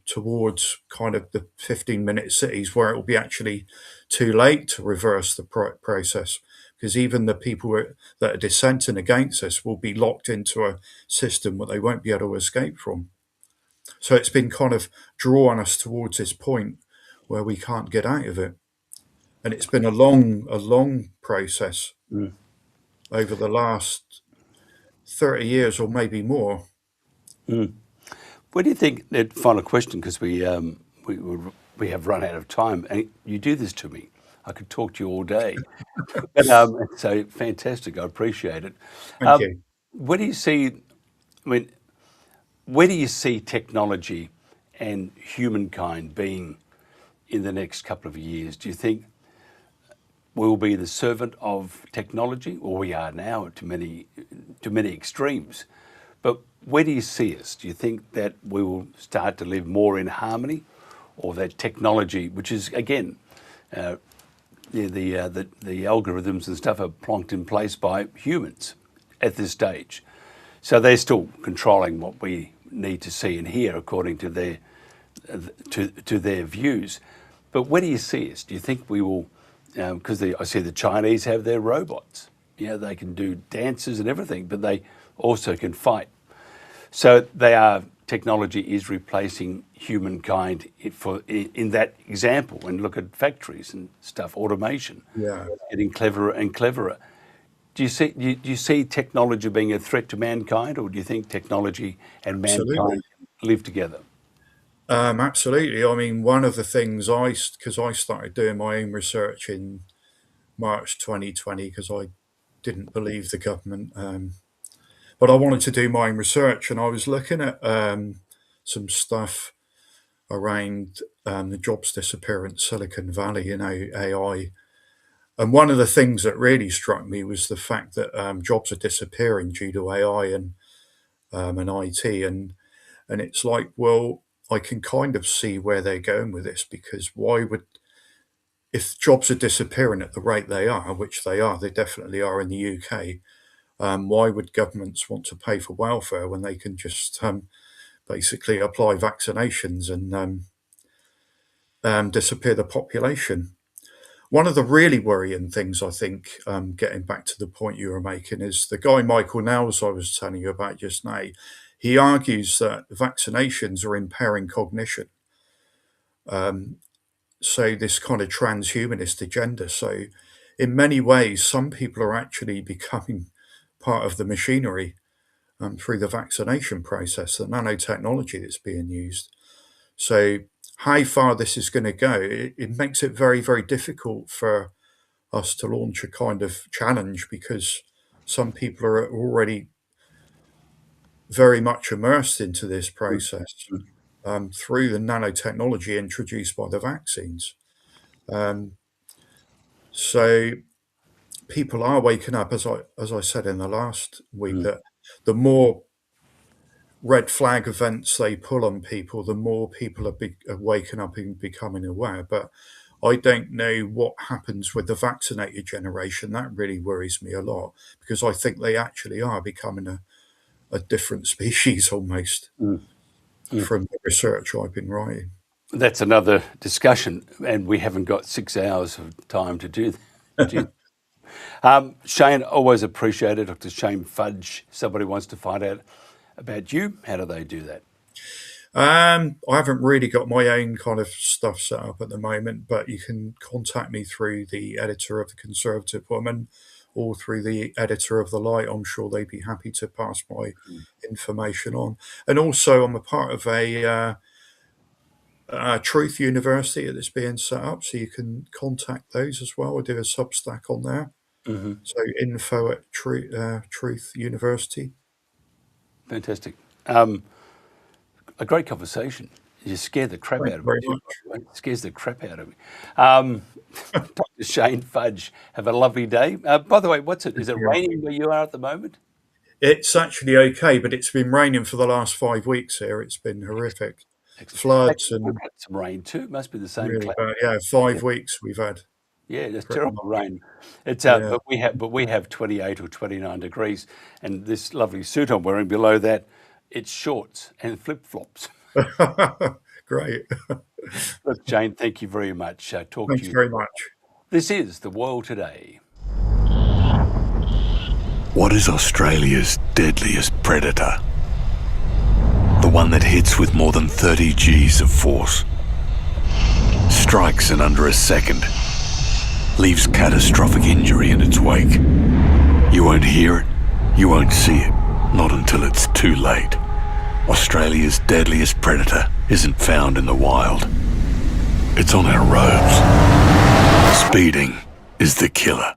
towards kind of the 15-minute cities where it will be actually too late to reverse the process. Because even the people that are dissenting against this will be locked into a system that they won't be able to escape from. So it's been kind of drawing us towards this point where we can't get out of it. And it's been a long process over the last 30 years or maybe more. What do you think, final question, because we have run out of time, and you do this to me. I could talk to you all day. But, so fantastic, I appreciate it. Thank you. Where do you see technology and humankind being in the next couple of years? Do you think we'll be the servant of technology, or we are now to many extremes? But where do you see us? Do you think that we will start to live more in harmony, or that technology, which is again, the algorithms and stuff are plonked in place by humans at this stage, so they're still controlling what we need to see and hear according to their views. But where do you see us? Do you think we will? Because I see the Chinese have their robots. They can do dances and everything, but they also can fight. So technology is replacing humankind in that example. And look at factories and stuff, automation, getting cleverer and cleverer. Do you see technology being a threat to mankind, or do you think technology and mankind live together? Absolutely. I mean, one of the things because I started doing my own research in March 2020 because I didn't believe the government. But I wanted to do my own research, and I was looking at some stuff around the jobs disappearance, Silicon Valley, AI, And one of the things that really struck me was the fact that jobs are disappearing due to AI and IT, and it's like, well, I can kind of see where they're going with this, because if jobs are disappearing at the rate they are, which they definitely are in the UK, why would governments want to pay for welfare when they can just basically apply vaccinations and disappear the population? One of the really worrying things, I think, getting back to the point you were making, is the guy Michael Nels I was telling you about just now. He argues that vaccinations are impairing cognition. So this kind of transhumanist agenda. So in many ways, some people are actually becoming part of the machinery through the vaccination process, the nanotechnology that's being used. So how far this is going to go, it makes it very, very difficult for us to launch a kind of challenge, because some people are already very much immersed into this process through the nanotechnology introduced by the vaccines. So people are waking up, as I said in the last week, that the more red flag events they pull on people, the more people are waking up and becoming aware. But I don't know what happens with the vaccinated generation. That really worries me a lot, because I think they actually are becoming a different species almost from the research I've been writing. That's another discussion, and we haven't got 6 hours of time to do that. Shane, always appreciate it. Dr. Shane Fudge. Somebody wants to find out about you. How do they do that? I haven't really got my own kind of stuff set up at the moment, but you can contact me through the editor of The Conservative Woman or through the editor of The Light. I'm sure they'd be happy to pass my information on. And also, I'm a part of a Truth University that's being set up, so you can contact those as well. I do a Substack on there. So info@Truth University. Fantastic. A great conversation. You scared the crap out of me. It scares the crap out of me. Dr. Shane Fudge, have a lovely day. By the way, is it raining where you are at the moment? It's actually okay, but it's been raining for the last 5 weeks here. It's been horrific. Floods and we've had some rain too. Must be the same. Really bad. 5 weeks we've had. Yeah, it's terrible rain. It's but we have 28 or 29 degrees, and this lovely suit I'm wearing below that, it's shorts and flip flops. Great. Look, Jane, thank you very much. Thanks very much. This is The World Today. What is Australia's deadliest predator? The one that hits with more than 30 Gs of force, strikes in under a second, leaves catastrophic injury in its wake. You won't hear it, you won't see it, not until it's too late. Australia's deadliest predator isn't found in the wild. It's on our roads. Speeding is the killer.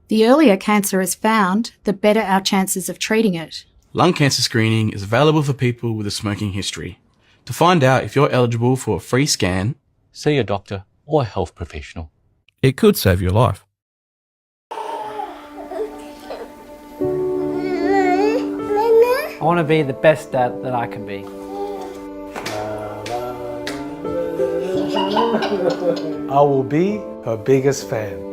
The earlier cancer is found, the better our chances of treating it. Lung cancer screening is available for people with a smoking history. To find out if you're eligible for a free scan, see a doctor or a health professional. It could save your life. I want to be the best dad that I can be. I will be her biggest fan.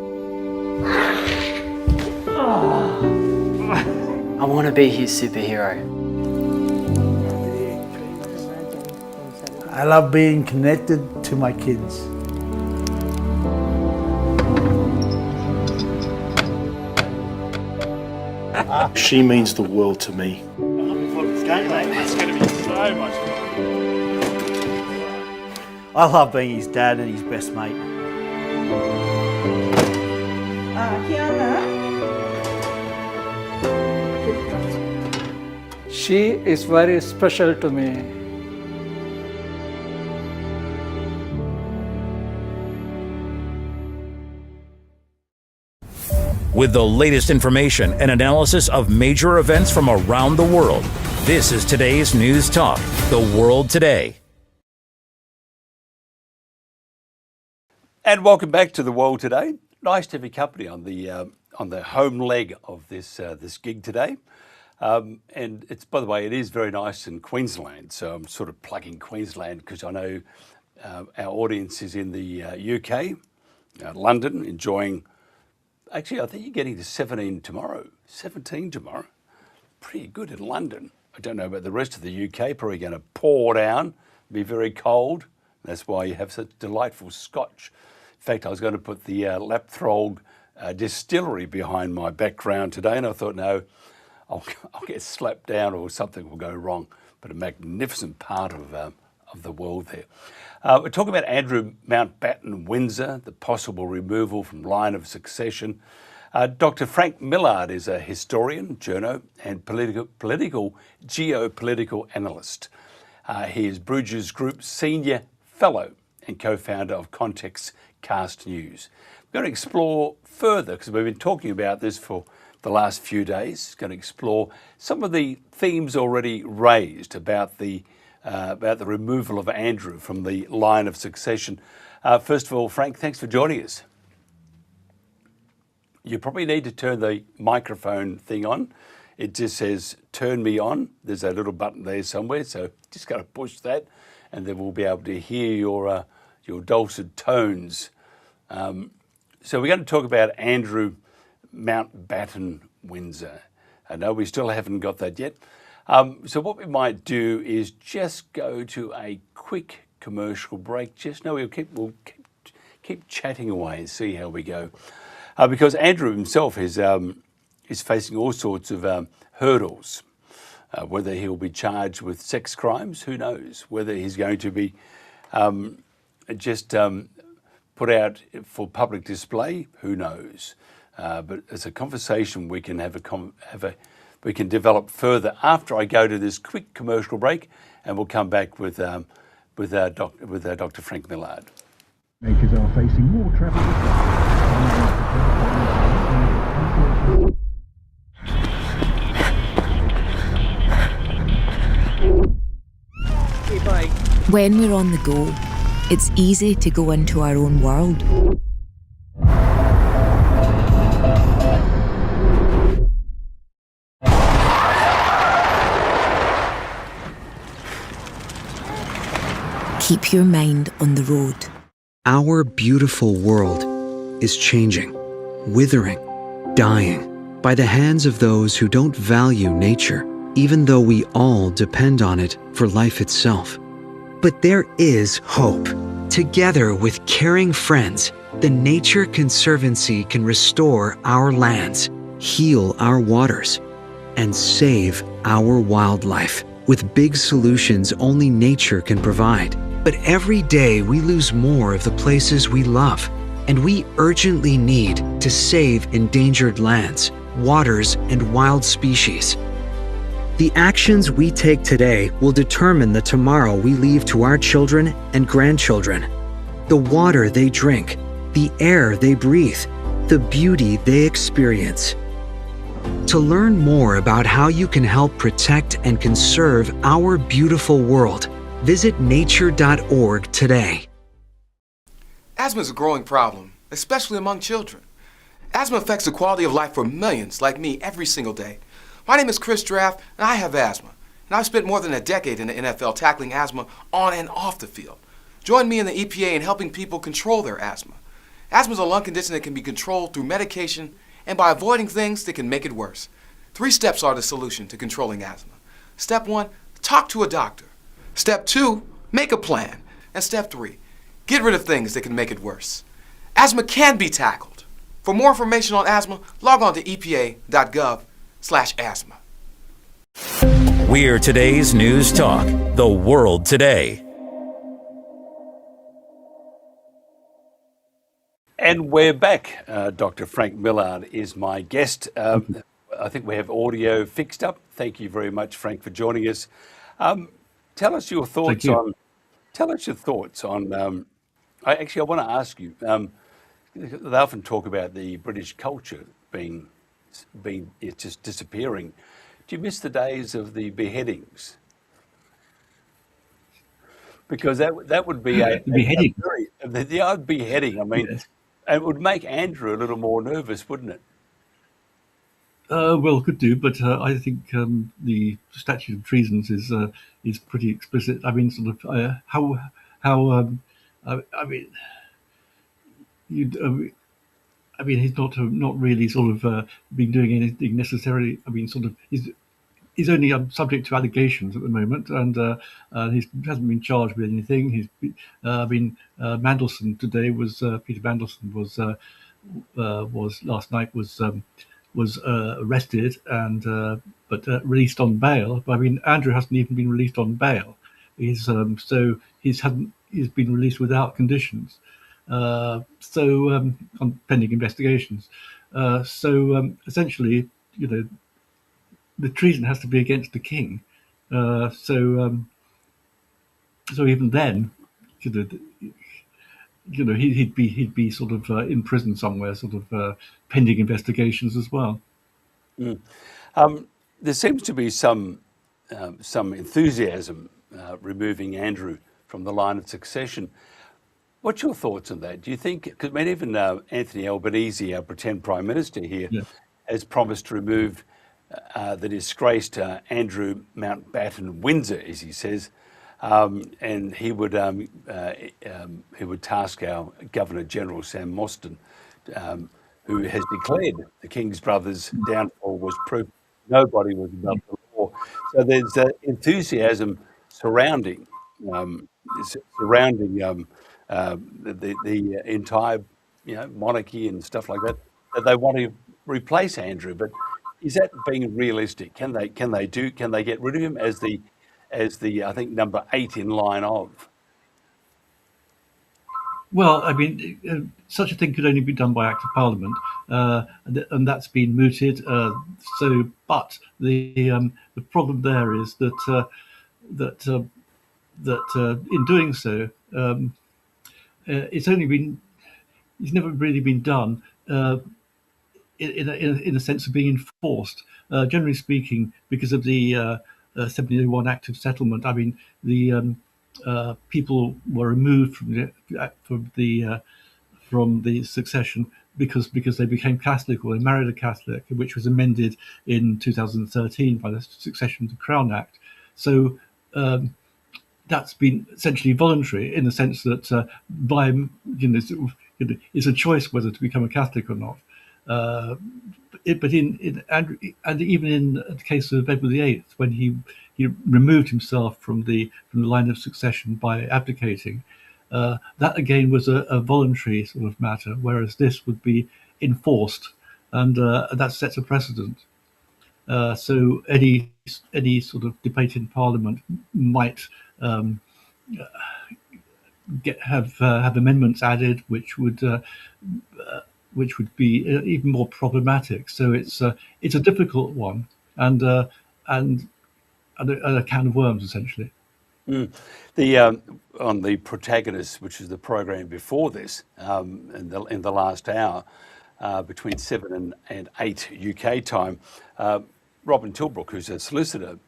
I want to be his superhero. I love being connected to my kids. She means the world to me. It's going to be so much fun. I love being his dad and his best mate. She is very special to me. With the latest information and analysis of major events from around the world, this is today's News Talk, The World Today. And welcome back to The World Today. Nice to have your company on the home leg of this gig today. And it's, by the way, it is very nice in Queensland. So I'm sort of plugging Queensland because I know our audience is in the UK, London, enjoying. Actually, I think you're getting to 17 tomorrow. Pretty good in London. I don't know about the rest of the UK. Probably going to pour down, be very cold. That's why you have such delightful scotch. In fact, I was going to put the Lapthrog distillery behind my background today, and I thought, no, I'll get slapped down or something will go wrong. But a magnificent part of the world there. We're talking about Andrew Mountbatten Windsor, the possible removal from line of succession. Dr. Frank Millard is a historian, journo, and geopolitical analyst. He is Bruges Group's senior fellow and co-founder of Context Cast News. We're going to explore further, because we've been talking about this for the last few days. Going to explore some of the themes already raised about the removal of Andrew from the line of succession. First of all, Frank, thanks for joining us. You probably need to turn the microphone thing on. It just says, turn me on. There's a little button there somewhere, so just got to push that, and then we'll be able to hear your dulcet tones. So we're going to talk about Andrew Mountbatten Windsor. I know we still haven't got that yet. So what we might do is just go to a quick commercial break. We'll keep chatting away and see how we go. Because Andrew himself is facing all sorts of hurdles. Whether he'll be charged with sex crimes, who knows? Whether he's going to be put out for public display, who knows? But it's a conversation we can we can develop further after I go to this quick commercial break, and we'll come back with Dr. Frank Millard. Makers are facing more travel. When we're on the go, it's easy to go into our own world. Keep your mind on the road. Our beautiful world is changing, withering, dying by the hands of those who don't value nature, even though we all depend on it for life itself. But there is hope. Together with caring friends, the Nature Conservancy can restore our lands, heal our waters, and save our wildlife with big solutions only nature can provide. But every day we lose more of the places we love, and we urgently need to save endangered lands, waters, and wild species. The actions we take today will determine the tomorrow we leave to our children and grandchildren. The water they drink, the air they breathe, the beauty they experience. To learn more about how you can help protect and conserve our beautiful world, visit nature.org today. Asthma is a growing problem, especially among children. Asthma affects the quality of life for millions like me every single day. My name is Chris Draft, and I have asthma. And I've spent more than a decade in the NFL tackling asthma on and off the field. Join me in the EPA in helping people control their asthma. Asthma is a lung condition that can be controlled through medication and by avoiding things that can make it worse. 3 steps are the solution to controlling asthma. Step 1, talk to a doctor. Step 2, make a plan. And step 3, get rid of things that can make it worse. Asthma can be tackled. For more information on asthma, log on to epa.gov/asthma. We're today's News Talk, The World Today. And we're back. Dr. Frank Millard is my guest. I think we have audio fixed up. Thank you very much, Frank, for joining us. Tell us your thoughts on. Tell us your thoughts on. I want to ask you. They often talk about the British culture being it's just disappearing. Do you miss the days of the beheadings? Because that would be a beheading. The odd beheading. I mean, yes. It would make Andrew a little more nervous, wouldn't it? Well, could do, but I think the statute of treasons is pretty explicit. I mean, sort of how I mean, he's not really sort of been doing anything necessarily. I mean, sort of he's only subject to allegations at the moment, and he hasn't been charged with anything. He's Mandelson today was Peter Mandelson was last night was arrested and but released on bail. But I mean, Andrew hasn't even been released on bail. He's been released without conditions. On pending investigations. Essentially, the treason has to be against the king. So even then, he'd be sort of in prison somewhere, sort of pending investigations as well. Mm. There seems to be some enthusiasm removing Andrew from the line of succession. What's your thoughts on that? Do you think, because even Anthony Albanese, our pretend Prime Minister here, has promised to remove the disgraced Andrew Mountbatten Windsor, as he says, and he would task our Governor General Sam Mostyn, who has declared the King's brother's downfall was proof nobody was above the law. So there's enthusiasm surrounding the entire monarchy and stuff like that they want to replace Andrew. But is that being realistic? Can they get rid of him as the I think number 8 in line of? Well, I mean, such a thing could only be done by Act of Parliament, and that's been mooted. But the problem there is that in doing so, it's never really been done in a sense of being enforced. Generally speaking, because of the 1701 Act of Settlement, I mean, the people were removed from the succession because they became Catholic or they married a Catholic, which was amended in 2013 by the Succession to Crown Act. So that's been essentially voluntary in the sense that it's a choice whether to become a Catholic or not. But even in the case of Edward VIII, when he removed himself from the line of succession by abdicating, that again was a voluntary sort of matter, whereas this would be enforced, and that sets a precedent. So any sort of debate in Parliament might have amendments added, which would be even more problematic. So it's a difficult one, and a can of worms essentially. Mm. On the Protagonists, which is the program before this, in the last hour, between 7 and 8 UK time, Robin Tilbrook, who's a solicitor,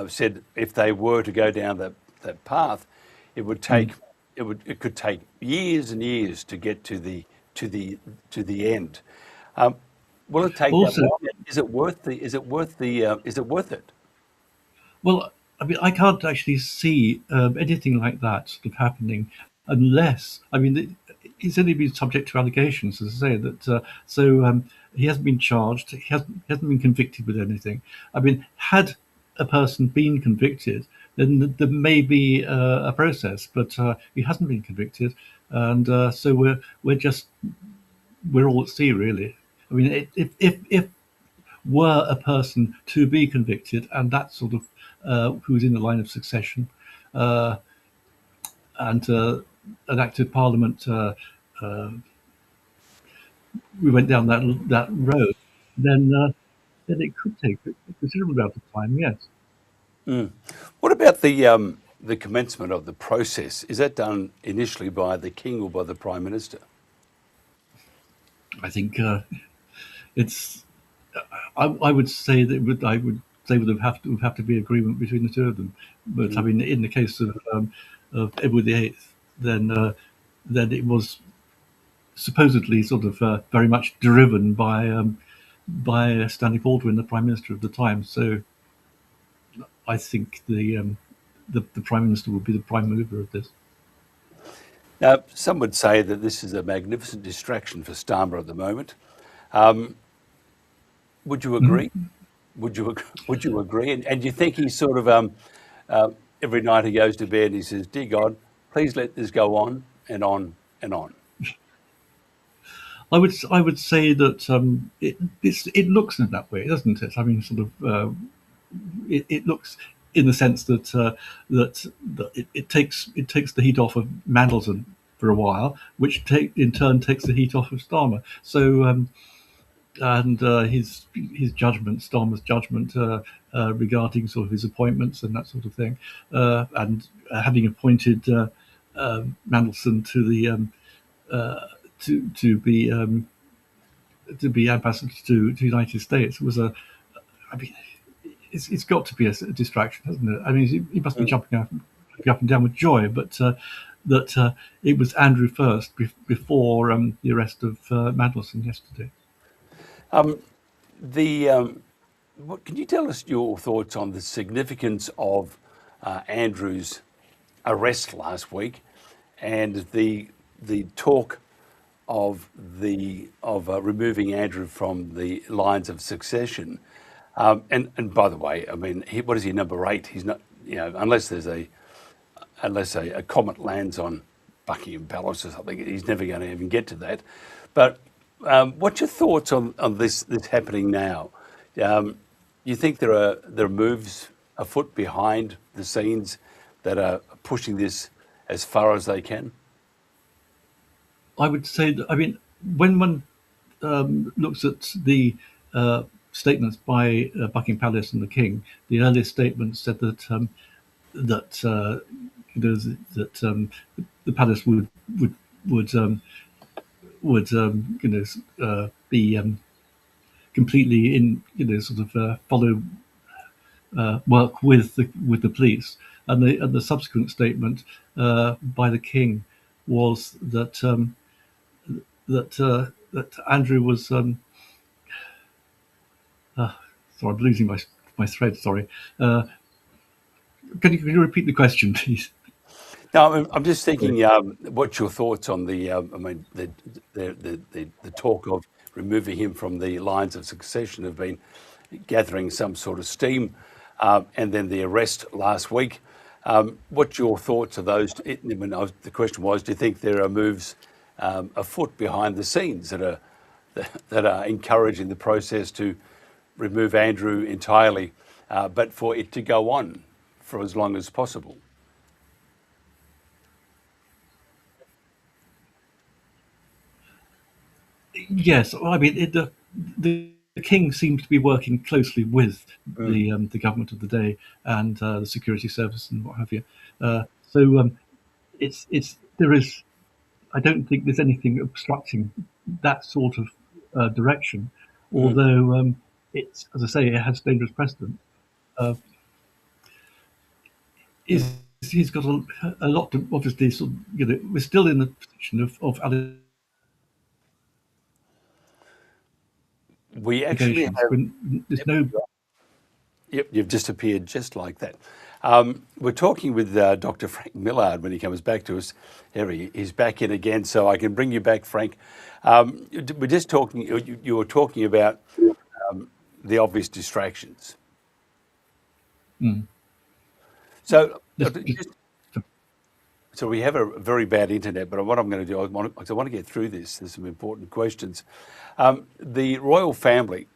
said if they were to go down that path, it could take years and years to get to the end. Will it take that long? Is it worth it? Well, I mean, I can't actually see anything like that sort of happening unless, I mean, he's only been subject to allegations, as I say, that he hasn't been charged, he hasn't been convicted with anything. I mean, had a person been convicted, then there may be a process, but he hasn't been convicted, and so we're all at sea, really. I mean, if were a person to be convicted, and that sort of who's in the line of succession, and an Act of Parliament we went down that road, then it could take a considerable amount of time. Yes. Mm. What about the commencement of the process? Is that done initially by the king or by the prime minister? I think it's. I would say that I would say would have to be agreement between the two of them. But I mean, in the case of Edward VIII, then it was supposedly sort of very much driven by Stanley Baldwin, the prime minister of the time. So I think the prime minister would be the prime mover of this. Now, some would say that this is a magnificent distraction for Starmer at the moment. Would you agree? Would you agree? And do you think he's sort of every night he goes to bed and he says, "Dear God, please let this go on and on and on"? I would say that it looks in that way, doesn't it? I mean, sort of it looks in the sense that it takes the heat off of Mandelson for a while, which in turn takes the heat off of Starmer. So and his judgment, Starmer's judgment regarding sort of his appointments and that sort of thing, and having appointed Mandelson to the to be ambassador to the United States was I mean, it's got to be a distraction, hasn't it? I mean, he must be jumping up and down with joy, but that it was Andrew first before the arrest of Mandelson yesterday. Can you tell us your thoughts on the significance of Andrew's arrest last week and the talk of removing Andrew from the lines of succession? And by the way, I mean, what is he, number 8? He's not, unless a comet lands on Buckingham Palace or something, he's never going to even get to that. But what's your thoughts on this happening now? You think there are moves afoot behind the scenes that are pushing this as far as they can? I would say that, I mean, when one looks at the statements by Buckingham Palace and the King, the earliest statements said that the palace would be completely in sort of follow work with the police, and the subsequent statement by the King was that that Andrew was sorry, I'm losing my thread. Sorry. Can you repeat the question, please? No, I'm just thinking. What's your thoughts on the talk of removing him from the lines of succession have been gathering some sort of steam, and then the arrest last week. What's your thoughts of those? The question was, do you think there are moves afoot behind the scenes that are encouraging the process to remove Andrew entirely, but for it to go on for as long as possible? Yes, I mean the King seems to be working closely with the government of the day and the security service and what have you. So there is. I don't think there's anything obstructing that sort of direction, although it's, as I say, it has dangerous precedent. He's got a lot to obviously sort of, we're still in the position of we actually have, there's no. Yep, you've disappeared just like that. We're talking with Dr. Frank Millard when he comes back to us. Here he's back in again, so I can bring you back, Frank. We're just talking. You were talking about the obvious distractions. So we have a very bad internet, but what I'm going to do, I want to get through this. There's some important questions. The royal family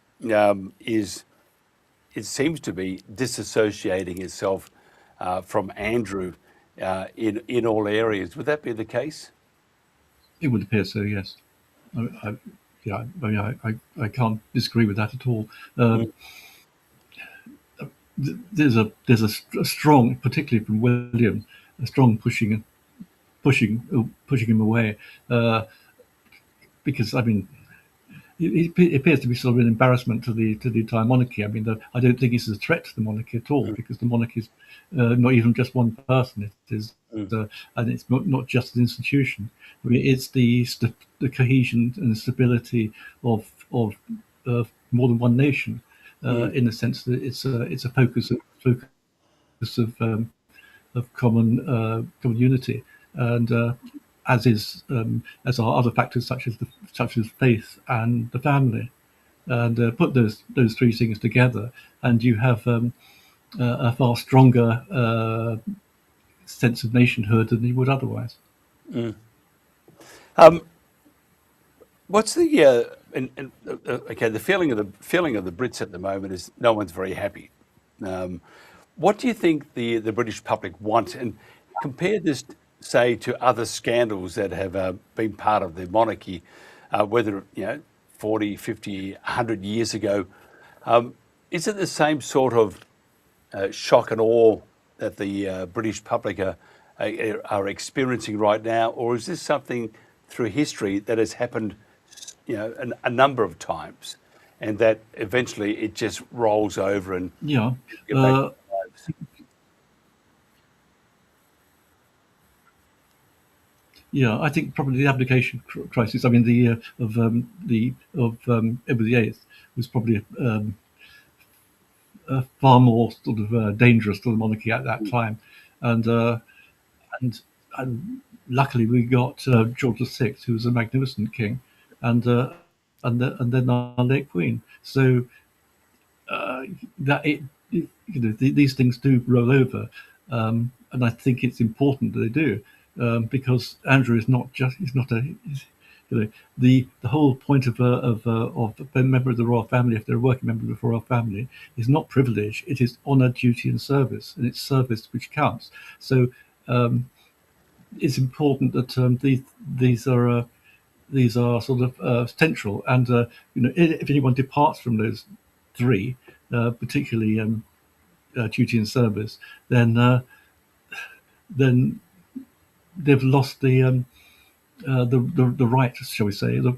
it seems to be disassociating itself from Andrew in all areas. Would that be the case? It would appear so, yes. yeah, I mean, I can't disagree with that at all. There's a strong, particularly from William, a strong pushing him away, because I mean, it appears to be sort of an embarrassment to the entire monarchy. I mean, I don't think it's a threat to the monarchy at all, because the monarchy is not even just one person. It is, and it's not just an institution. I mean, it's the cohesion and stability of more than one nation, in the sense that it's a focus of common unity, and as are other factors such as faith and the family, and put those three things together, and you have a far stronger sense of nationhood than you would otherwise. What's the okay? The feeling of the Brits at the moment is no one's very happy. What do you think the British public want? And compare this, say, to other scandals that have been part of the monarchy, whether 40, 50, 100 years ago. Is it the same sort of shock and awe that the British public are experiencing right now, or is this something through history that has happened, a number of times, and that eventually it just rolls over and Yeah, I think probably the abdication crisis. I mean, of Edward VIII was probably far more sort of dangerous to the monarchy at that time, and luckily we got George VI, who was a magnificent king, and then our late Queen. So these things do roll over, and I think it's important that they do. Because Andrew is not the whole point of a member of the royal family, if they're a working member of the royal family, is not privilege. It is honour, duty, and service, and it's service which counts. So it's important that these are sort of central, and if anyone departs from those three, particularly duty and service, then they've lost the right, shall we say, of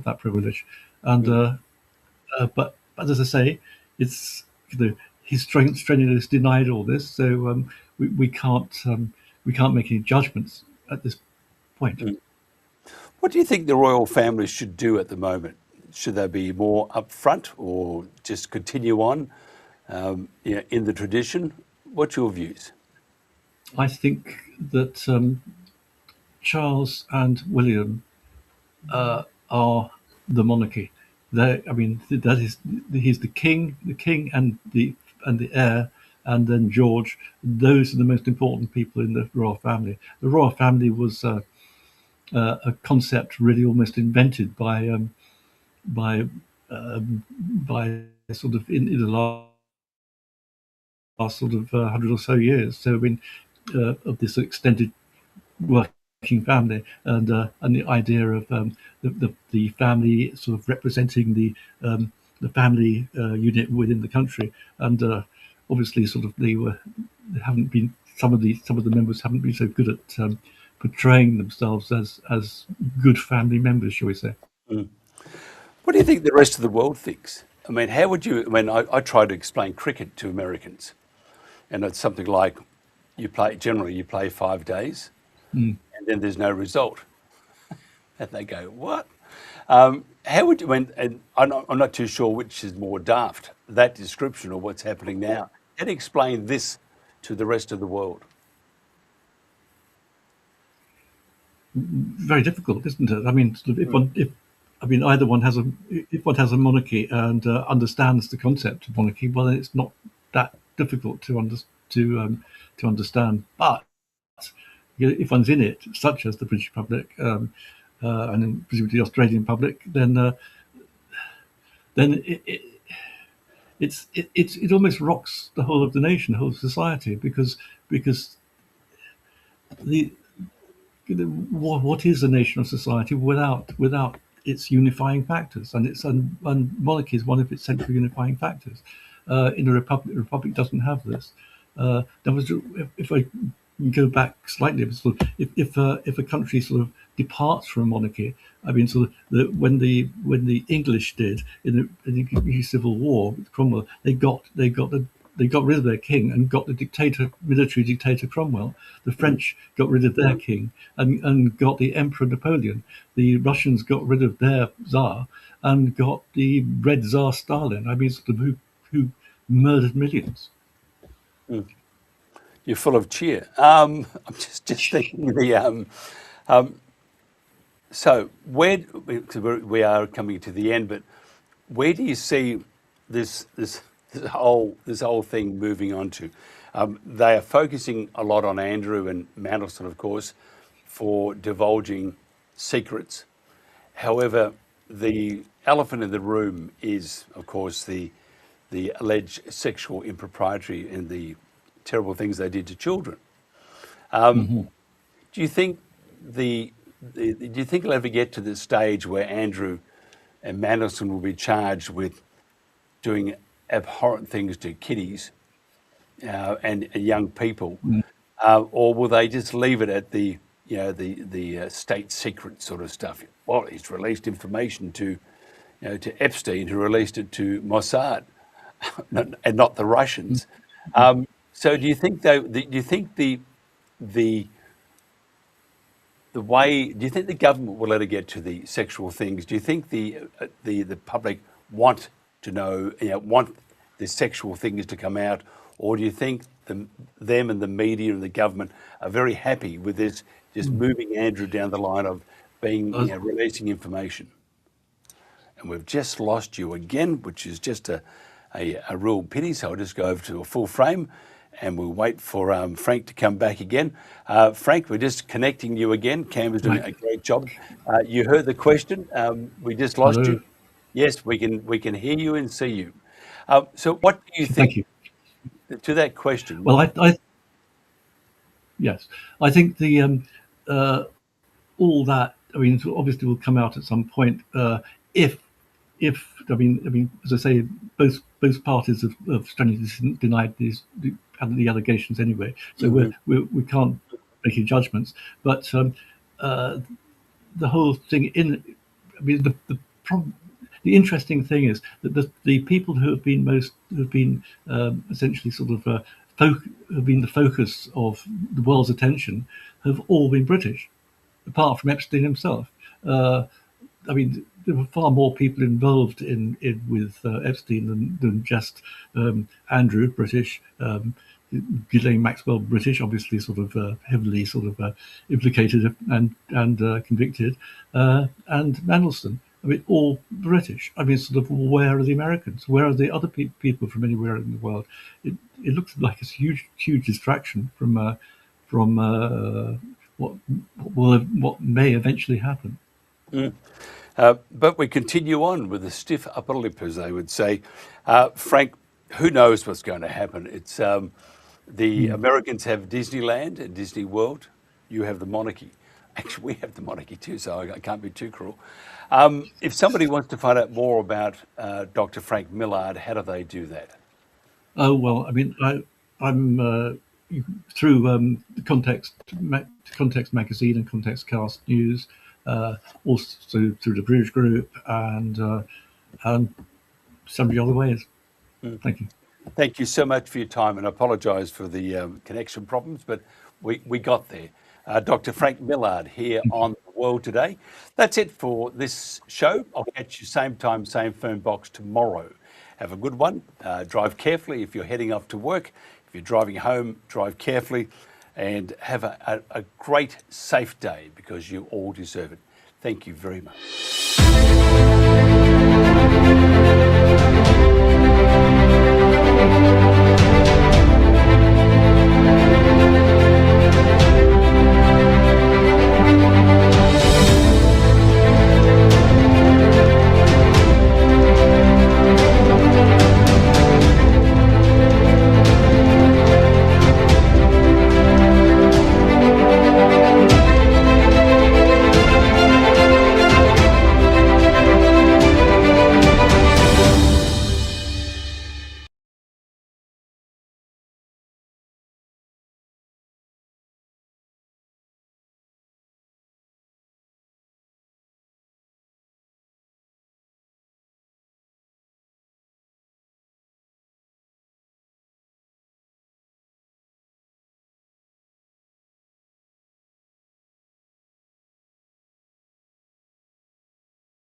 that privilege, and but as I say, it's he's strenuously denied all this, so we can't make any judgments at this point. What do you think the royal family should do at the moment? Should they be more upfront, or just continue on in the tradition? What's your views? I think that Charles and William are the monarchy. He's the king and the heir, and then George. Those are the most important people in the royal family. The royal family was a concept really almost invented by sort of in the last sort of 100 or so years. So of this extended working family, and the idea of the family sort of representing the family unit within the country, and obviously sort of some of the members haven't been so good at portraying themselves as good family members, shall we say. What do you think the rest of the world thinks? I mean, how would you? I mean, I try to explain cricket to Americans, and it's something like you play 5 days, and then there's no result, and they go, "What?" How would you? And I'm not too sure which is more daft, that description or what's happening now. How do you explain this to the rest of the world? Very difficult, isn't it? I mean, if one has a monarchy and understands the concept of monarchy, well, it's not that difficult to understand. But if one's in it, such as the British public and then presumably the Australian public, then it almost rocks the whole of the nation, the whole of society, because what is a nation or society without its unifying factors, and monarchy is one of its central unifying factors. In a republic doesn't have this. If I go back slightly, if a country sort of departs from monarchy, I mean, sort of when the English did in the Civil War with Cromwell, they got rid of their king and got the military dictator Cromwell. The French got rid of their king and got the Emperor Napoleon. The Russians got rid of their Tsar and got the Red Tsar Stalin. I mean, sort of who murdered millions. You're full of cheer. I'm just thinking so we are coming to the end, but where do you see this whole thing moving on to? They are focusing a lot on Andrew and Mandelson, of course, for divulging secrets. However, the elephant in the room is, of course, the alleged sexual impropriety and the terrible things they did to children. Do you think do you think it'll ever get to the stage where Andrew and Mandelson will be charged with doing abhorrent things to kiddies and young people, or will they just leave it at the state secret sort of stuff? Well, he's released information to Epstein, who released it to Mossad, and not the Russians. So do you think the government will let it get to the sexual things? Do you think the public want to know, want the sexual things to come out, or do you think them and the media and the government are very happy with this, just moving Andrew down the line of being releasing information? And we've just lost you again, which is just a real pity. So I'll just go over to a full frame, and we'll wait for Frank to come back again. Frank, we're just connecting you again. Cam is doing a great job. You heard the question. We just lost you. Yes, we can hear you and see you. So what do you think to that question? Well, yes, I think the all that, I mean, obviously will come out at some point. If I mean, as I say, both parties have strenuously denied the allegations anyway, so we can't make any judgments. But the whole thing the interesting thing is that the people who have been essentially sort of have been the focus of the world's attention have all been British, apart from Epstein himself. I mean, there were far more people involved with Epstein than just Andrew, British, Ghislaine Maxwell, British, obviously sort of heavily sort of implicated and convicted, and Mandelson. I mean, all British. I mean, sort of, where are the Americans? Where are the other people from anywhere in the world? It looks like it's a huge distraction from what may eventually happen. But we continue on with the stiff upper lip, as they would say. Frank, who knows what's going to happen? It's the Americans have Disneyland and Disney World. You have the monarchy. Actually, we have the monarchy too, so I can't be too cruel. If somebody wants to find out more about Dr. Frank Millard, how do they do that? Oh, well, I mean, I'm through Context Magazine and Context Cast News, also through the British Group and some of the other ways. Thank you. Thank you so much for your time, and I apologise for the connection problems, but we got there. Dr. Frank Millard here on The World Today. That's it for this show. I'll catch you same time, same phone box tomorrow. Have a good one. Drive carefully if you're heading off to work. If you're driving home, drive carefully, and have a great, safe day, because you all deserve it. Thank you very much.